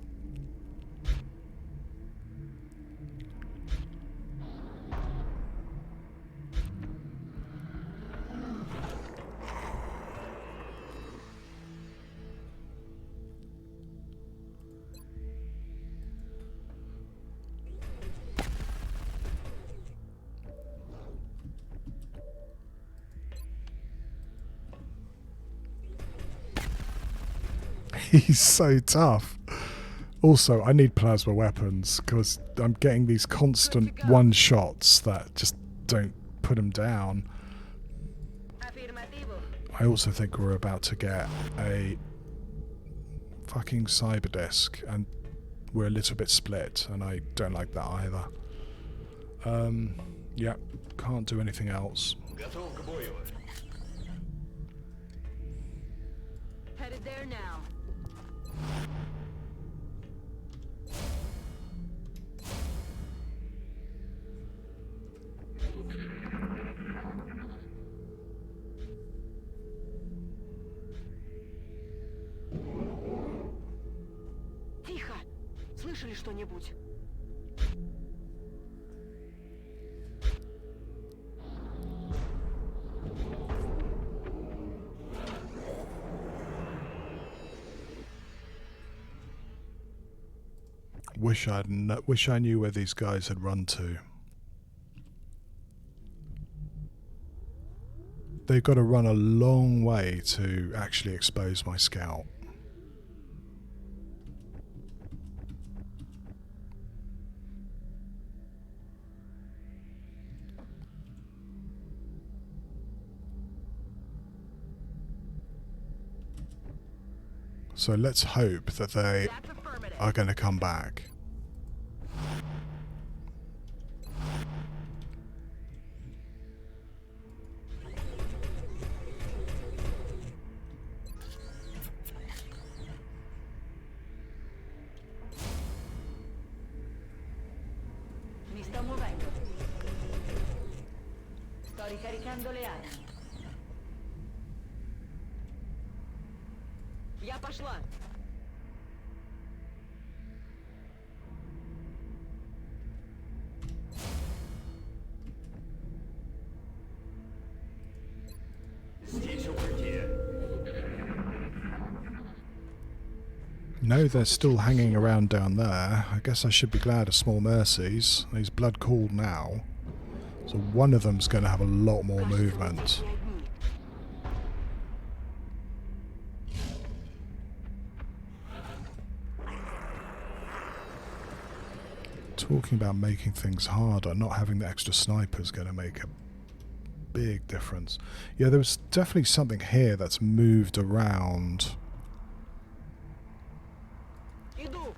He's so tough. Also, I need plasma weapons because I'm getting these constant one-shots that just don't put him down. Afirmativo. I also think we're about to get a fucking cyber disc, and we're a little bit split, and I don't like that either. Yeah, can't do anything else. Готов к бою. Headed there now. Тихо! Слышали что-нибудь? Wish I knew where these guys had run to. They've got to run a long way to actually expose my scout. So let's hope that they That's affirmative. are going to come back. Mi sto muovendo. Sto ricaricando le armi. Я пошла. Здесь укрытие. No, they're still hanging around down there. I guess I should be glad of small mercies. He's blood cooled now. So one of them's going to have a lot more movement. Talking about making things harder, not having the extra sniper is going to make a big difference. Yeah, there was definitely something here that's moved around. Иду.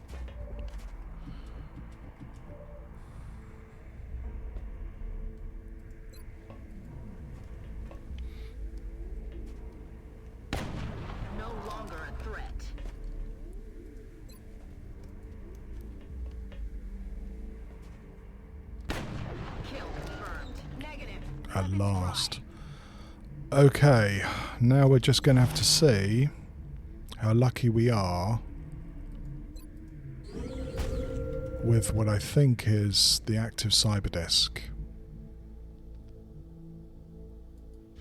No longer a threat. Kill confirmed. Negative. At last. Okay, now we're just going to have to see how lucky we are with what I think is the active cyber disk.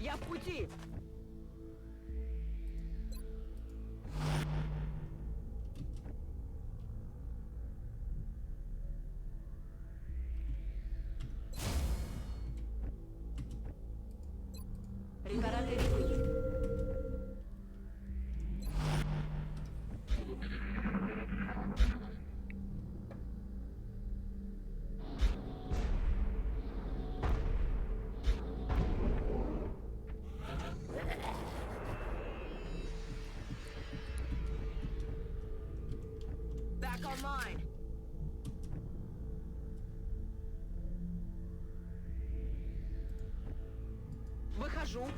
Я в пути. Riparate di qui. Back online. Выхожу.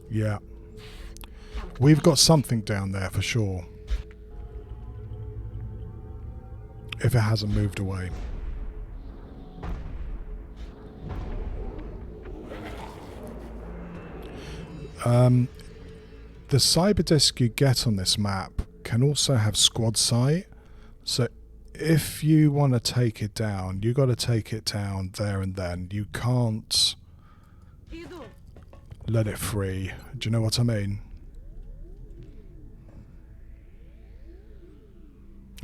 Yeah. We've got something down there for sure. If it hasn't moved away. The cyber disk you get on this map can also have squad sight. So if you want to take it down, you got to take it down there and then. You can't Иду. let it free. Do you know what I mean?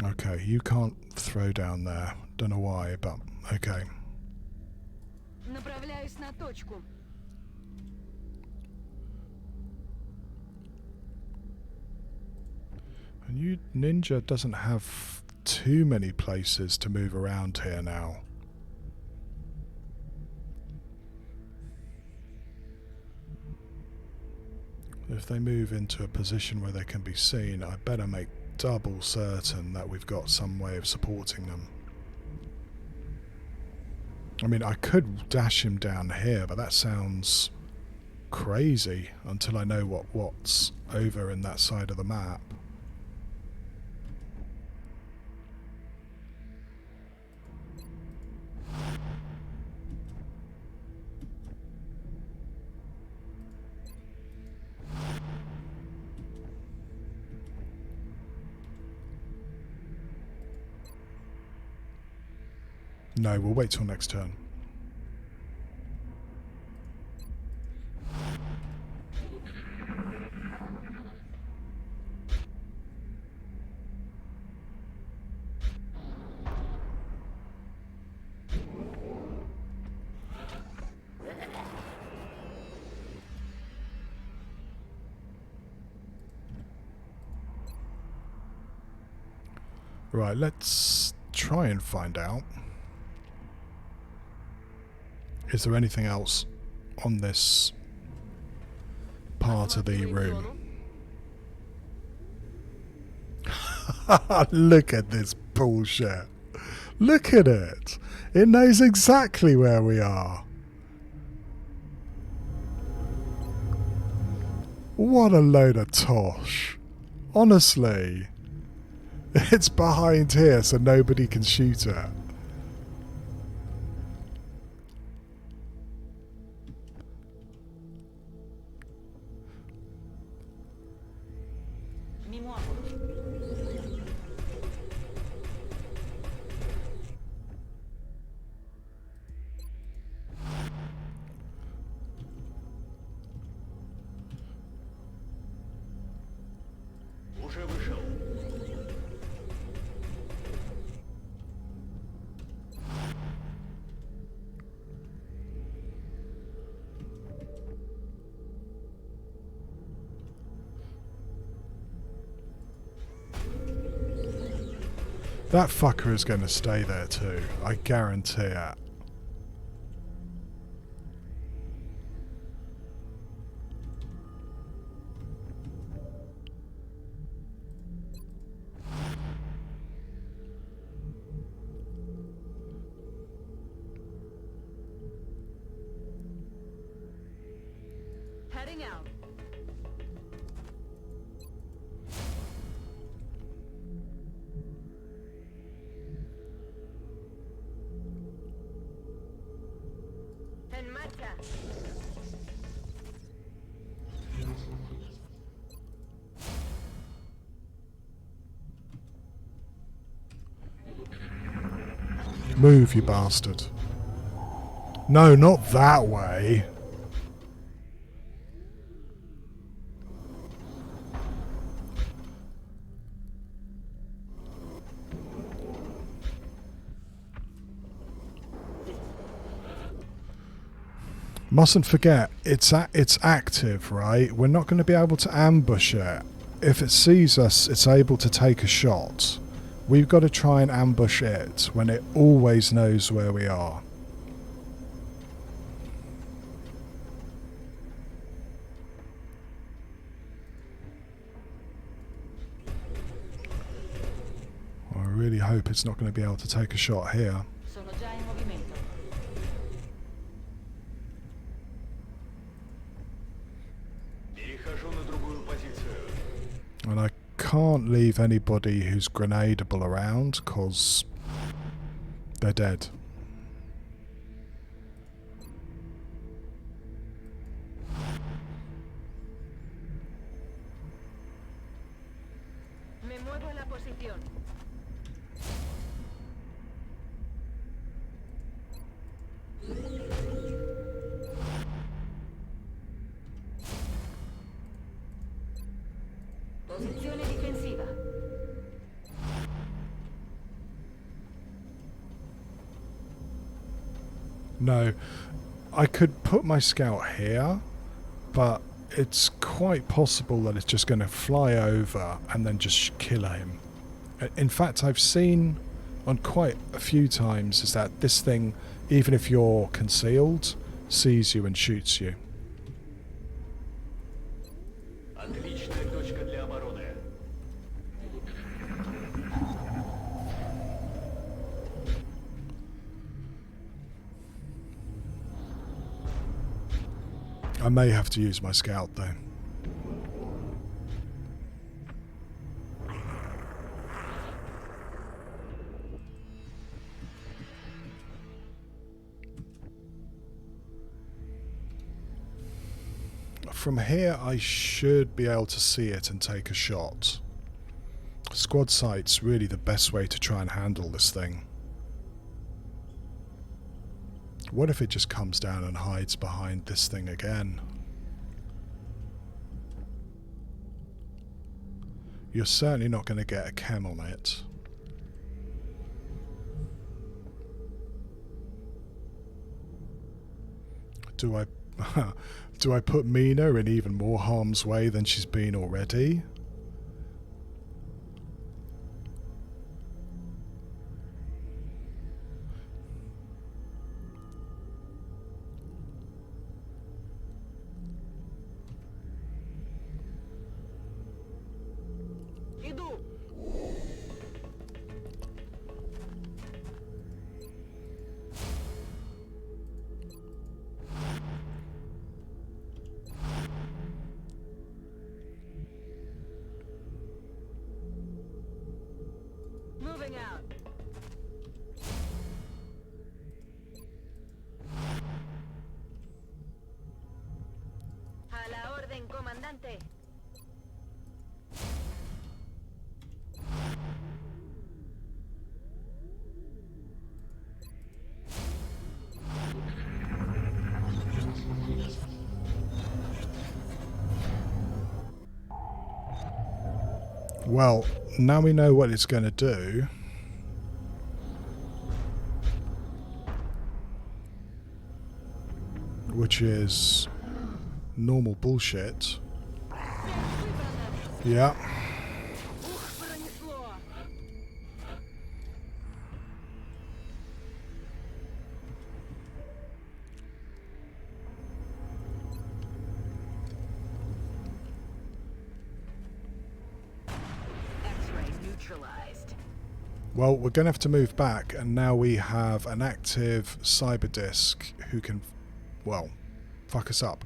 Okay, you can't throw down there. Don't know why, but okay. Направляюсь на точку. And you Ninja doesn't have too many places to move around here now. If they move into a position where they can be seen, I better make double certain that we've got some way of supporting them. I mean, I could dash him down here, but that sounds crazy until I know what's over in that side of the map. No, we'll wait till next turn. Right, let's try and find out. Is there anything else on this part of the room? Look at this bullshit. Look at it. It knows exactly where we are. What a load of tosh. Honestly. It's behind here so nobody can shoot it. Уже вышел. That fucker is going to stay there too. I guarantee it. Heading out. En marcha. Move, you bastard. No, not that way. Mustn't forget, it's active, right? We're not going to be able to ambush it. If it sees us, it's able to take a shot. We've got to try and ambush it when it always knows where we are. I really hope it's not going to be able to take a shot here. Sono già in movimento. Перехожу на другую позицию. And I can't leave anybody who's grenadable around because they're dead. Me muevo en la posición. Posizione difensiva. No, I could put my scout here, but it's quite possible that it's just going to fly over and then just kill him. In fact, I've seen on quite a few times is that this thing, even if you're concealed, sees you and shoots you. Отличная точка для обороны. I may have to use my scout though. From here I should be able to see it and take a shot. Squad sight's really the best way to try and handle this thing. What if it just comes down and hides behind this thing again? You're certainly not going to get a chem on it. Do I put Mina in even more harm's way than she's been already? Иду! Moving out. A la orden, comandante. Well, now we know what it's going to do. Which is normal bullshit. Yeah. Пронесло. X-ray neutralized. Well, we're going to have to move back, and now we have an active cyber disc who can, well, fuck us up.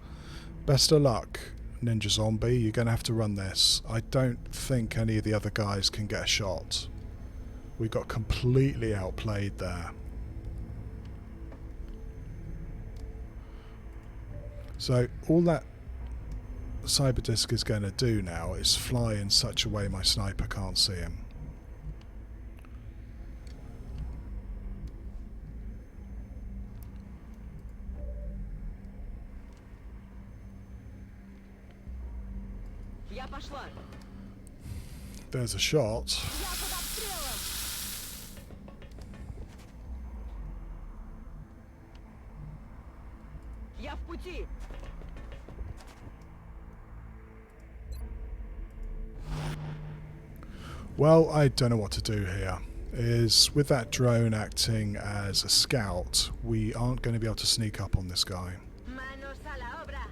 Best of luck, Ninja Zombie. You're going to have to run this. I don't think any of the other guys can get a shot. We got completely outplayed there. So all that cyber disc is going to do now is fly in such a way my sniper can't see him. Я пошла. There's a shot. Я под обстрелом. Я в пути. Well, I don't know what to do here. Is with that drone acting as a scout, we aren't going to be able to sneak up on this guy. Manos a la obra.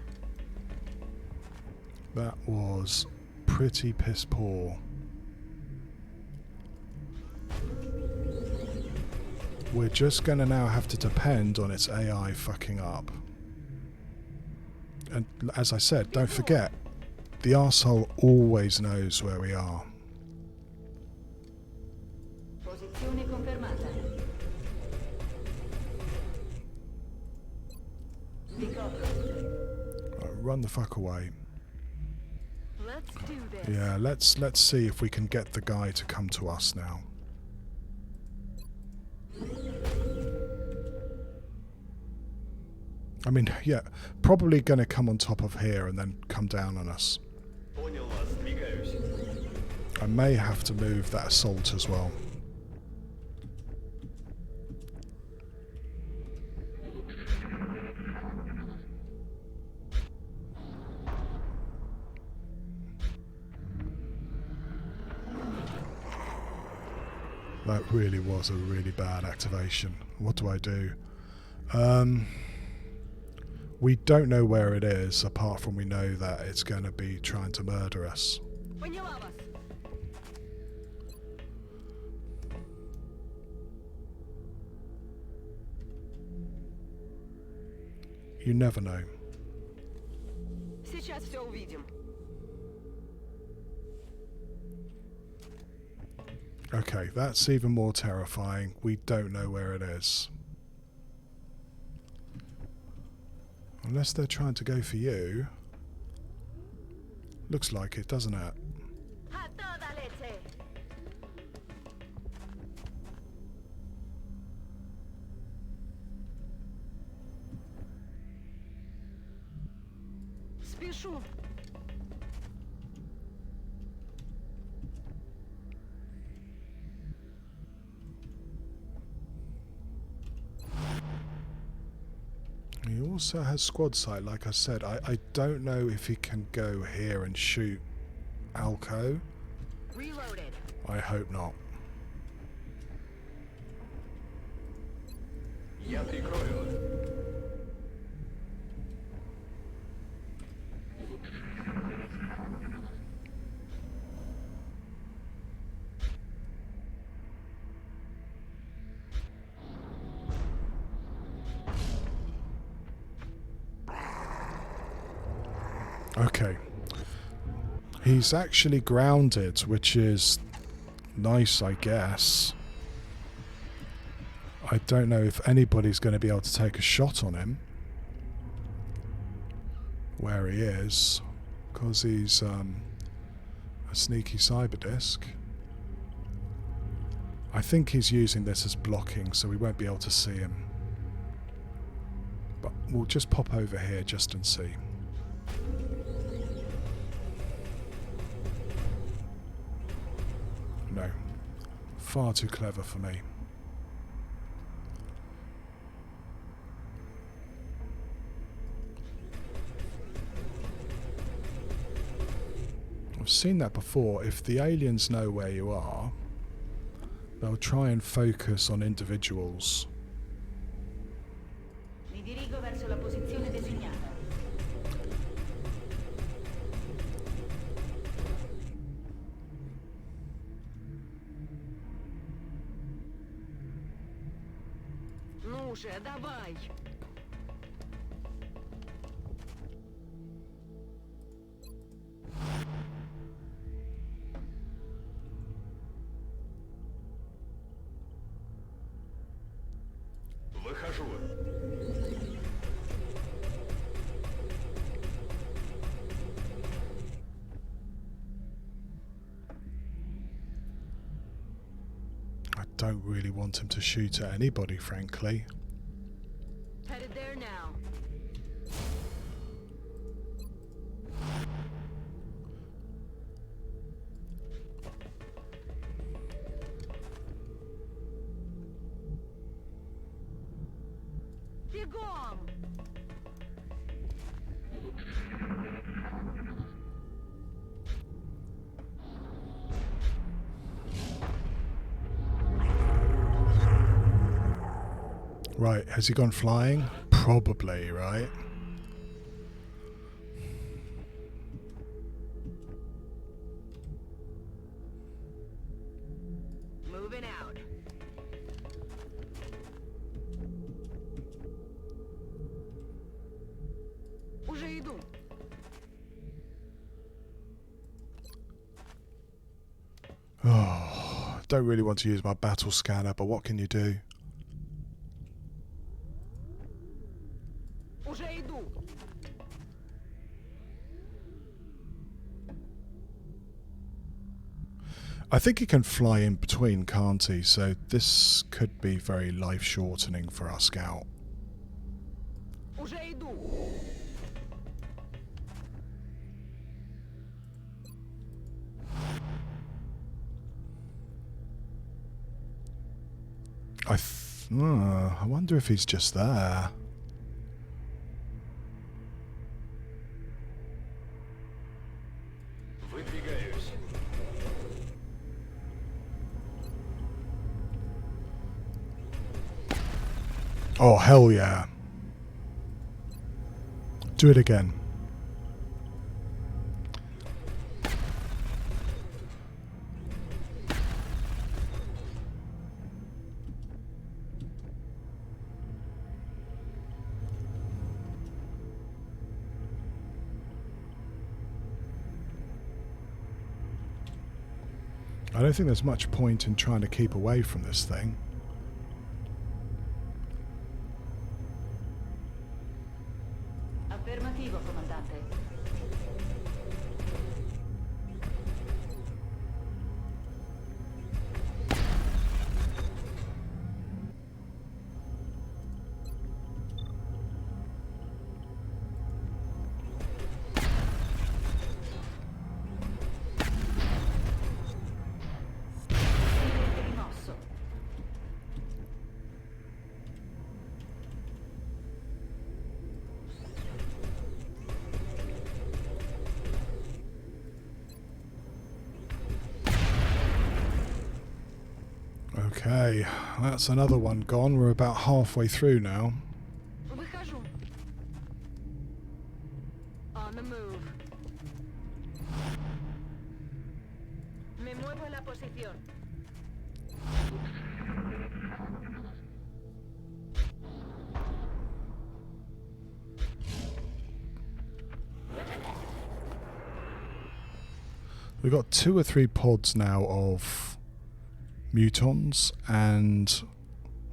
That was pretty piss poor. We're just going to now have to depend on its AI fucking up. And as I said, don't forget, the arsehole always knows where we are. Posizione confermata. Right, run the fuck away. Let's do this. Yeah, let's see if we can get the guy to come to us now. I mean, yeah, probably going to come on top of here and then come down on us. Понял вас, двигаюсь. I may have to move that assault as well. That really was a really bad activation. What do I do? We don't know where it is, apart from we know that it's going to be trying to murder us. Поняла вас. You never know. Сейчас все увидим. Okay, that's even more terrifying. We don't know where it is. Unless they're trying to go for you. Looks like it, doesn't it? A toda leche. Спешу. He also has squad sight, like I said. I don't know if he can go here and shoot Alco. Reloaded. I hope not. Я прикрою. Okay. He's actually grounded, which is nice, I guess. I don't know if anybody's going to be able to take a shot on him where he is, because he's a sneaky cyber disc. I think he's using this as blocking, so we won't be able to see him. But we'll just pop over here just and see. No. Far too clever for me. I've seen that before. If the aliens know where you are, they'll try and focus on individuals. Mi dirigo verso la posizione designata. Ну же, давай. Выхожу. I don't really want him to shoot at anybody, frankly. Headed there now. Бегом! Right, has he gone flying? Probably, right? Moving out. Уже иду. Oh, don't really want to use my battle scanner, but what can you do? Уже иду. I think he can fly in between, can't he? So this could be very life-shortening for our scout. Уже иду. I wonder if he's just there. Выдвигаюсь. Oh, hell yeah. Do it again. I don't think there's much point in trying to keep away from this thing. Affermativo, comandante. Rimosso. Okay, that's another one gone. We're about halfway through now. Выхожу. On the move. Me muevo a la posición. We've got 2 or 3 pods now of mutons and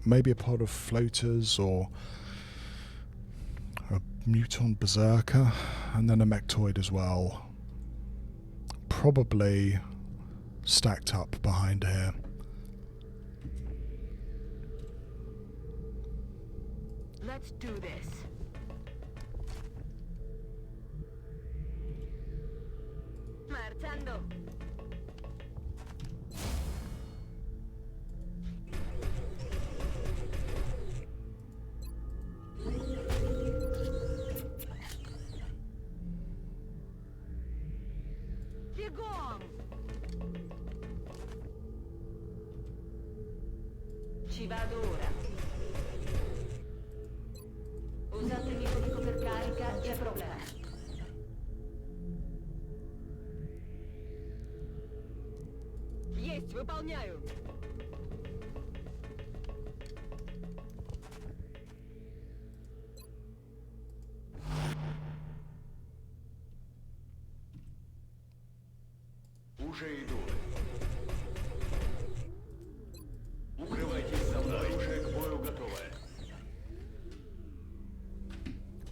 maybe a pod of floaters or a muton berserker and then a mechtoid as well. Probably stacked up behind here. Let's do this. Marchando. Бегом! Ci vado ora. Usate il mio codico per carica e problema. Есть, выполняю. Уже иду. Укрывайтесь за мной. Оружие к бою готовое.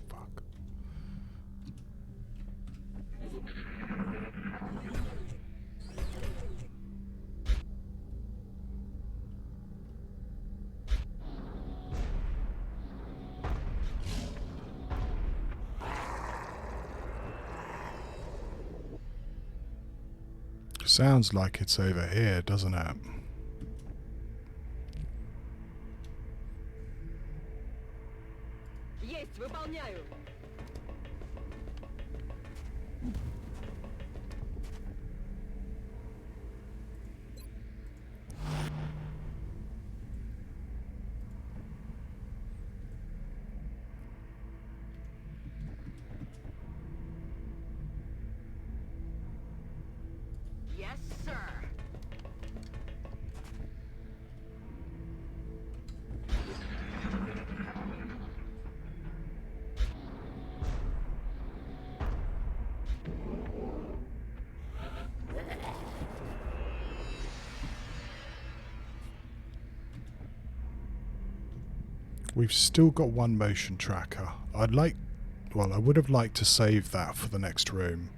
Fuck. Sounds like it's over here, doesn't it? Есть, выполняю. Yes, sir. We've still got one motion tracker. I would have liked to save that for the next room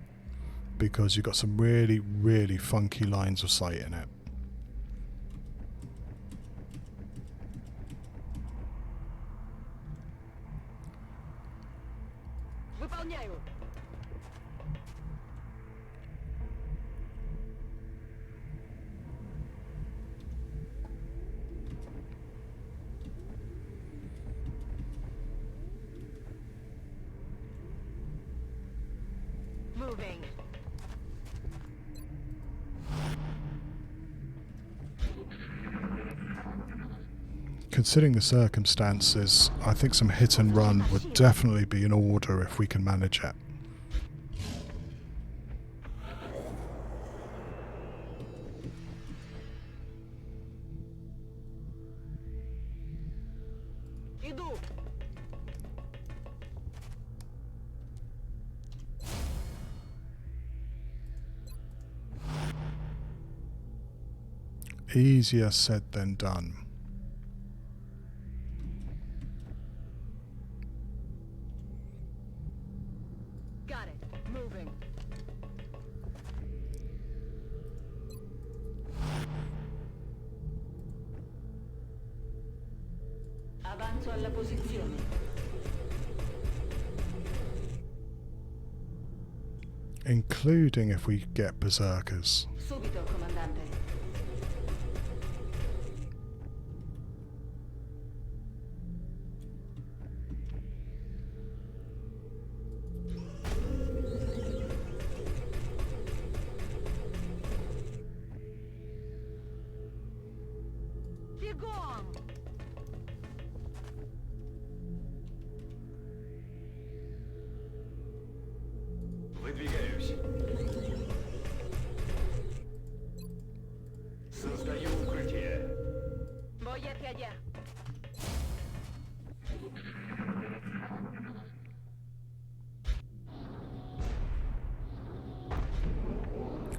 because you've got some really, really funky lines of sight in it. Выполняю. Moving. considering the circumstances, I think some hit and run would definitely be in order if we can manage it. Иду. Easier said than done. Got it. Moving. Avanzo alla posizione. Including if we get berserkers. Subito, comandante. Бегом! Выдвигаюсь. Создаю укрытие. Voy hacia allá.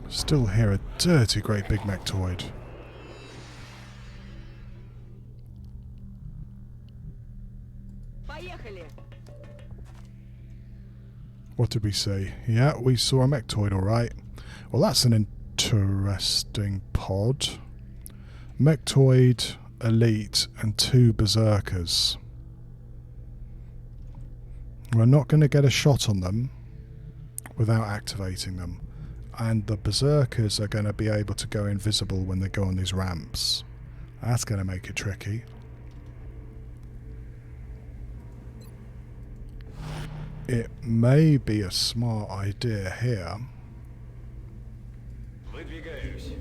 Still hear a dirty great big mechtoid. Поехали! What did we see? Yeah, we saw a mechtoid, alright. Well, that's an interesting pod. Mechtoid, elite, and 2 berserkers. We're not going to get a shot on them without activating them. And the berserkers are going to be able to go invisible when they go on these ramps. That's going to make it tricky. It may be a smart idea here Выдвигаюсь.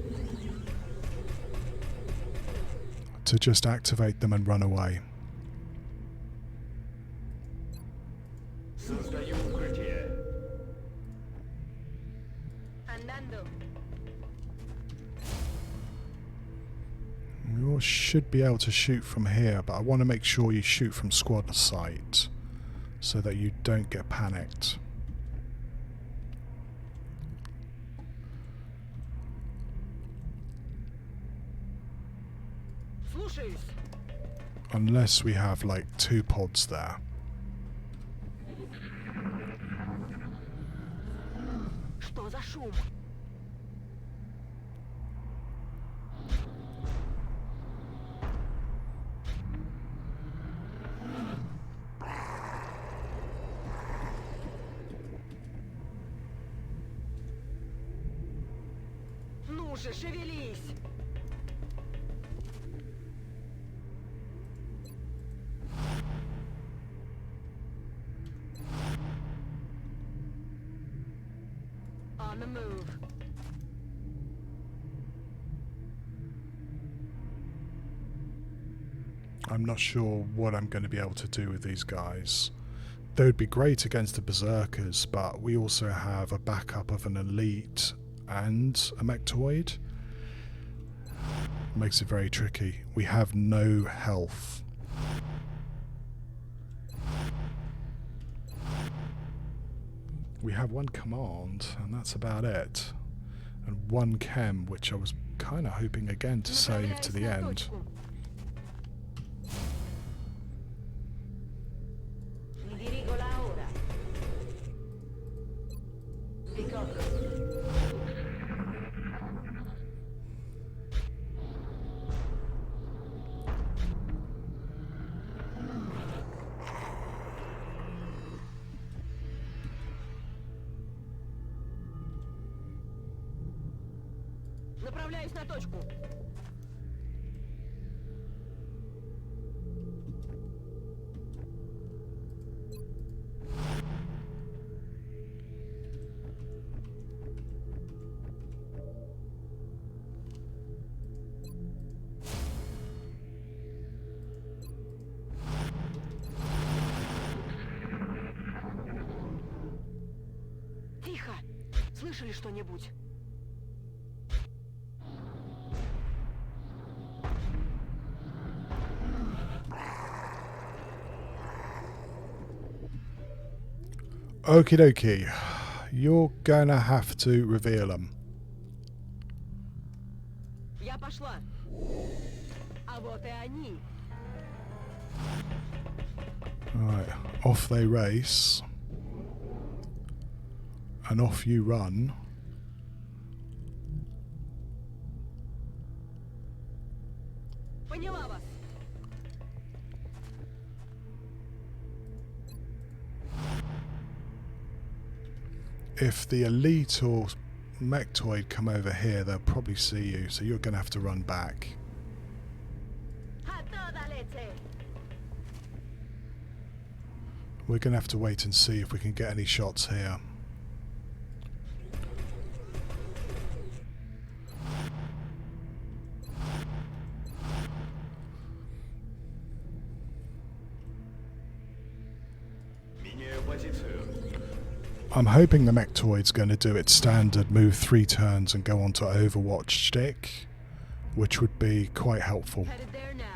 to just activate them and run away. Создаю укрытие. Andando. We all should be able to shoot from here, but I want to make sure you shoot from squad sight so that you don't get panicked. Слушаюсь. Unless we have like 2 pods there. Что за шум? Ну же, шевелись! On the move. I'm not sure what I'm going to be able to do with these guys. They would be great against the berserkers, but we also have a backup of an elite and a mechtoid. Makes it very tricky. We have no health. We have 1 command, and that's about it. And 1 chem, which I was kind of hoping again to save to the Направляюсь на end. точку. Mi dirigo là ora. Ricordo. Направляюсь на точку. Слышали что-нибудь? Okie dokie. You're gonna have to reveal them. Я пошла. А вот и они. Right, off they race. And off you run. Поняла вас. If the elite or mechtoid come over here, they'll probably see you, so you're going to have to run back. We're going to have to wait and see if we can get any shots here. Меняю позицию. I'm hoping the mechtoid's going to do its standard move 3 turns and go onto Overwatch stick, which would be quite helpful. Headed there now.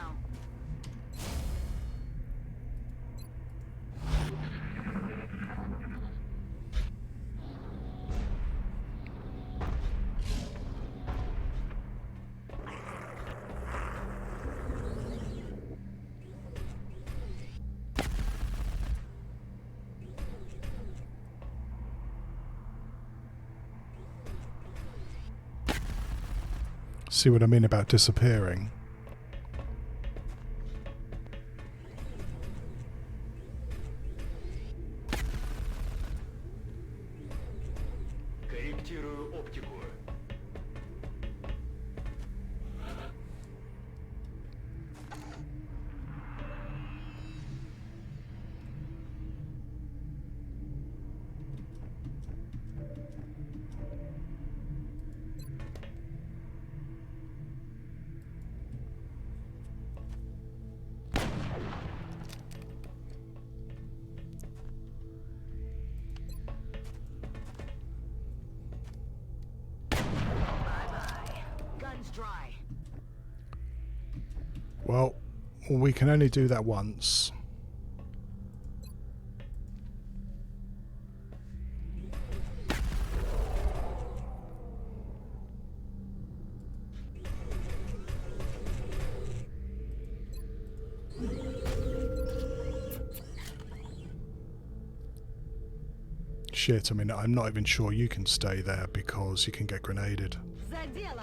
See what I mean about disappearing? Корректирую оптику. Guns dry. Well, we can only do that once. Shit, I mean, I'm not even sure you can stay there because you can get grenaded. За дело.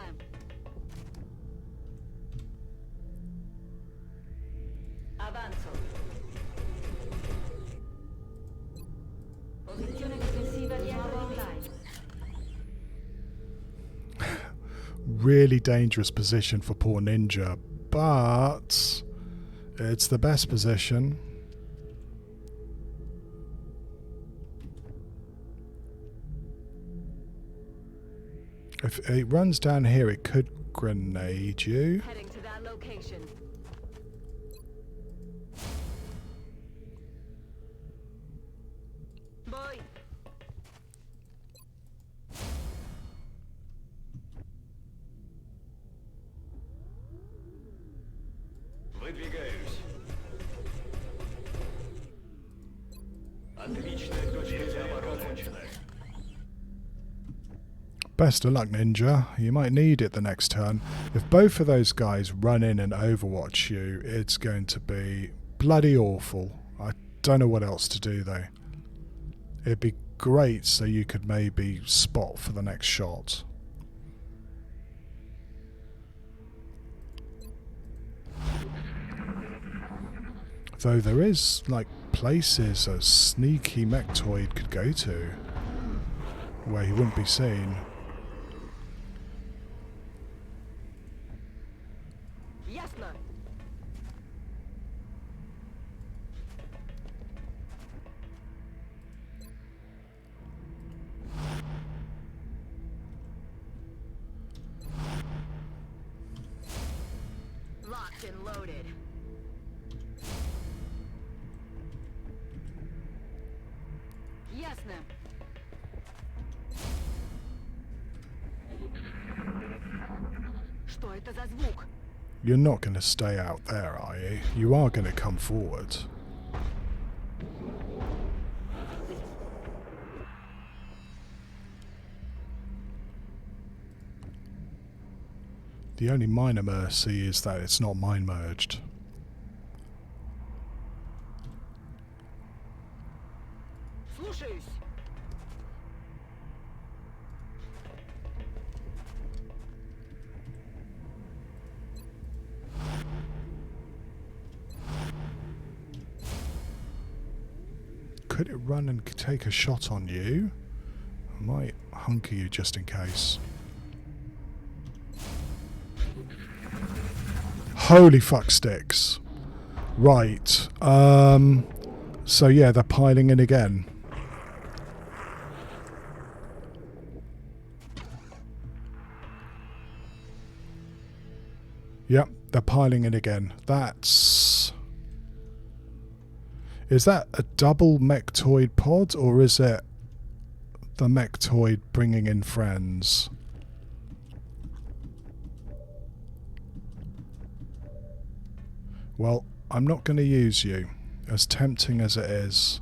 Avanzo. Posizione difensiva di online. Really dangerous position for poor Ninja, but it's the best position. If it runs down here, it could grenade you. Heading to that location. Boy. Выдвигаюсь. Отличная точка для обороны. Окончена. Best of luck, Ninja. You might need it the next turn. If both of those guys run in and overwatch you, it's going to be bloody awful. I don't know what else to do, though. It'd be great so you could maybe spot for the next shot. Though there is, like, places a sneaky mechtoid could go to where he wouldn't be seen. Ясно. Locked and loaded. Ясно. Что это за звук? You're not going to stay out there, are you? You are going to come forward. The only minor mercy is that it's not mind merged. Слушаюсь. Could it run and take a shot on you? I might hunker you just in case. Holy fuck sticks. Right. So yeah, they're piling in again. Yep, they're piling in again. That's... Is that a double mechtoid pod, or is it the mechtoid bringing in friends? Well, I'm not going to use you, as tempting as it is.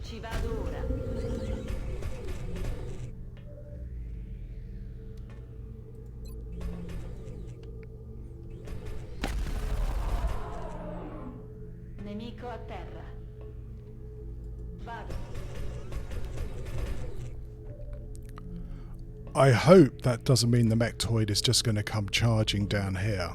Ci vado ora. Nemico a terra. Vado. I hope that doesn't mean the mechtoid is just going to come charging down here.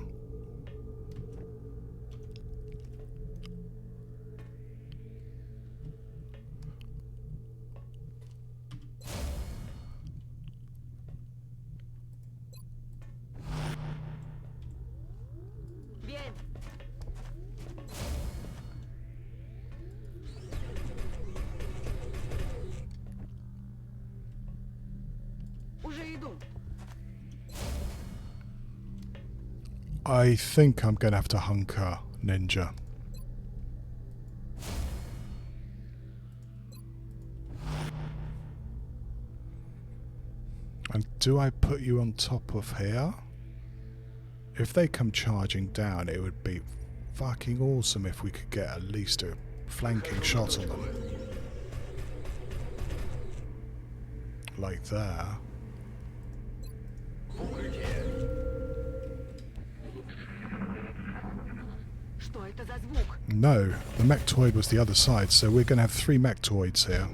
Bien. Уже иду. I think I'm going to have to hunker, Ninja. And do I put you on top of here? If they come charging down, it would be fucking awesome if we could get at least a flanking shot on them. Like there. Что это за звук? No, the mechtoid was the other side, so we're going to have 3 mechtoids here.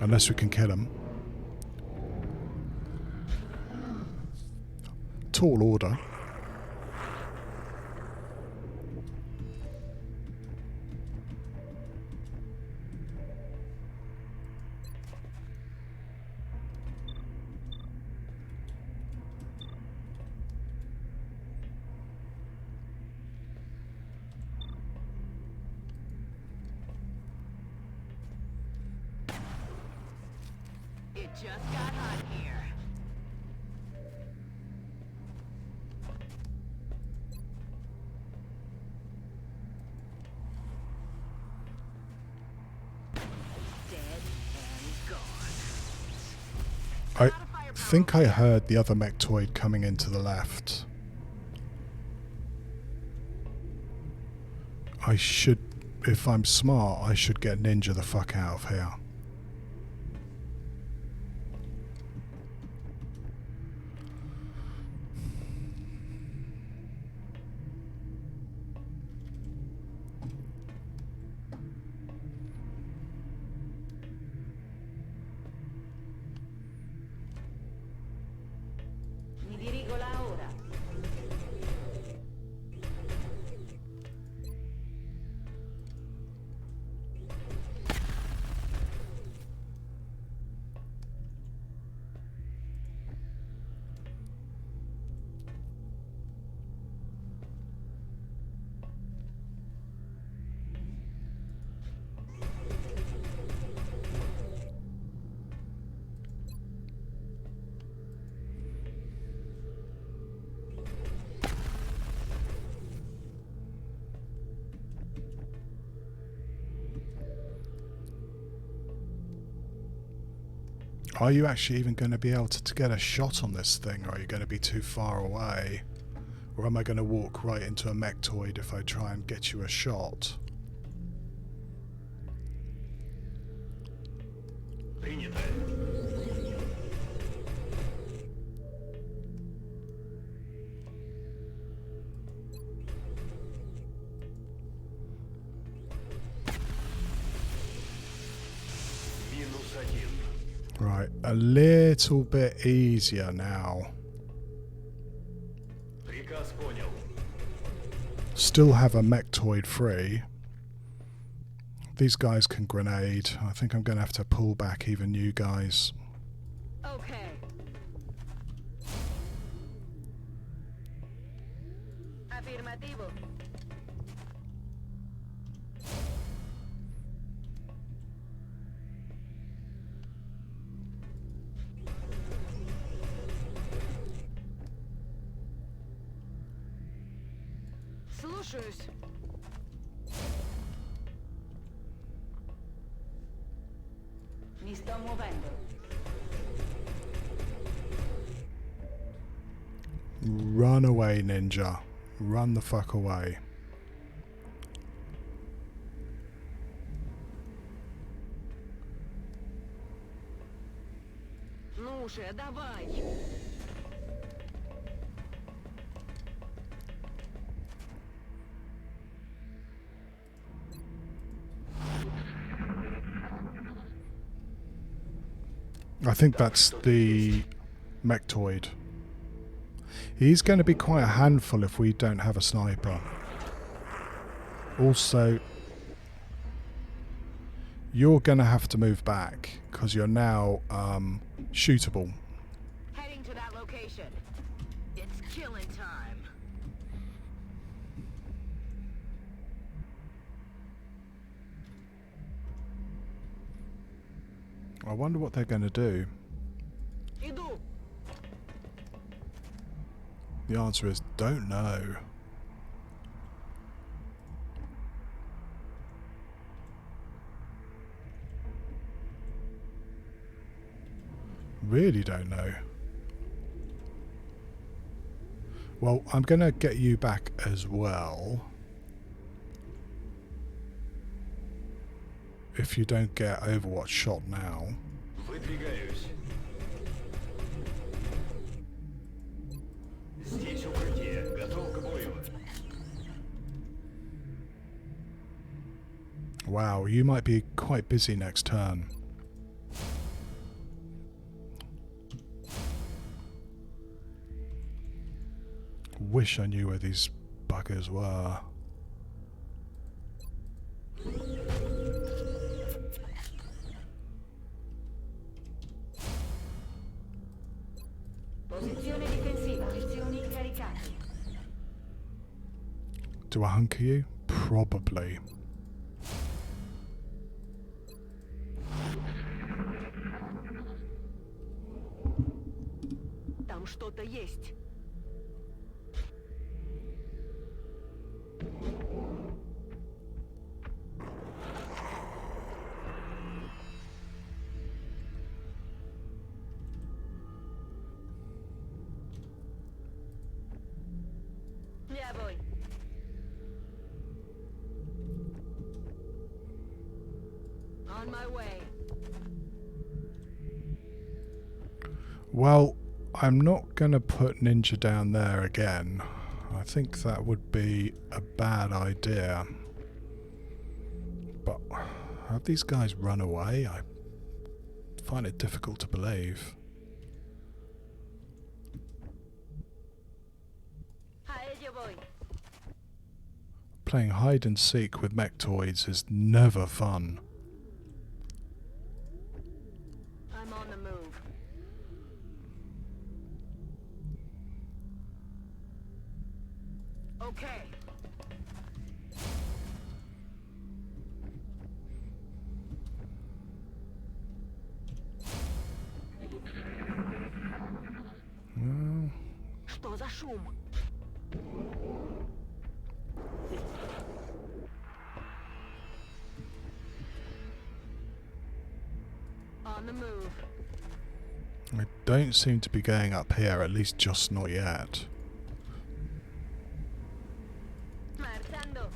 Unless we can kill them. Tall order. It just got hot here. Dead and gone. I think I heard the other mechtoid coming into the left. I should, if I'm smart, I should get Ninja the fuck out of here. Mi dirigo là ora. Are you actually even going to be able to get a shot on this thing, or are you going to be too far away? Or am I going to walk right into a mechtoid if I try and get you a shot? Принято. Минус один. Right, a little bit easier now. Приказ понял. Still have a mechtoid free. These guys can grenade. I think I'm going to have to pull back even you guys. Okay. Afirmativo. Слушаюсь. Mi sto muovendo. Run away, ninja. Run the fuck away. Ну уже, давай. I think that's the mechtoid. He's going to be quite a handful if we don't have a sniper. Also, you're going to have to move back because you're now shootable. Heading to that location. It's killing time. I wonder what they're going to do. Иду. The answer is don't know. Really don't know. Well, I'm going to get you back as well. If you don't get Overwatch shot now. Выдвигаюсь. Здесь укрытие. Готов к бою. Wow, you might be quite busy next turn. Wish I knew where these buggers were. Posizione difensiva. Munizioni caricate. Do I hunker you? Probably. Там что-то есть. Я бой. On my way. Well, I'm not going to put Ninja down there again. I think that would be a bad idea. But have these guys run away? I find it difficult to believe. A ello voy. Playing hide and seek with mechtoids is never fun. I'm on the move. Okay. Well, Что за шум? On the move. I don't seem to be going up here, at least just not yet. Marchando.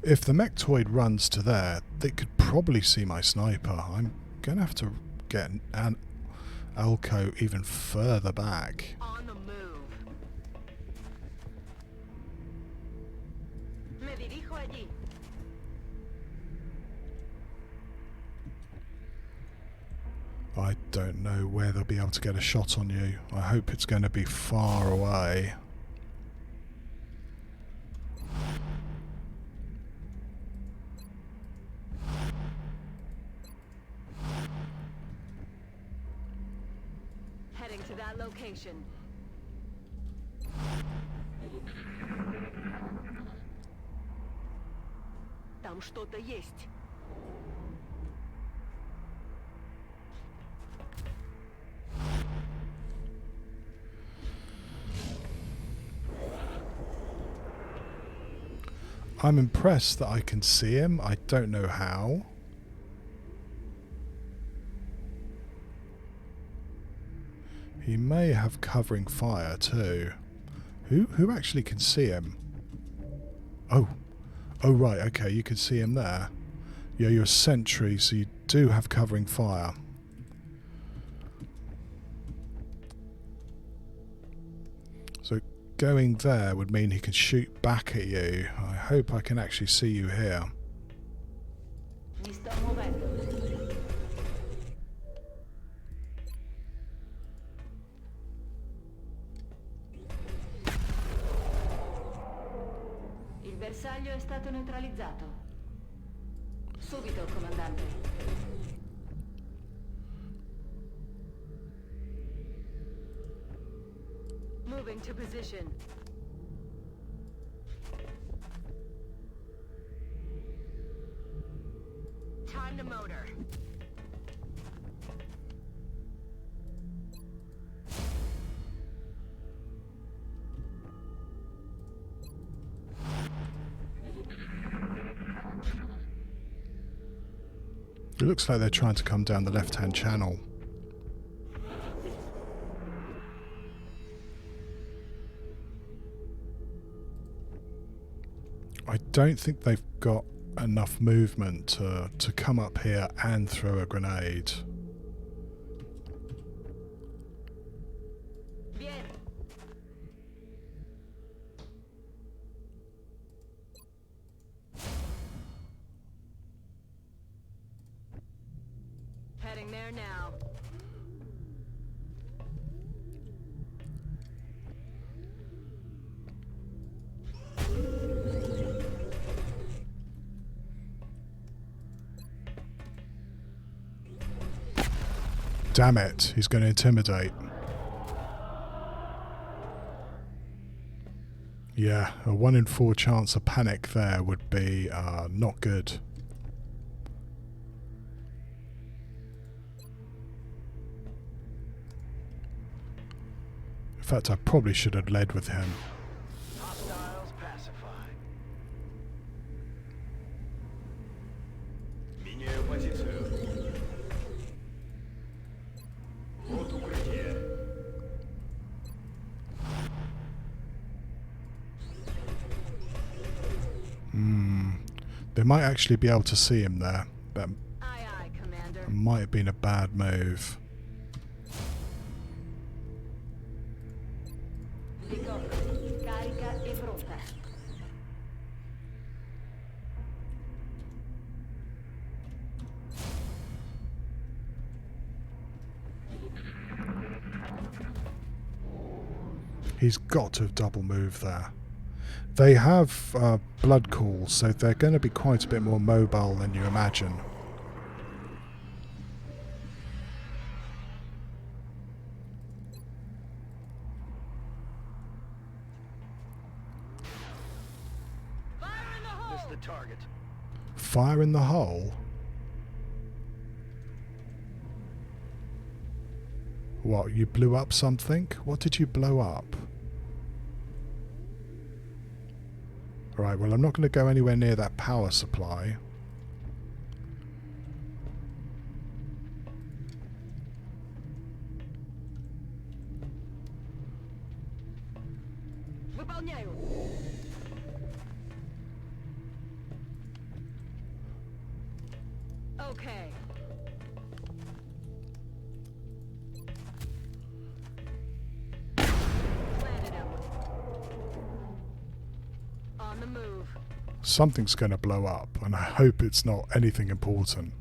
If the mechtoid runs to there, they could probably see my sniper. I'm going to have to get an Alco even further back. On the move. Me dirijo allí. I don't know where they'll be able to get a shot on you. I hope it's going to be far away. Heading to that location. Там что-то есть. I'm impressed that I can see him. I don't know how. He may have covering fire too. Who actually can see him? Oh. Oh right, okay, you can see him there. Yeah, you're a sentry, so you do have covering fire. So going there would mean he can shoot back at you. I hope I can actually see you here. Me está movendo. Il bersaglio è stato neutralizzato. Subito, comandante. Moving to position. Time to motor. It looks like they're trying to come down the left-hand channel. I don't think they've got enough movement to come up here and throw a grenade. Bien. Heading there now. Damn it, he's going to intimidate. Yeah, a 1 in 4 chance of panic there would be not good. In fact, I probably should have led with him. Hostiles pacified. Меняю позицию. Вот укрытие. They might actually be able to see him there. That Aye, aye, Commander. might have been a bad move. Ricordo. Carica e pronta. He's got to have double moved there. They have blood calls, so they're going to be quite a bit more mobile than you imagine. Fire in the hole! Missed the target. Fire in the hole? What, you blew up something? What did you blow up? Right, well, I'm not going to go anywhere near that power supply. Выполняю. Okay. Planted him. On the move. Something's going to blow up, and I hope it's not anything important.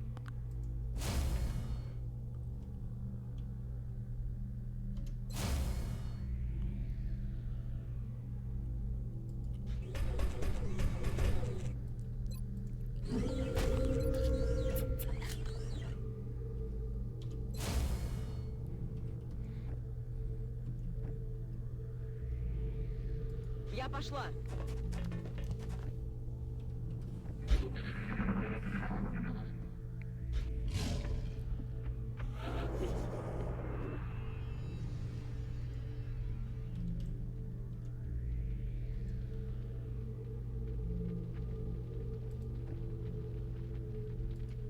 Я пошла.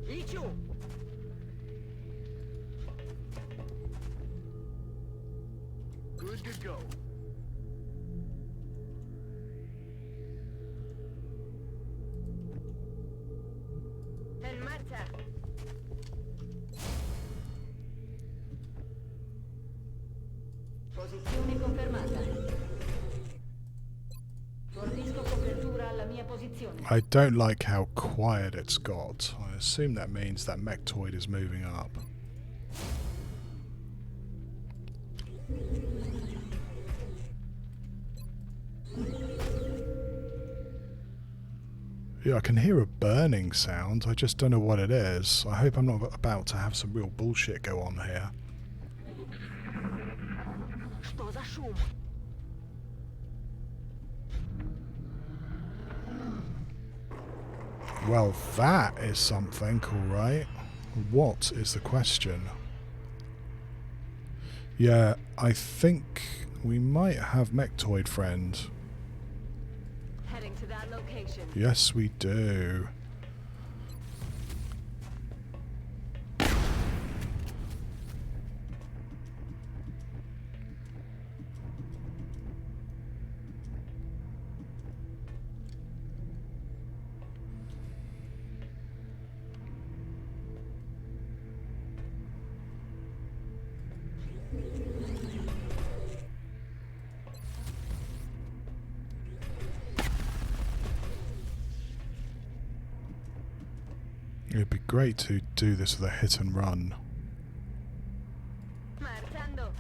Лечу. Good to go. En marcha. Posizione confermata. Fornisco copertura alla mia posizione. I don't like how quiet it's got. I assume that means that Mechtoid is moving up. Yeah, I can hear a burning sound. I just don't know what it is. I hope I'm not about to have some real bullshit go on here. Что за шум? Well, that is something, alright. What is the question? Yeah, I think we might have Mechtoid friend. Heading to that location. Yes, we do. It'd be great to do this with a hit and run. Marchando.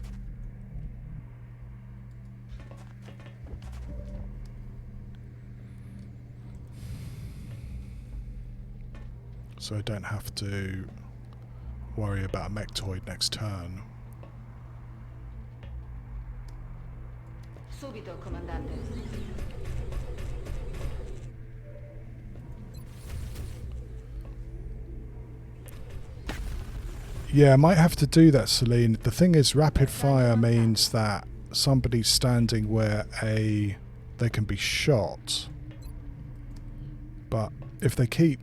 So I don't have to worry about a Mechtoid next turn. Subito, comandante. Yeah, I might have to do that, Celine. The thing is, rapid fire means that somebody's standing where they can be shot. But if they keep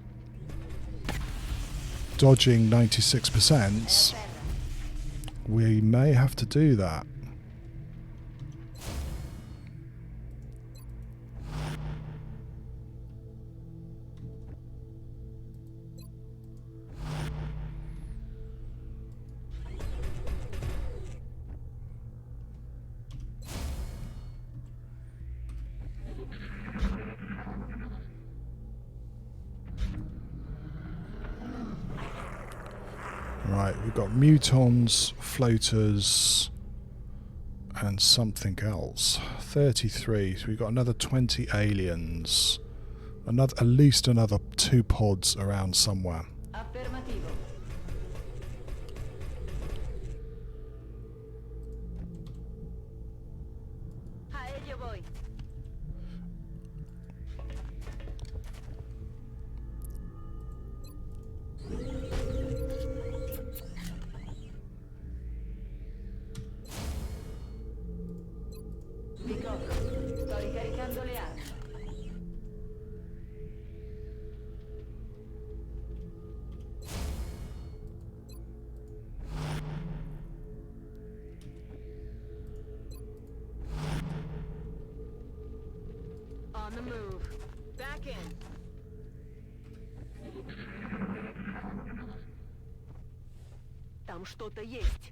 dodging 96%, we may have to do that. Right, we've got mutons, floaters, and something else. 33. So we've got another 20 aliens. At least another 2 pods around somewhere. Affermativo. A ello voy. Vi copro. Sto ricaricando le armi. On the move. Back in. Там что-то есть.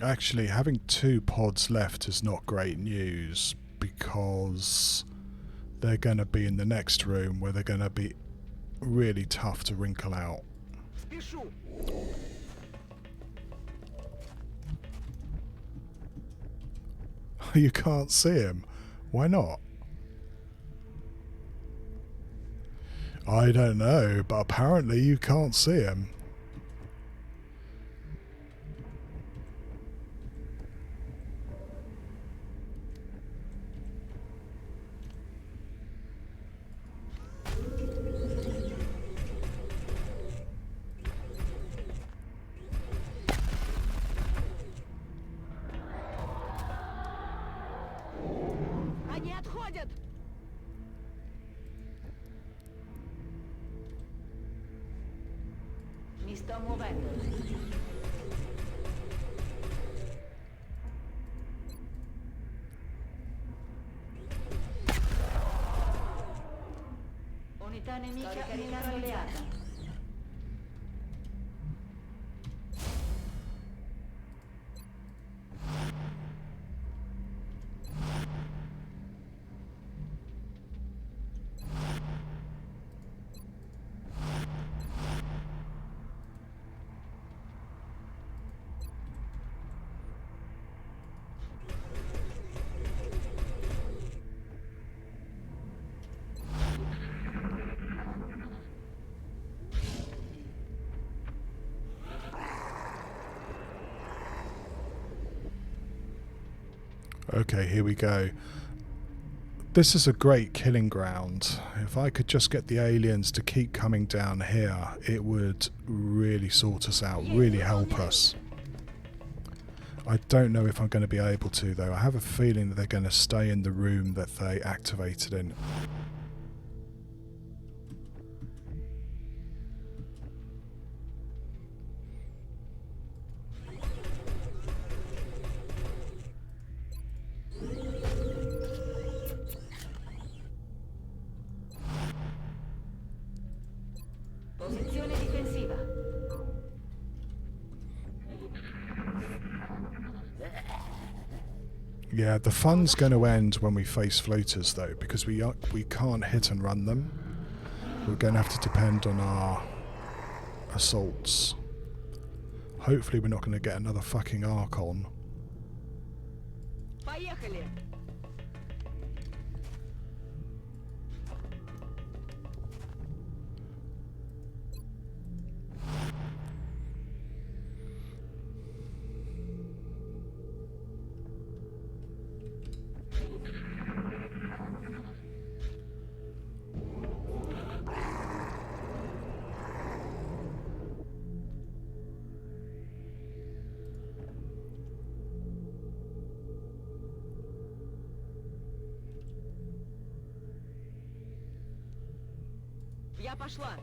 Actually, having 2 pods left is not great news, because they're going to be in the next room where they're going to be really tough to wrinkle out. Спешу. You can't see him. Why not? I don't know, but apparently you can't see him. Они отходят. Mi sto muovendo. Unità nemica ricaricando alleata. Okay, here we go. This is a great killing ground. If I could just get the aliens to keep coming down here, it would really sort us out, really help us. I don't know if I'm going to be able to, though. I have a feeling that they're going to stay in the room that they activated in. Posizione difensiva. Yeah, the fun's going to end when we face floaters, though, because we can't hit and run them. We're going to have to depend on our assaults. Hopefully we're not going to get another fucking Archon. Поехали. Я пошла.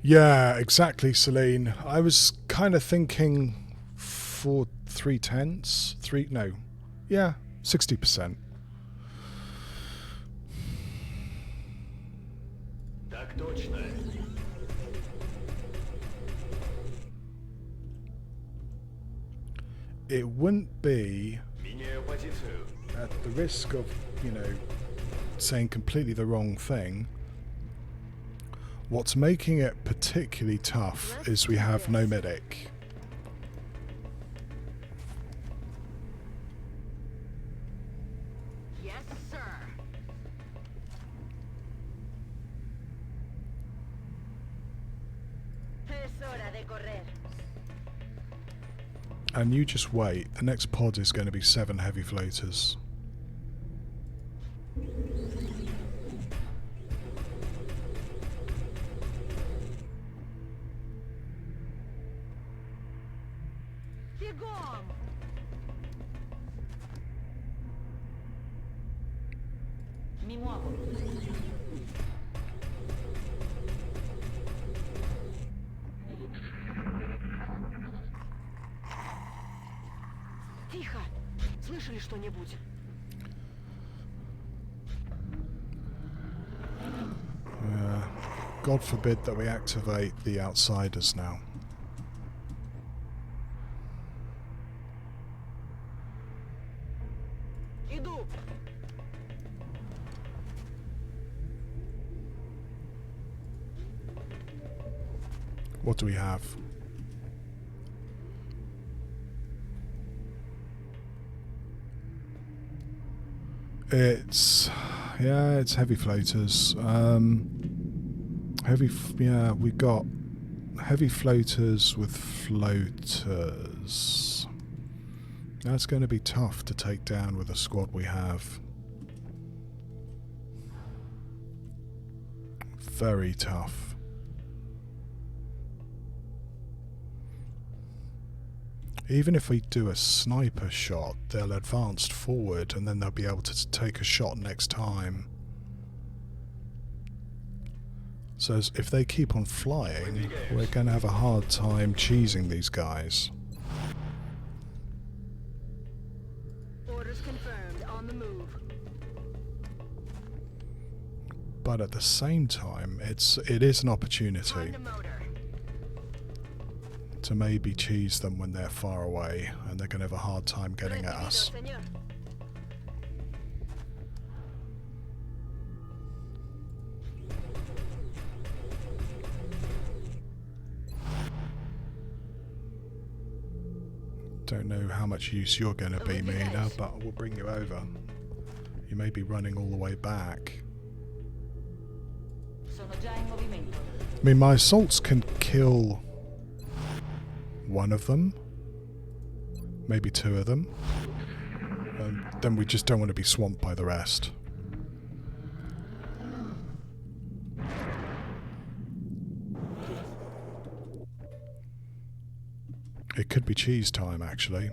Yeah, exactly, Celine. I was kind of thinking for 3/10, 60%. Так точно. It wouldn't be Меняю позицию. at the risk of, saying completely the wrong thing. What's making it particularly tough is we have no medic. Yes, sir. Es hora de correr. And you just wait. The next pod is going to be 7 heavy floaters. Бегом! Тихо! Слышали что-нибудь? God forbid that we activate the outsiders now. Иду! What do we have? It's heavy floaters. We got heavy floaters with floaters. That's going to be tough to take down with the squad we have. Very tough. Even if we do a sniper shot, they'll advance forward and then they'll be able to take a shot next time. So if they keep on flying, we're going to have a hard time cheesing these guys. Orders confirmed. On the move. But at the same time, it is an opportunity On the motor. to maybe cheese them when they're far away and they're going to have a hard time getting at us. Señor. Don't know how much use you're going to be, Mina, but we'll bring you over. You may be running all the way back. I mean, my assaults can kill one of them, maybe two of them, and then we just don't want to be swamped by the rest. It could be cheese time, actually.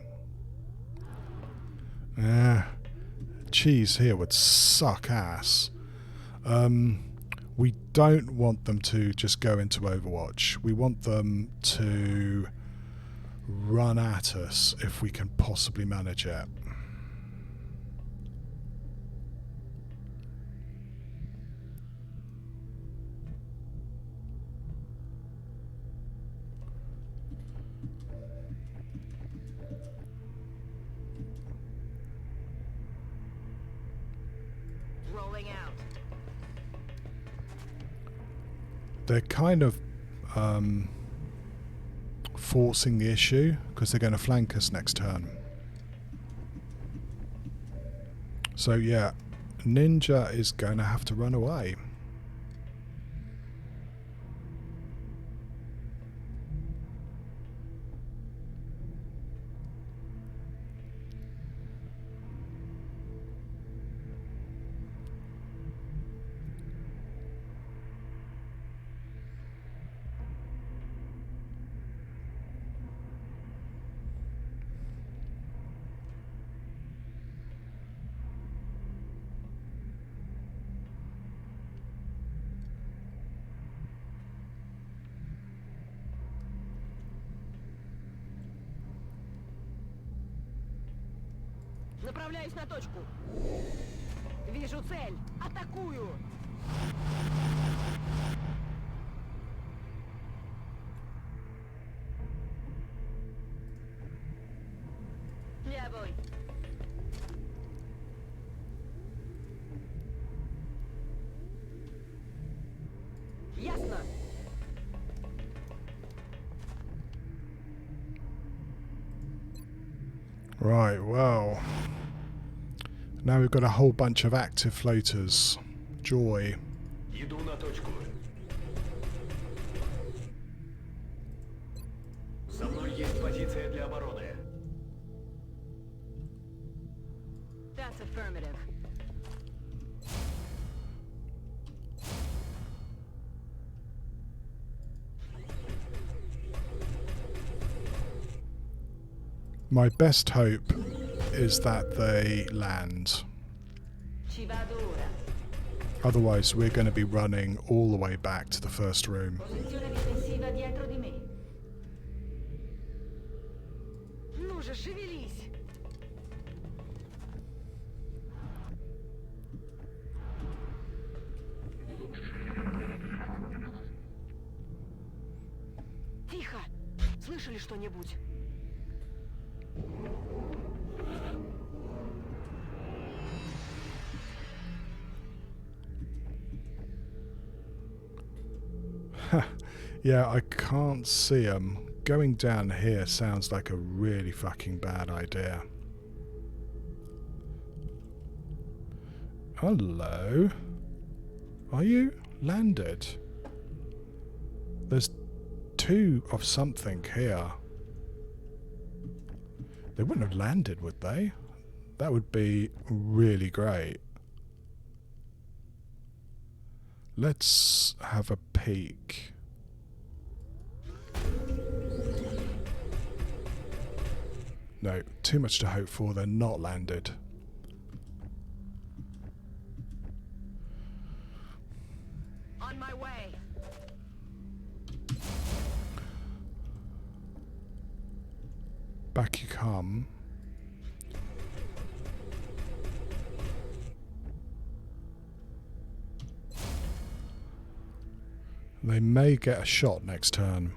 Cheese here would suck ass. We don't want them to just go into Overwatch. We want them to run at us if we can possibly manage it. Rolling out. They're kind of forcing the issue because they're going to flank us next turn. So yeah, Ninja is going to have to run away. Направляюсь на точку. Вижу цель. Атакую. Я бой. Ясно. Right, well, now we've got a whole bunch of active floaters. Joy. Иду на точку. За мной есть позиция для обороны. That's affirmative. My best hope is that they land. Ci vado ora. Otherwise, we're going to be running all the way back to the first room. Posizione difensiva dietro di me. Ну же, шевелись! Тихо! Слышали что-нибудь? Yeah, I can't see them. Going down here sounds like a really fucking bad idea. Hello? Are you landed? There's two of something here. They wouldn't have landed, would they? That would be really great. Let's have a peek. No, too much to hope for. They're not landed. On my way. Back you come. They may get a shot next turn.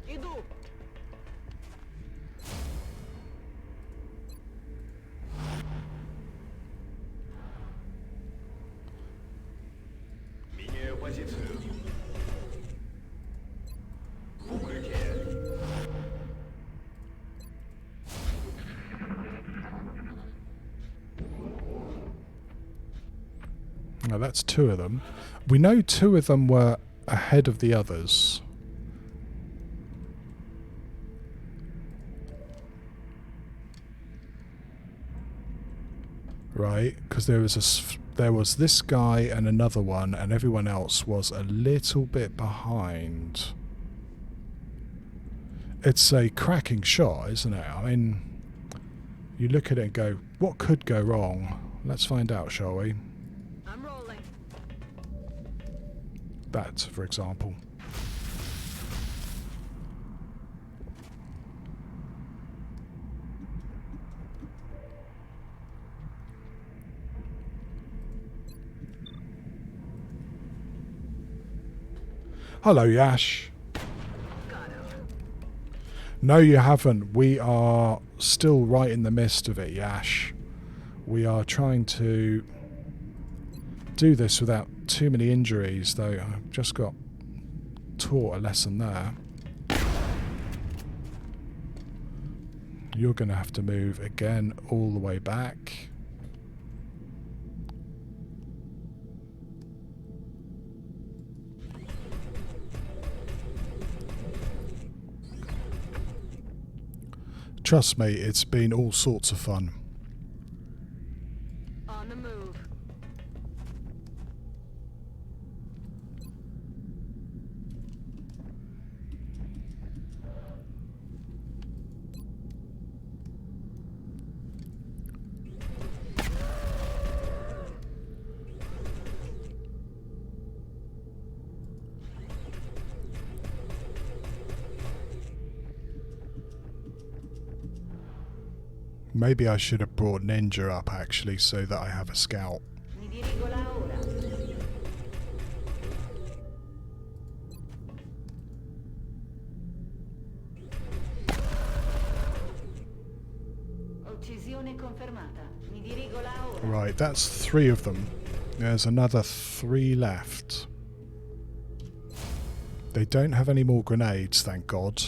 Иду. Меняю позицию. В укрытие. Now that's two of them. We know two of them were ahead of the others. Right, because there was this guy and another one, and everyone else was a little bit behind. It's a cracking shot, isn't it? I mean, you look at it and go, what could go wrong? Let's find out, shall we? I'm rolling. That, for example. Hello, Yash. Got him. No, you haven't. We are still right in the midst of it, Yash. We are trying to do this without too many injuries, though I've just got taught a lesson there. You're going to have to move again all the way back. Trust me, it's been all sorts of fun. On the move. Maybe I should have brought Ninja up actually so that I have a scout. Mi dirigo là ora. Uccisione confermata. Mi dirigo là ora. Right, that's three of them. There's another three left. They don't have any more grenades, thank God.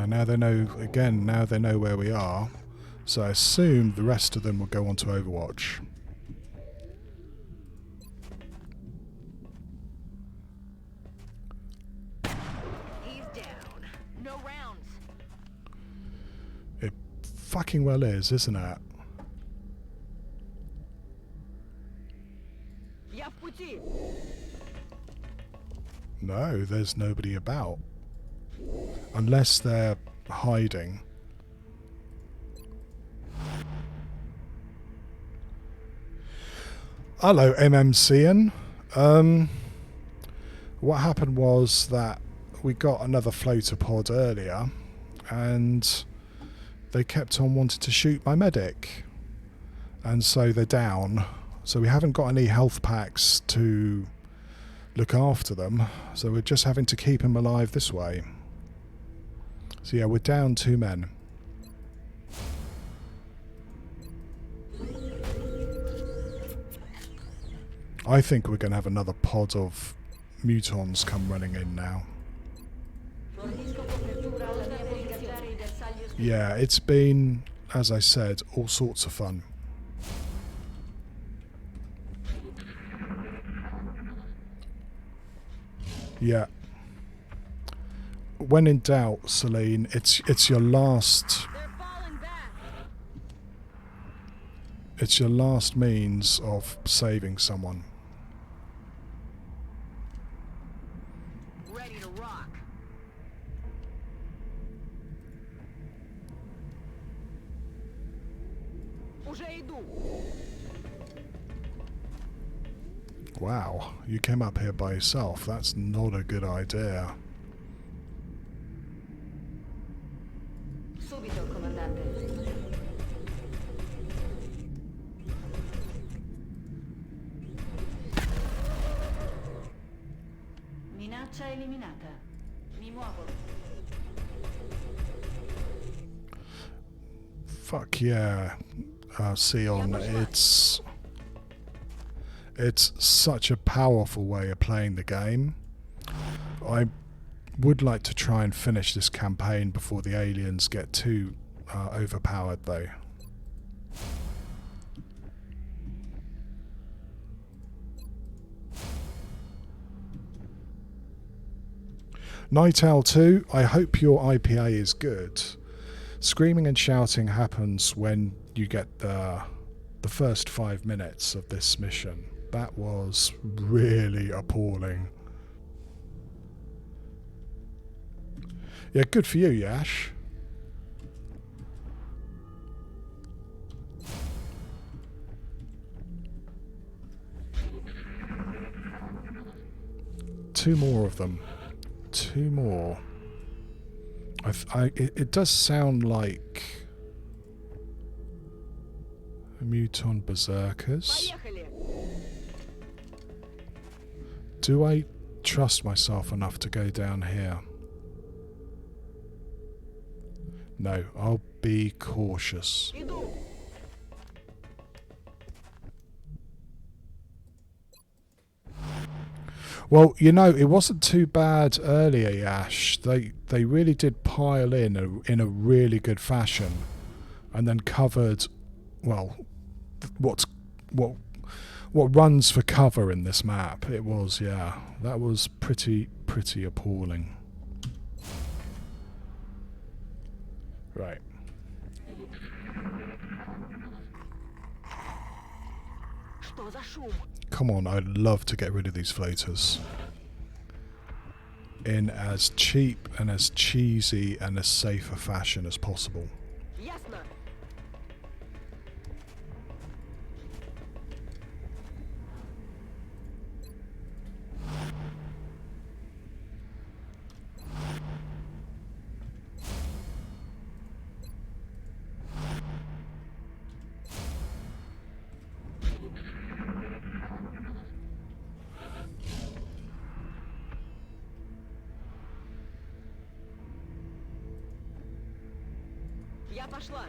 Now they know, again, now they know where we are. So I assume the rest of them will go on to Overwatch. fucking well is, isn't it? Я в пути. No, there's nobody about. Unless they're hiding. Hello, MMCN. What happened was that we got another floater pod earlier, and they kept on wanting to shoot my medic, and so they're down. So we haven't got any health packs to look after them, so we're just having to keep him alive this way. So yeah, we're down 2 men. I think we're going to have another pod of mutons come running in now. Yeah, it's been, as I said, all sorts of fun. Yeah. When in doubt, Celine, it's your last. They're falling back. It's your last means of saving someone. Ready to rock. Уже иду. Wow, you came up here by yourself. That's not a good idea. Subito, comandante. Minaccia eliminata. Mi muovo. Fuck yeah, Sion. It's such a powerful way of playing the game. I would like to try and finish this campaign before the aliens get too overpowered, though. Night Owl 2, I hope your IPA is good. Screaming and shouting happens when you get the first 5 minutes of this mission. That was really appalling. Yeah, good for you, Yash. Two more of them. 2 more. It does sound like muton berserkers. Поехали. Do I trust myself enough to go down here? No, I'll be cautious. Иду. Well, you know, it wasn't too bad earlier, Yash. They really did pile in a really good fashion, and then covered, well, what runs for cover in this map. It was, yeah, that was pretty appalling. Right. Что за шум? Come on, I'd love to get rid of these floaters in as cheap and as cheesy and as safe a fashion as possible. Ясно. Я пошла.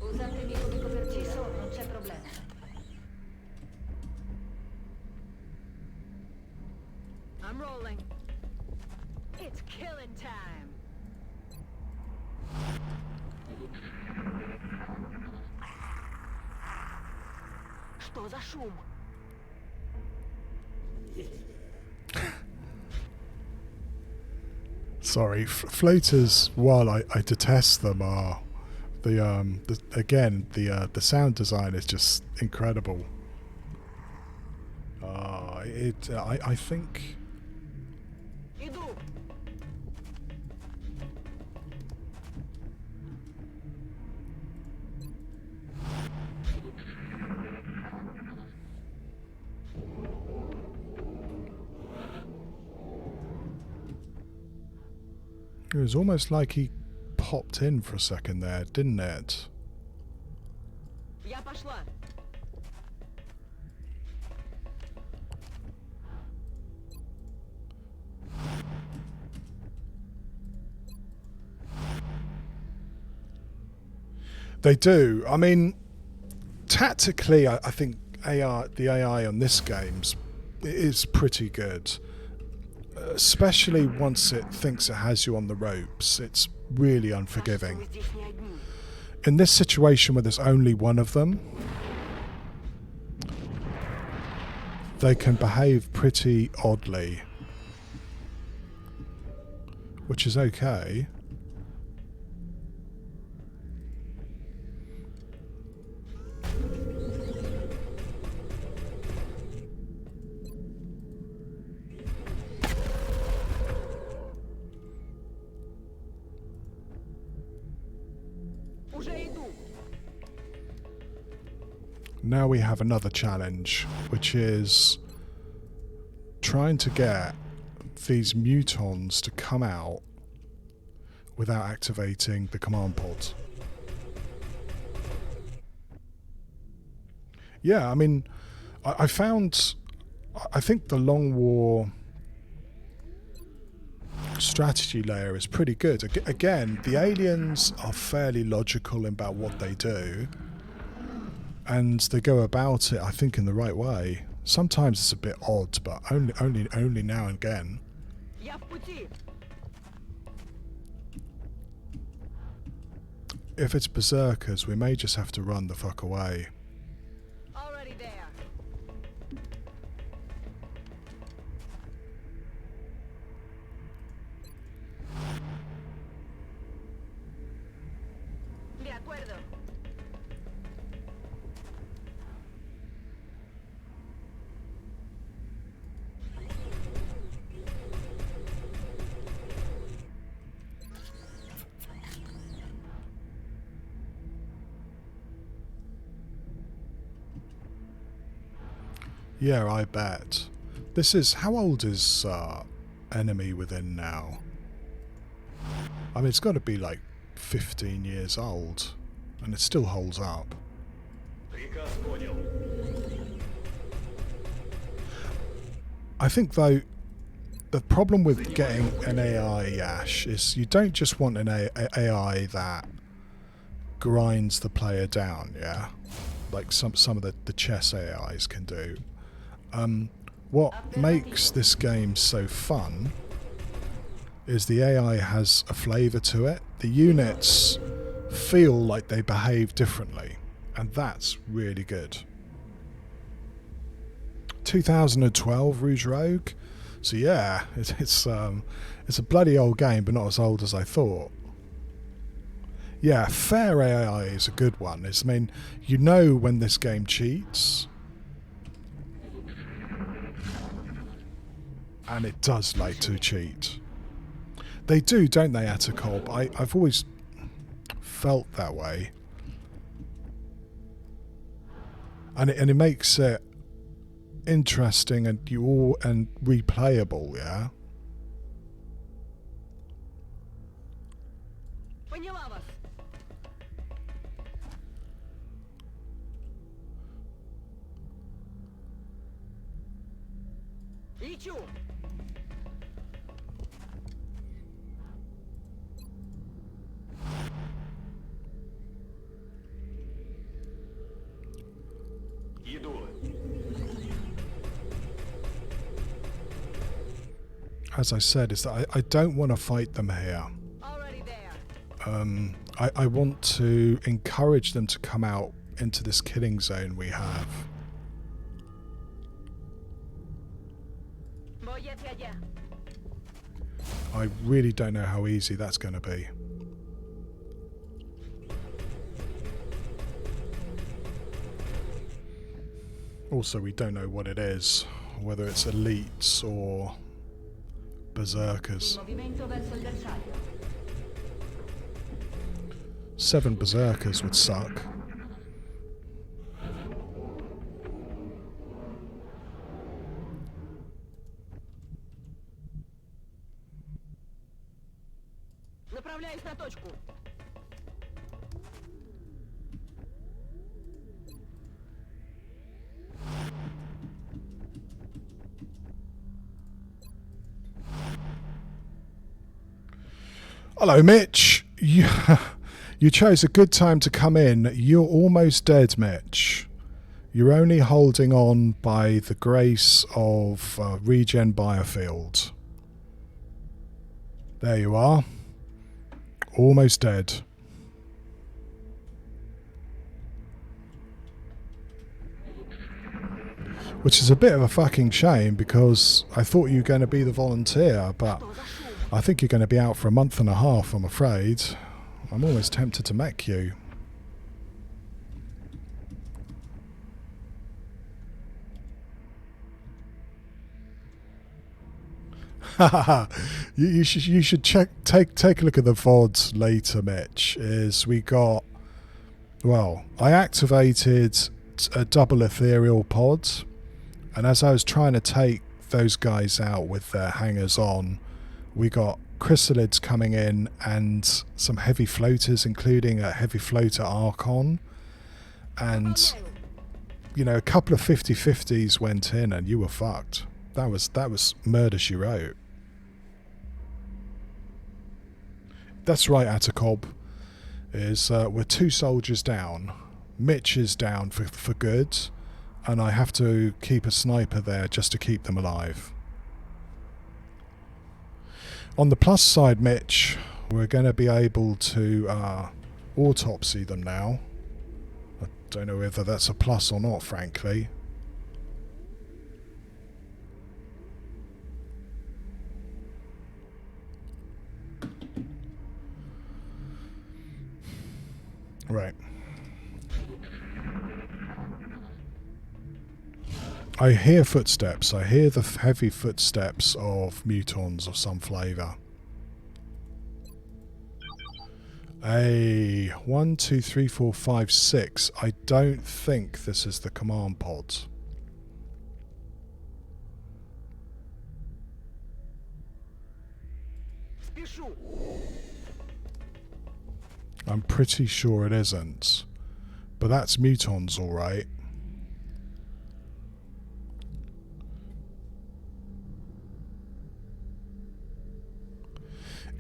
Usate il mito di copertura, non c'è problema. I'm rolling. It's killing time. Что за шум? Sorry, floaters. While I detest them, are the sound design is just incredible. I think. Иду. It was almost like he popped in for a second there, didn't it? Я пошла. They do. I mean, tactically, I think the AI on this game's is pretty good. Especially once it thinks it has you on the ropes, it's really Кажется, unforgiving. мы здесь не одни. In this situation where there's only one of them, they can behave pretty oddly, which is okay. Уже иду. Now we have another challenge, which is trying to get these mutons to come out without activating the command pod. Yeah, I mean, I think the Long War strategy layer is pretty good. Again, the aliens are fairly logical about what they do, and they go about it, I think, in the right way. Sometimes it's a bit odd, but only now and again. Я в пути. If it's berserkers, we may just have to run the fuck away. Already there. De acuerdo. Yeah, I bet. This is... How old is Enemy Within now? I mean, it's got to be like 15 years old, and it still holds up. Приказ понял. I think, though, the problem with getting an AI, Ash, is you don't just want an AI that grinds the player down, yeah? Like some of the chess AIs can do. What makes this game so fun is the AI has a flavour to it. The units feel like they behave differently, and that's really good. 2012 Rouge Rogue, so yeah, it's a bloody old game, but not as old as I thought. Yeah, fair AI is a good one. I mean, you know when this game cheats, and it does like to cheat. They do, don't they, Atacob? I've always felt that way. And it makes it interesting and replayable, yeah? Поняла вас. Лечу. Иду. As I said, is that I don't want to fight them here. Already there. I want to encourage them to come out into this killing zone we have. I really don't know how easy that's going to be. Also, we don't know what it is, whether it's elites or berserkers. 7 berserkers would suck. Направляюсь на точку. Hello, Mitch. You chose a good time to come in. You're almost dead, Mitch. You're only holding on by the grace of Regen Biofield. There you are. Almost dead. Which is a bit of a fucking shame, because I thought you were going to be the volunteer, but I think you're going to be out for a month and a half, I'm afraid. I'm almost tempted to mech you. you should take a look at the VODs later, Mitch. I activated a double ethereal pod, and as I was trying to take those guys out with their hangers on, we got chrysalids coming in and some heavy floaters, including a heavy floater Archon, and a couple of 50-50s went in and you were fucked. That was murder she wrote. That's right, Atacob. We're 2 soldiers down. Mitch is down for good, and I have to keep a sniper there just to keep them alive. On the plus side, Mitch, we're going to be able to autopsy them now. I don't know whether that's a plus or not, frankly. Right. I hear footsteps. I hear the heavy footsteps of mutons of some flavour. 1, 2, 3, 4, 5, 6. I don't think this is the command pod. I'm pretty sure it isn't. But that's mutons, alright.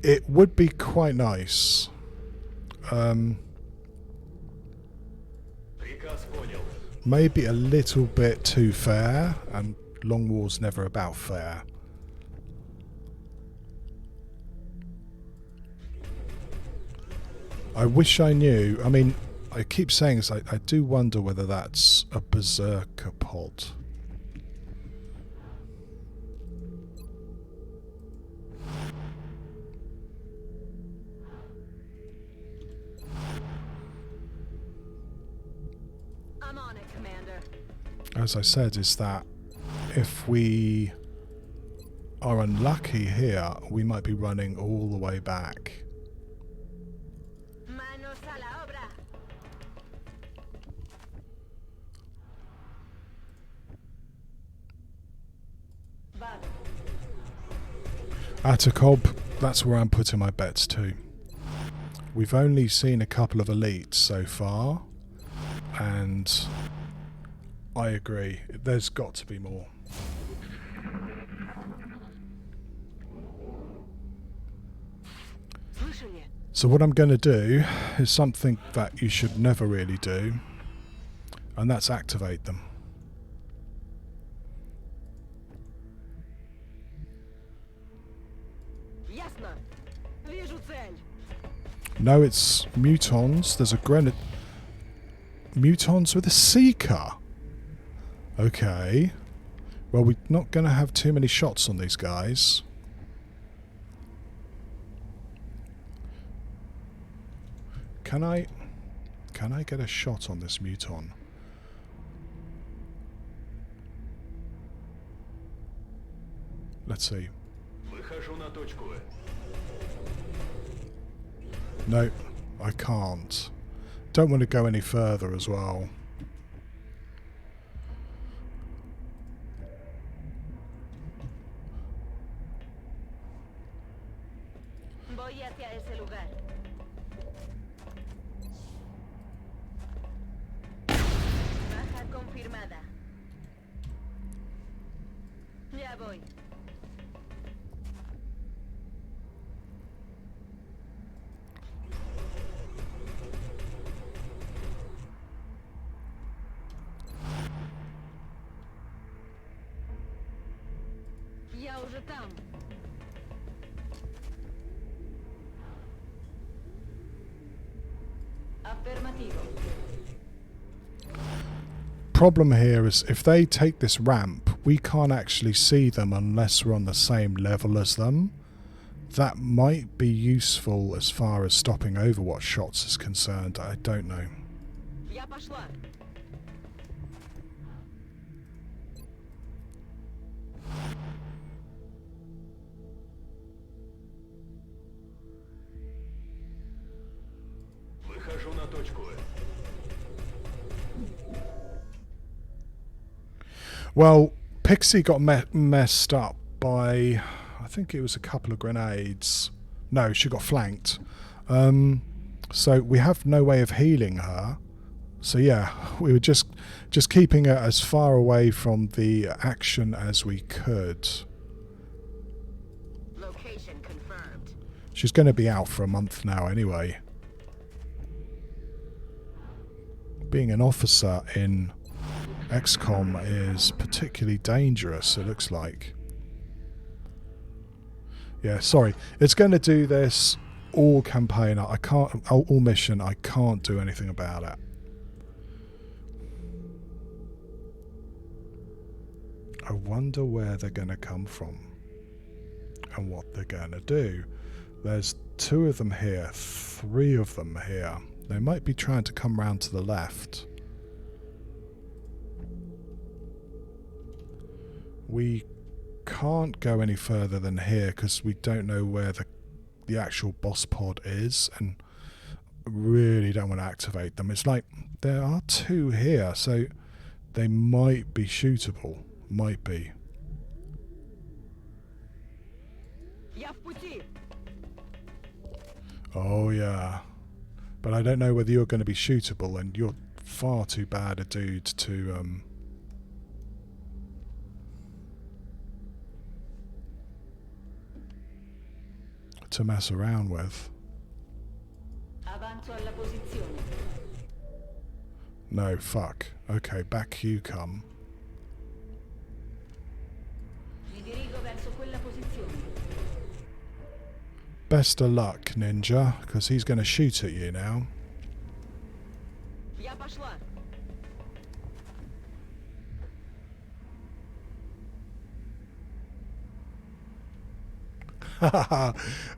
It would be quite nice. Maybe a little bit too fair, and Long War's never about fair. I wish I knew. I mean, I keep saying this, I do wonder whether that's a berserker pod. I'm on it, Commander. As I said, is that if we are unlucky here, we might be running all the way back. Manos a la obra. Atacob, that's where I'm putting my bets too. We've only seen a couple of elites so far, and I agree, there's got to be more. So what I'm going to do is something that you should never really do, and that's activate them. No, it's mutons. There's a grenade. Mutons with a seeker. Okay. Well, we're not going to have too many shots on these guys. Can I get a shot on this muton? Let's see. Выхожу на точку. No, I can't. Don't want to go any further as well. Voy hacia ese lugar. Baja confirmada. Ya voy. Я уже там. Affermativo. Problem here is if they take this ramp, we can't actually see them unless we're on the same level as them. That might be useful as far as stopping Overwatch shots is concerned. I don't know. Я пошла. Выхожу на точку. Well, Pixie got messed up by, I think it was a couple of grenades. No, she got flanked. So we have no way of healing her. So yeah, we were just keeping her as far away from the action as we could. Location confirmed. She's going to be out for a month now anyway. Being an officer in XCOM is particularly dangerous, it looks like. Yeah, sorry. It's going to do this all campaign. I can't, all mission, I can't do anything about it. I wonder where they're going to come from and what they're going to do. There's 2 of them here, 3 of them here. They might be trying to come round to the left. We can't go any further than here because we don't know where the actual boss pod is, and really don't want to activate them. It's like there are 2 here, so they might be shootable. Might be. Я в пути. Oh yeah. But I don't know whether you're going to be shootable, and you're far too bad a dude to mess around with. Avanzo alla posizione. No, fuck. Okay, back you come. Mi dirigo verso quella posizione. Best of luck, Ninja, because he's going to shoot at you now. Я пошла.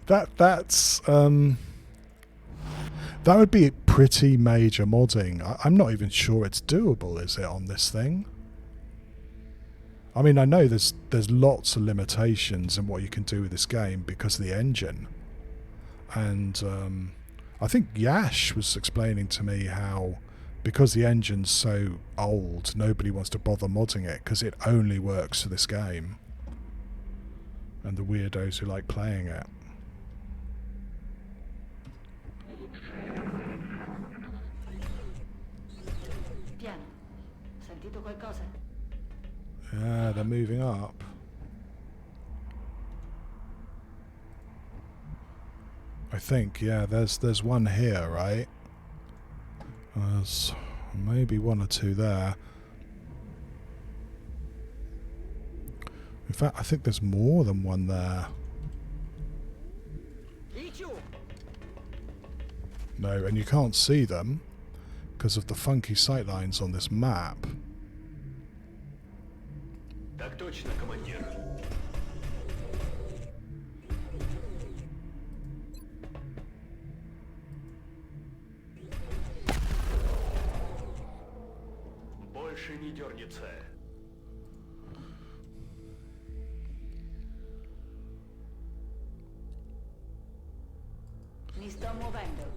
That's that would be pretty major modding. I'm not even sure it's doable, is it, on this thing? I mean, I know there's lots of limitations in what you can do with this game because of the engine. And I think Yash was explaining to me how, because the engine's so old, nobody wants to bother modding it because it only works for this game. And the weirdos who like playing it. Piano. Sentito qualcosa? Yeah, they're moving up. I think, yeah, there's one here, right? There's maybe 1 or 2 there. In fact, I think there's more than 1 there. Ищу. No, and you can't see them because of the funky sightlines on this map. Так точно, командир. Больше не дернется. Mi sto muovendo.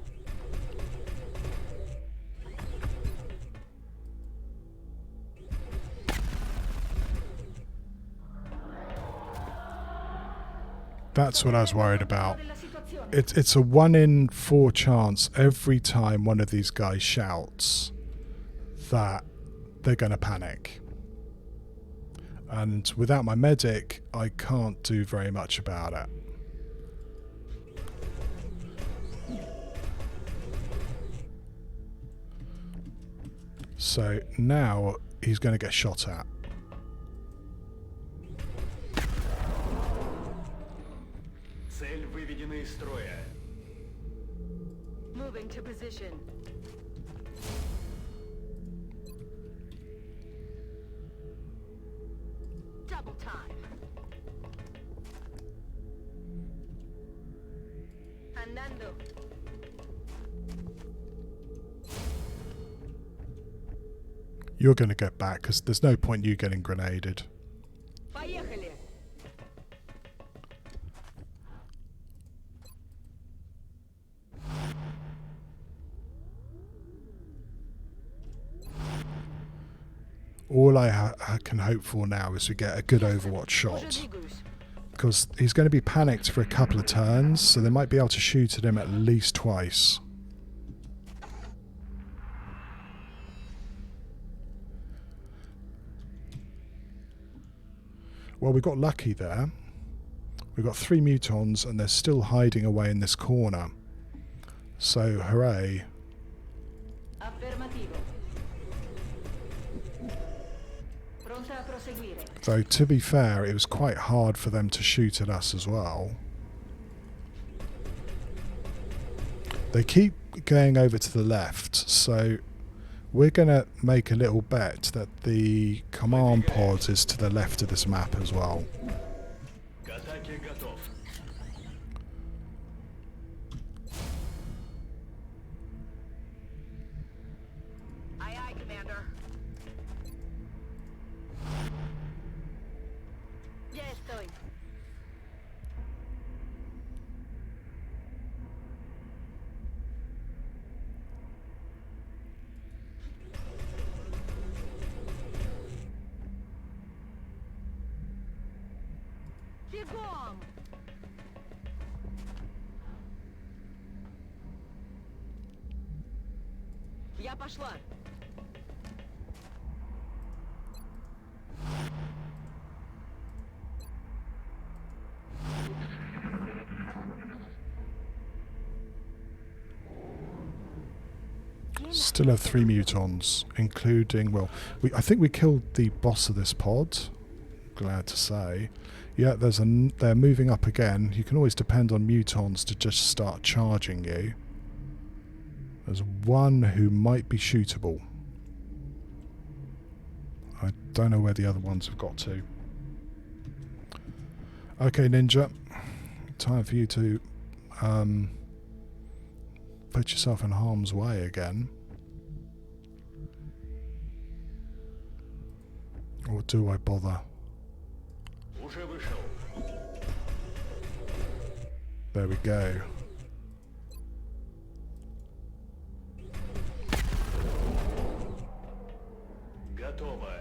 That's what I was worried about. It's a 1 in 4 chance every time one of these guys shouts that they're going to panic. And without my medic, I can't do very much about it. So now he's going to get shot at. Цель выведена из строя. Moving to position. Double time. Andando. You're going to get back because there's no point you getting grenaded. Поехали. All I can hope for now is we get a good Overwatch Уже shot. двигаюсь. Because he's going to be panicked for a couple of turns, so they might be able to shoot at him at least twice. Well, we got lucky there. We've got 3 mutons and they're still hiding away in this corner. So, hooray. Affermativo. Pronta a proseguire. Though, to be fair, it was quite hard for them to shoot at us as well. They keep going over to the left, so we're going to make a little bet that the command pod is to the left of this map as well. К атаке готов. Aye, aye, Commander. Ya estoy. Бегом! Я пошла. Still have 3 mutons, including, well, I think we killed the boss of this pod. Glad to say. Yeah, they're moving up again. You can always depend on mutons to just start charging you. There's one who might be shootable. I don't know where the other ones have got to. Okay, Ninja. Time for you to put yourself in harm's way again. Or do I bother? Уже вышел. There we go. Готово.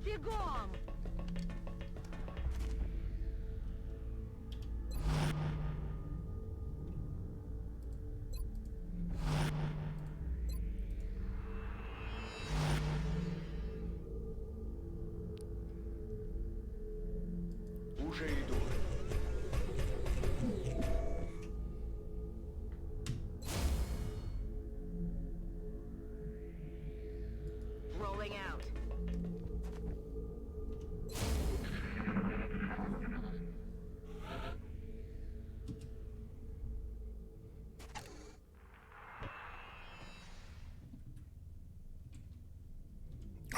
Бегом! Уже иду.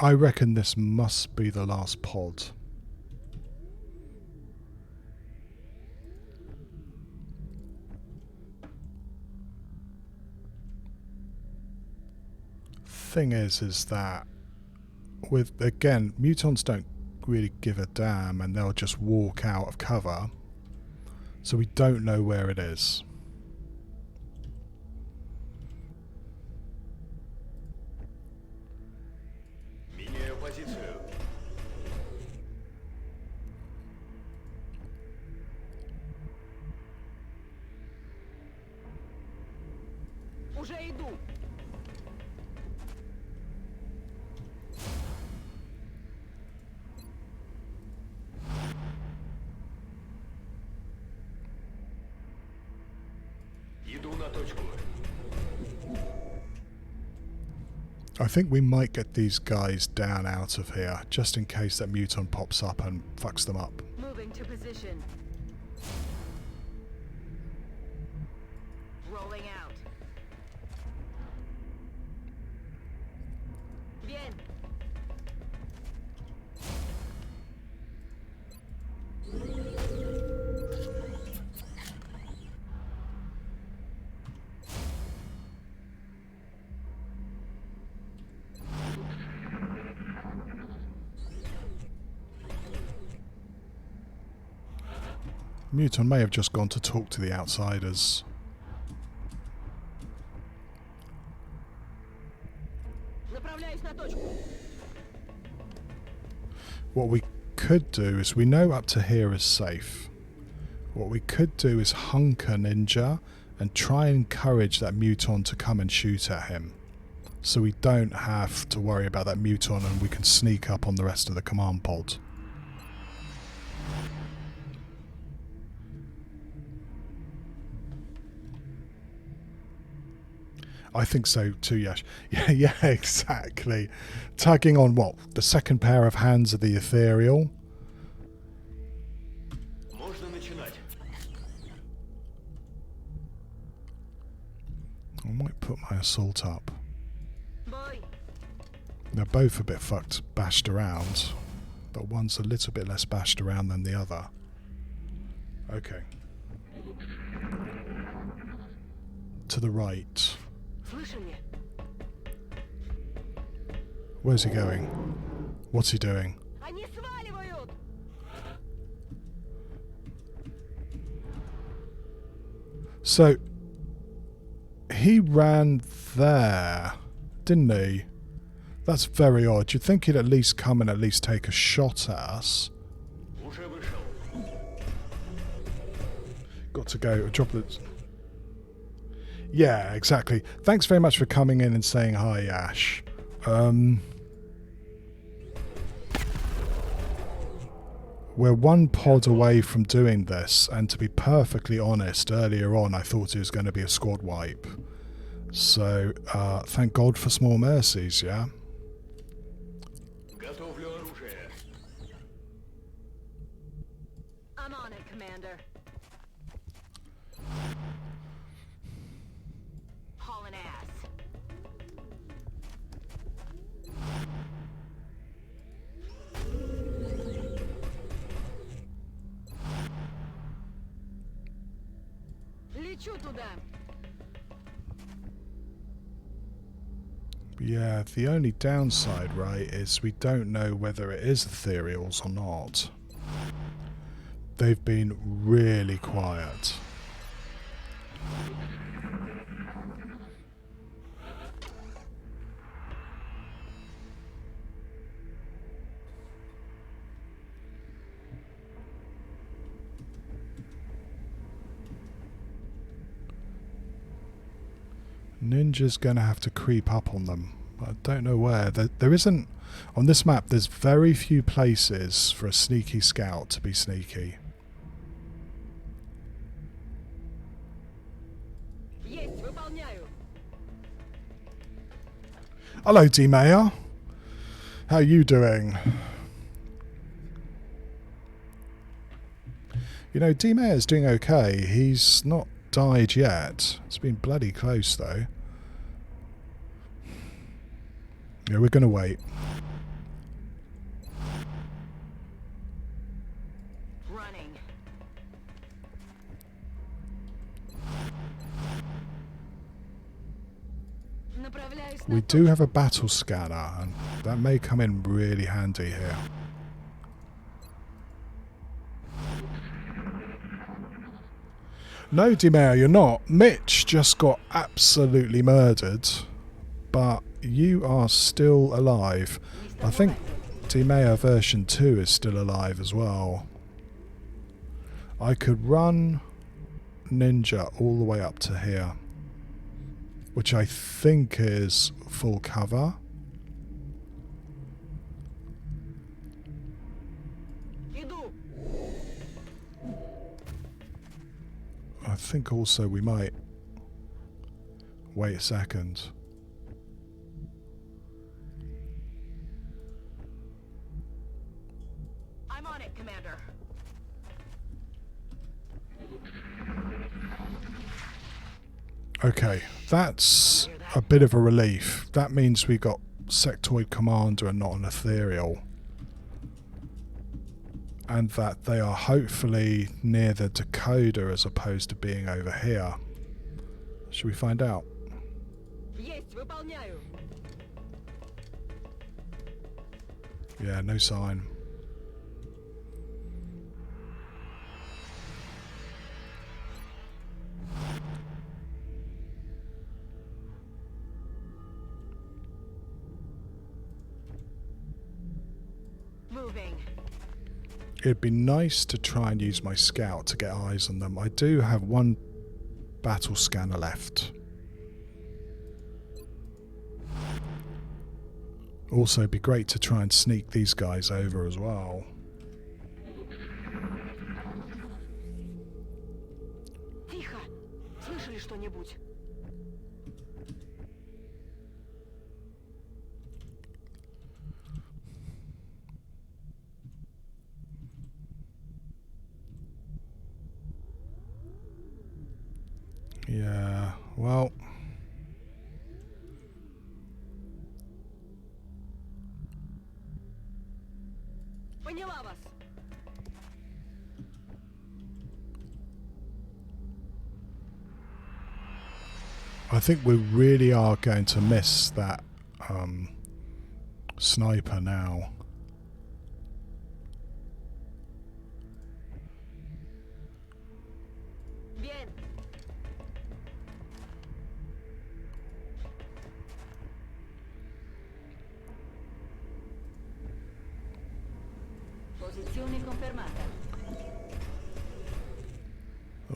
I reckon this must be the last pod. Thing is that with, again, mutons don't really give a damn and they'll just walk out of cover, so we don't know where it is. Меняю позицию. Уже иду. Иду на точку. I think we might get these guys down out of here, just in case that muton pops up and fucks them up. Moving to position. Rolling out. Bien. Muton may have just gone to talk to the outsiders. Направляюсь на точку. What we could do is, we know up to here is safe. What we could do is hunker ninja and try and encourage that muton to come and shoot at him. So we don't have to worry about that muton and we can sneak up on the rest of the command pod. I think so too, Yash. Yeah, exactly. Tugging on what? The second pair of hands of the ethereal. Можно начинать. I might put my assault up. Бой. They're both a bit fucked, bashed around, but one's a little bit less bashed around than the other. Okay. To the right. Слыши меня? Where's he going? What's he doing? Они сваливают! So, he ran there, didn't he? That's very odd. You'd think he'd at least come and at least take a shot at us. Уже вышел. Got to go. Droplets. Yeah, exactly. Thanks very much for coming in and saying hi, Ash. We're one pod away from doing this, and to be perfectly honest, earlier on I thought it was going to be a squad wipe. So, thank God for small mercies, yeah? Готовлю оружие. I'm on it, Commander. Hauling ass. Лечу туда. Yeah, the only downside, right, is we don't know whether it is ethereals or not. They've been really quiet. Ninja's going to have to creep up on them. I don't know where. There isn't... On this map, there's very few places for a sneaky scout to be sneaky. Есть, выполняю. Hello, D-Mayor. How you doing? You know, D-Mayor's doing okay. He's not died yet. It's been bloody close, though. Yeah, we're going to wait. Направляюсь на We do have a battle scanner, and that may come in really handy here. No, DeMayo, you're not. Mitch just got absolutely murdered, but you are still alive. I think DeMayo version 2 is still alive as well. I could run Ninja all the way up to here, which I think is full cover. Иду. I think also we might wait a second. I'm on it, Commander. Okay, that's a bit of a relief. That means we got Sectoid Commander and not an Ethereal. And that they are hopefully near the decoder as opposed to being over here. Should we find out? Есть, выполняю. Yeah, no sign. Moving. It'd be nice to try and use my scout to get eyes on them. I do have one battle scanner left. Also, it'd be great to try and sneak these guys over as well. Тихо. Слышали что-нибудь? Yeah, well... Поняла вас. I think we really are going to miss that sniper now. Bien. Posizione confermata.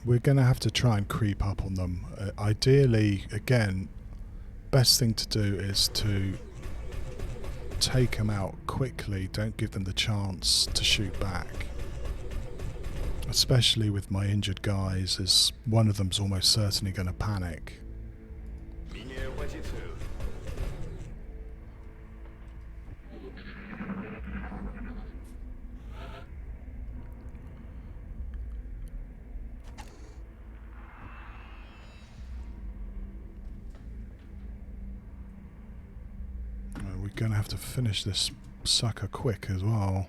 We're going to have to try and creep up on them. Ideally, again, best thing to do is to take them out quickly. Don't give them the chance to shoot back. Especially with my injured guys, as one of them's almost certainly going to panic. Меняю позицию. We're going to have to finish this sucker quick as well.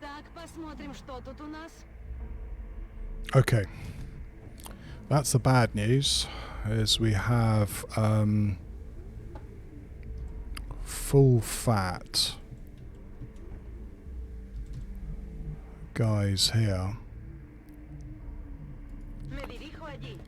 Так, посмотрим, что тут у нас. Okay, that's the bad news, is we have full fat guys here. Me dirijo allí.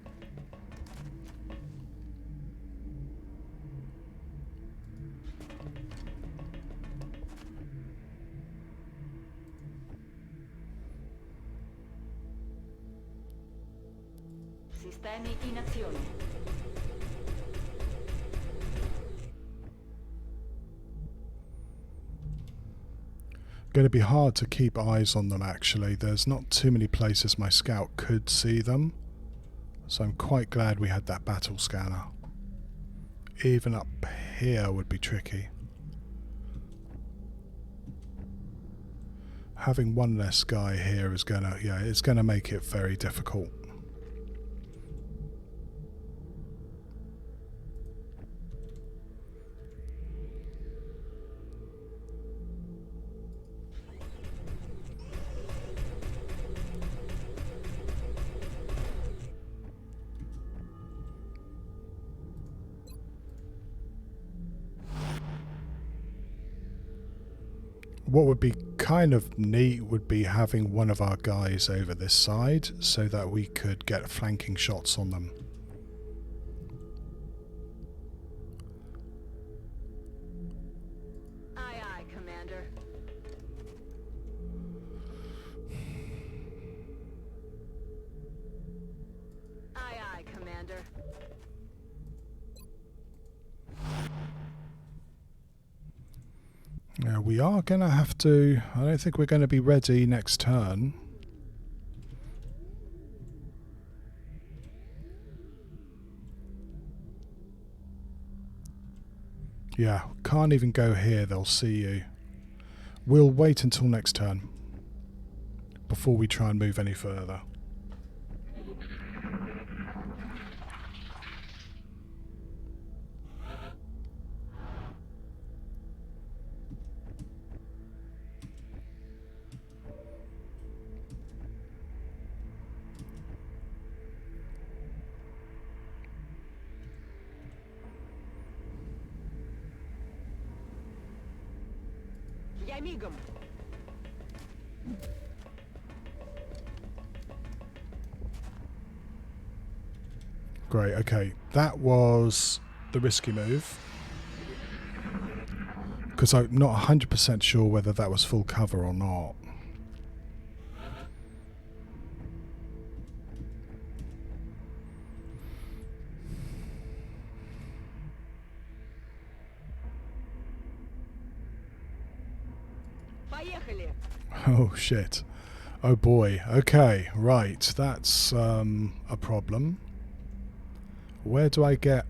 Sistemi in azione. Going to be hard to keep eyes on them actually. There's not too many places my scout could see them. So I'm quite glad we had that battle scanner. Even up here would be tricky. Having one less guy here is gonna, yeah, it's gonna make it very difficult. What would be kind of neat would be having one of our guys over this side so that we could get flanking shots on them. Aye, aye, Commander. Aye, aye, Commander. Now we are going to have to... I don't think we're going to be ready next turn. Yeah, can't even go here, they'll see you. We'll wait until next turn before we try and move any further. Я мигом. Great, okay. That was the risky move. Because I'm not 100% sure whether that was full cover or not. Поехали. Oh shit. Oh boy. Okay, right. That's a problem. Where do I get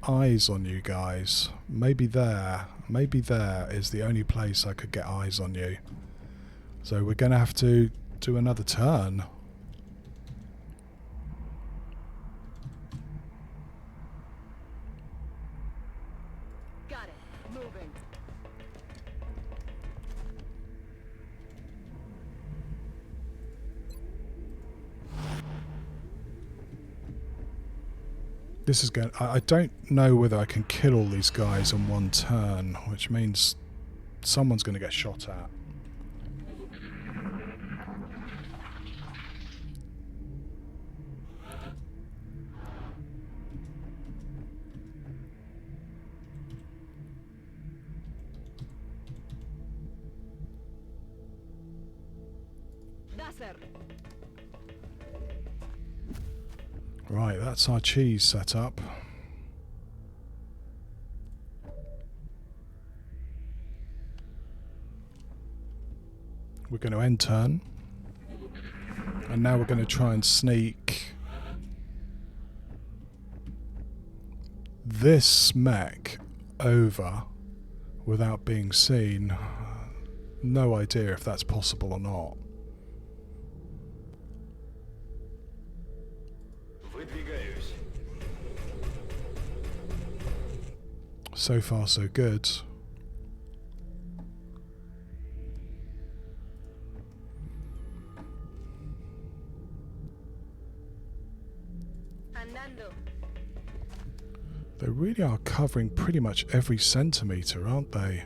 eyes on you guys? Maybe there. Maybe there is the only place I could get eyes on you. So we're going to have to do another turn. Got it. Moving. This is going... I don't know whether I can kill all these guys in one turn, which means someone's going to get shot at. Да, сэр. Right, that's our cheese set up. We're going to end turn. And now we're going to try and sneak this mech over without being seen. No idea if that's possible or not. Выдвигаюсь. So far so good. Andando. They really are covering pretty much every centimetre, aren't they?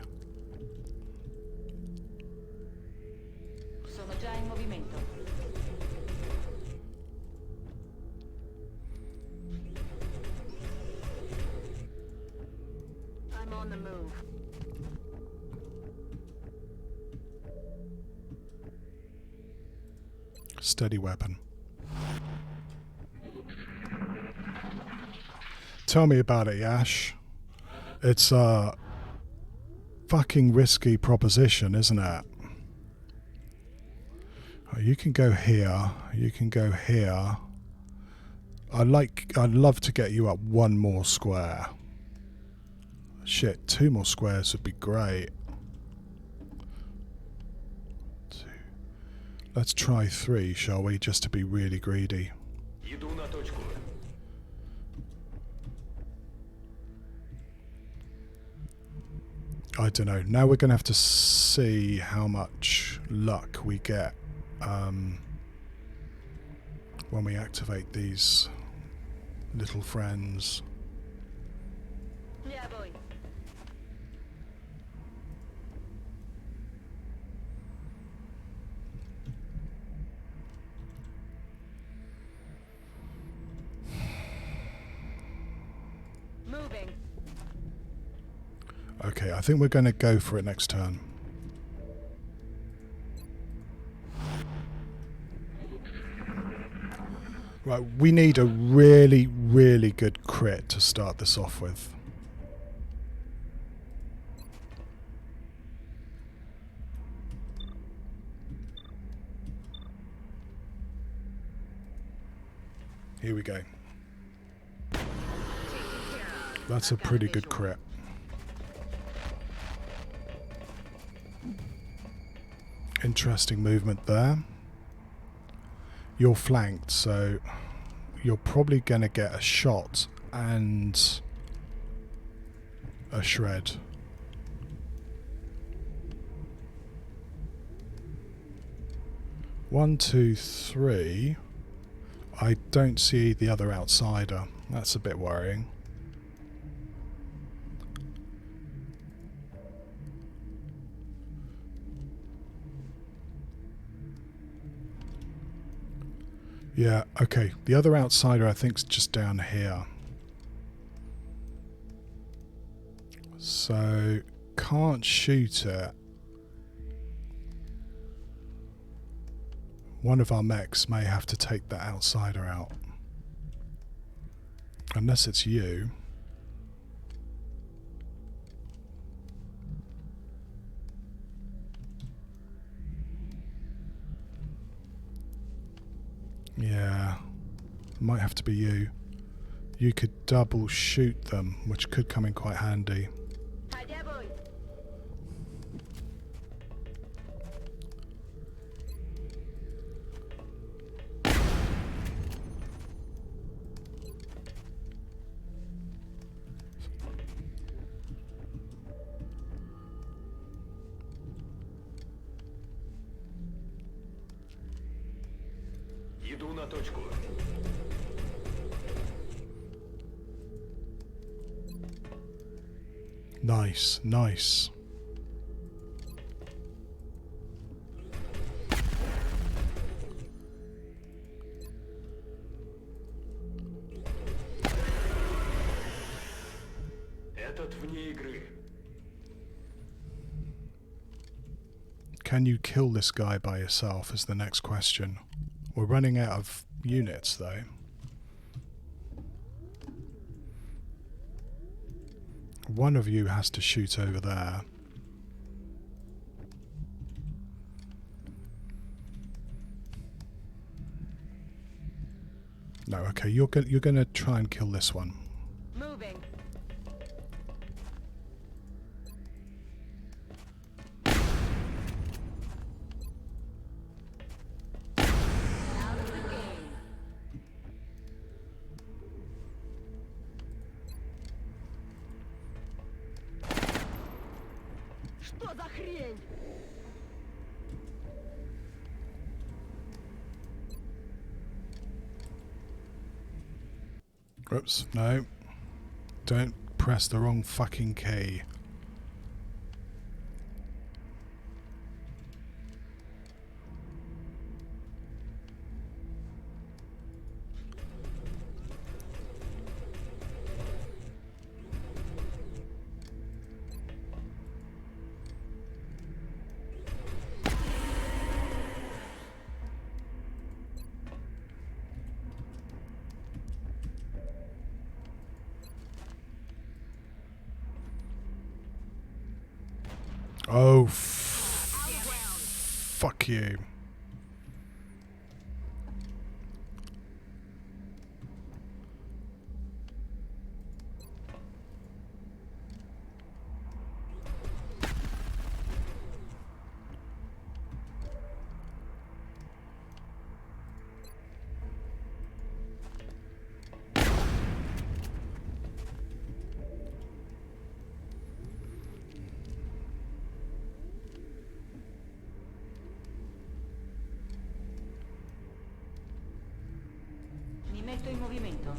Sono già in movimento. I'm on the move. Steady weapon. Tell me about it, Yash. It's a fucking risky proposition, isn't it? Oh, you can go here. You can go here. I'd love to get you up one more square. Shit, 2 more squares would be great. 2. Let's try 3, shall we, just to be really greedy. Иду на точку. I don't know. Now we're going to have to see how much luck we get when we activate these little friends. Я бой. Okay, I think we're going to go for it next turn. Right, we need a really, really good crit to start this off with. Here we go. That's a pretty good crit. Interesting movement there. You're flanked, so you're probably going to get a shot and a shred. One, two, three. I don't see the other outsider. That's a bit worrying. Yeah, okay. The other outsider I think is just down here. So, can't shoot it. One of our mechs may have to take that outsider out. Unless it's you. Yeah, might have to be you. You could double shoot them, which could come in quite handy. Иду на точку. Nice, nice. Этот вне игры. Can you kill this guy by yourself is the next question. We're running out of units though. One of you has to shoot over there. No, okay, you're going to try and kill this one. Moving. Out of the game. Что за хрень? Oops, no. Don't press the wrong fucking key. Oh, fuck you. Mi metto in movimento.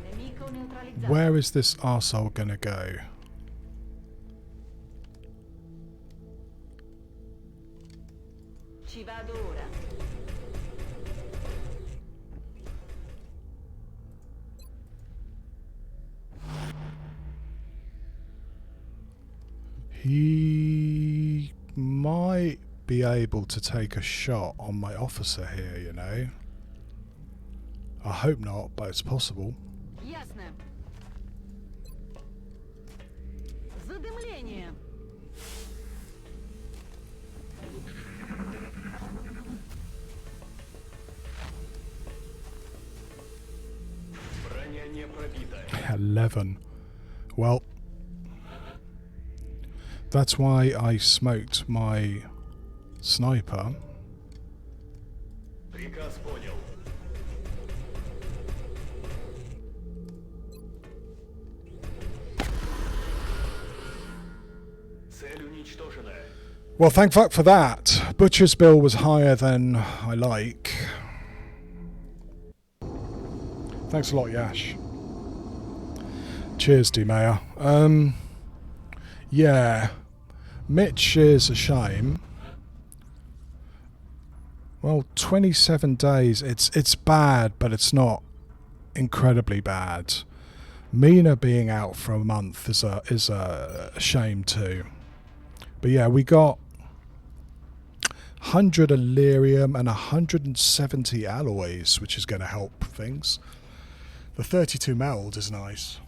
Nemico neutralizzato. Where is this arsehole gonna go? Ci vado ora. He might be able to take a shot on my officer here, you know. I hope not, but it's possible. Ясно. Задымление. Броня не пробита. 11. Well, that's why I smoked my sniper. Приказ понял. Цель уничтожена. Well, thank fuck for that. Butcher's bill was higher than I like. Thanks a lot, Yash. Cheers, D-Mayor. Yeah. Mitch is a shame. Well, 27 days. It's bad, but it's not incredibly bad. Mina being out for a month is a shame too. But yeah, we got 100 Illyrium and 170 alloys, which is going to help things. The 32 meld is nice.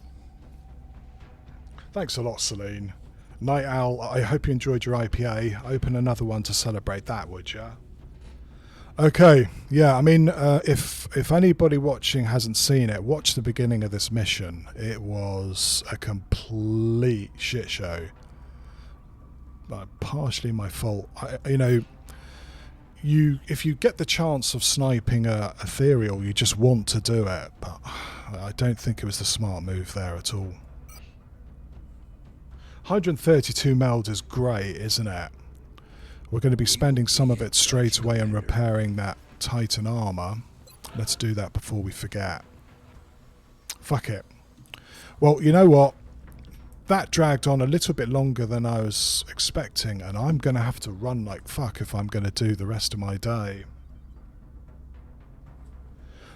Thanks a lot, Celine. Night Owl, I hope you enjoyed your IPA. Open another one to celebrate that, would ya? Okay, yeah, I mean, if anybody watching hasn't seen it, watch the beginning of this mission. It was a complete shit show. Partially my fault. If you get the chance of sniping a ethereal, you just want to do it, but I don't think it was the smart move there at all. 132 meld is great, isn't it? We're going to be spending some of it straight away on repairing that Titan armor. Let's do that before we forget. Fuck it. Well, you know what? That dragged on a little bit longer than I was expecting, and I'm going to have to run like fuck if I'm going to do the rest of my day.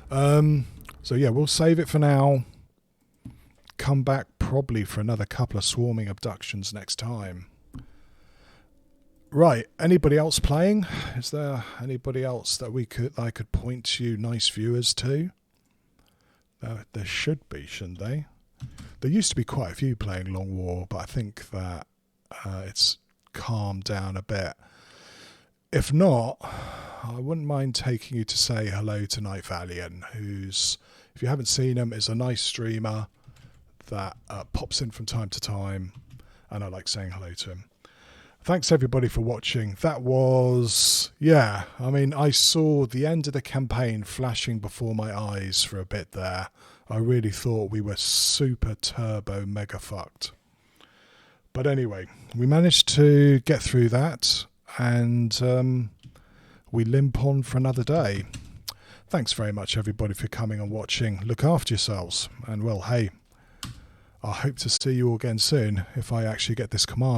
So yeah, we'll save it for now. Come back probably for another couple of swarming abductions next time. Right, anybody else playing? Is there anybody else that I could point you nice viewers to? There should be, shouldn't they? There used to be quite a few playing Long War, but I think that it's calmed down a bit. If not, I wouldn't mind taking you to say hello to Night Valiant, who's, if you haven't seen him, is a nice streamer that pops in from time to time, and I like saying hello to him. Thanks everybody for watching. That was, yeah, I mean, I saw the end of the campaign flashing before my eyes for a bit there. I really thought we were super turbo mega fucked. But anyway, we managed to get through that, and we limp on for another day. Thanks very much everybody for coming and watching. Look after yourselves, and well, hey, I hope to see you all again soon if I actually get this command.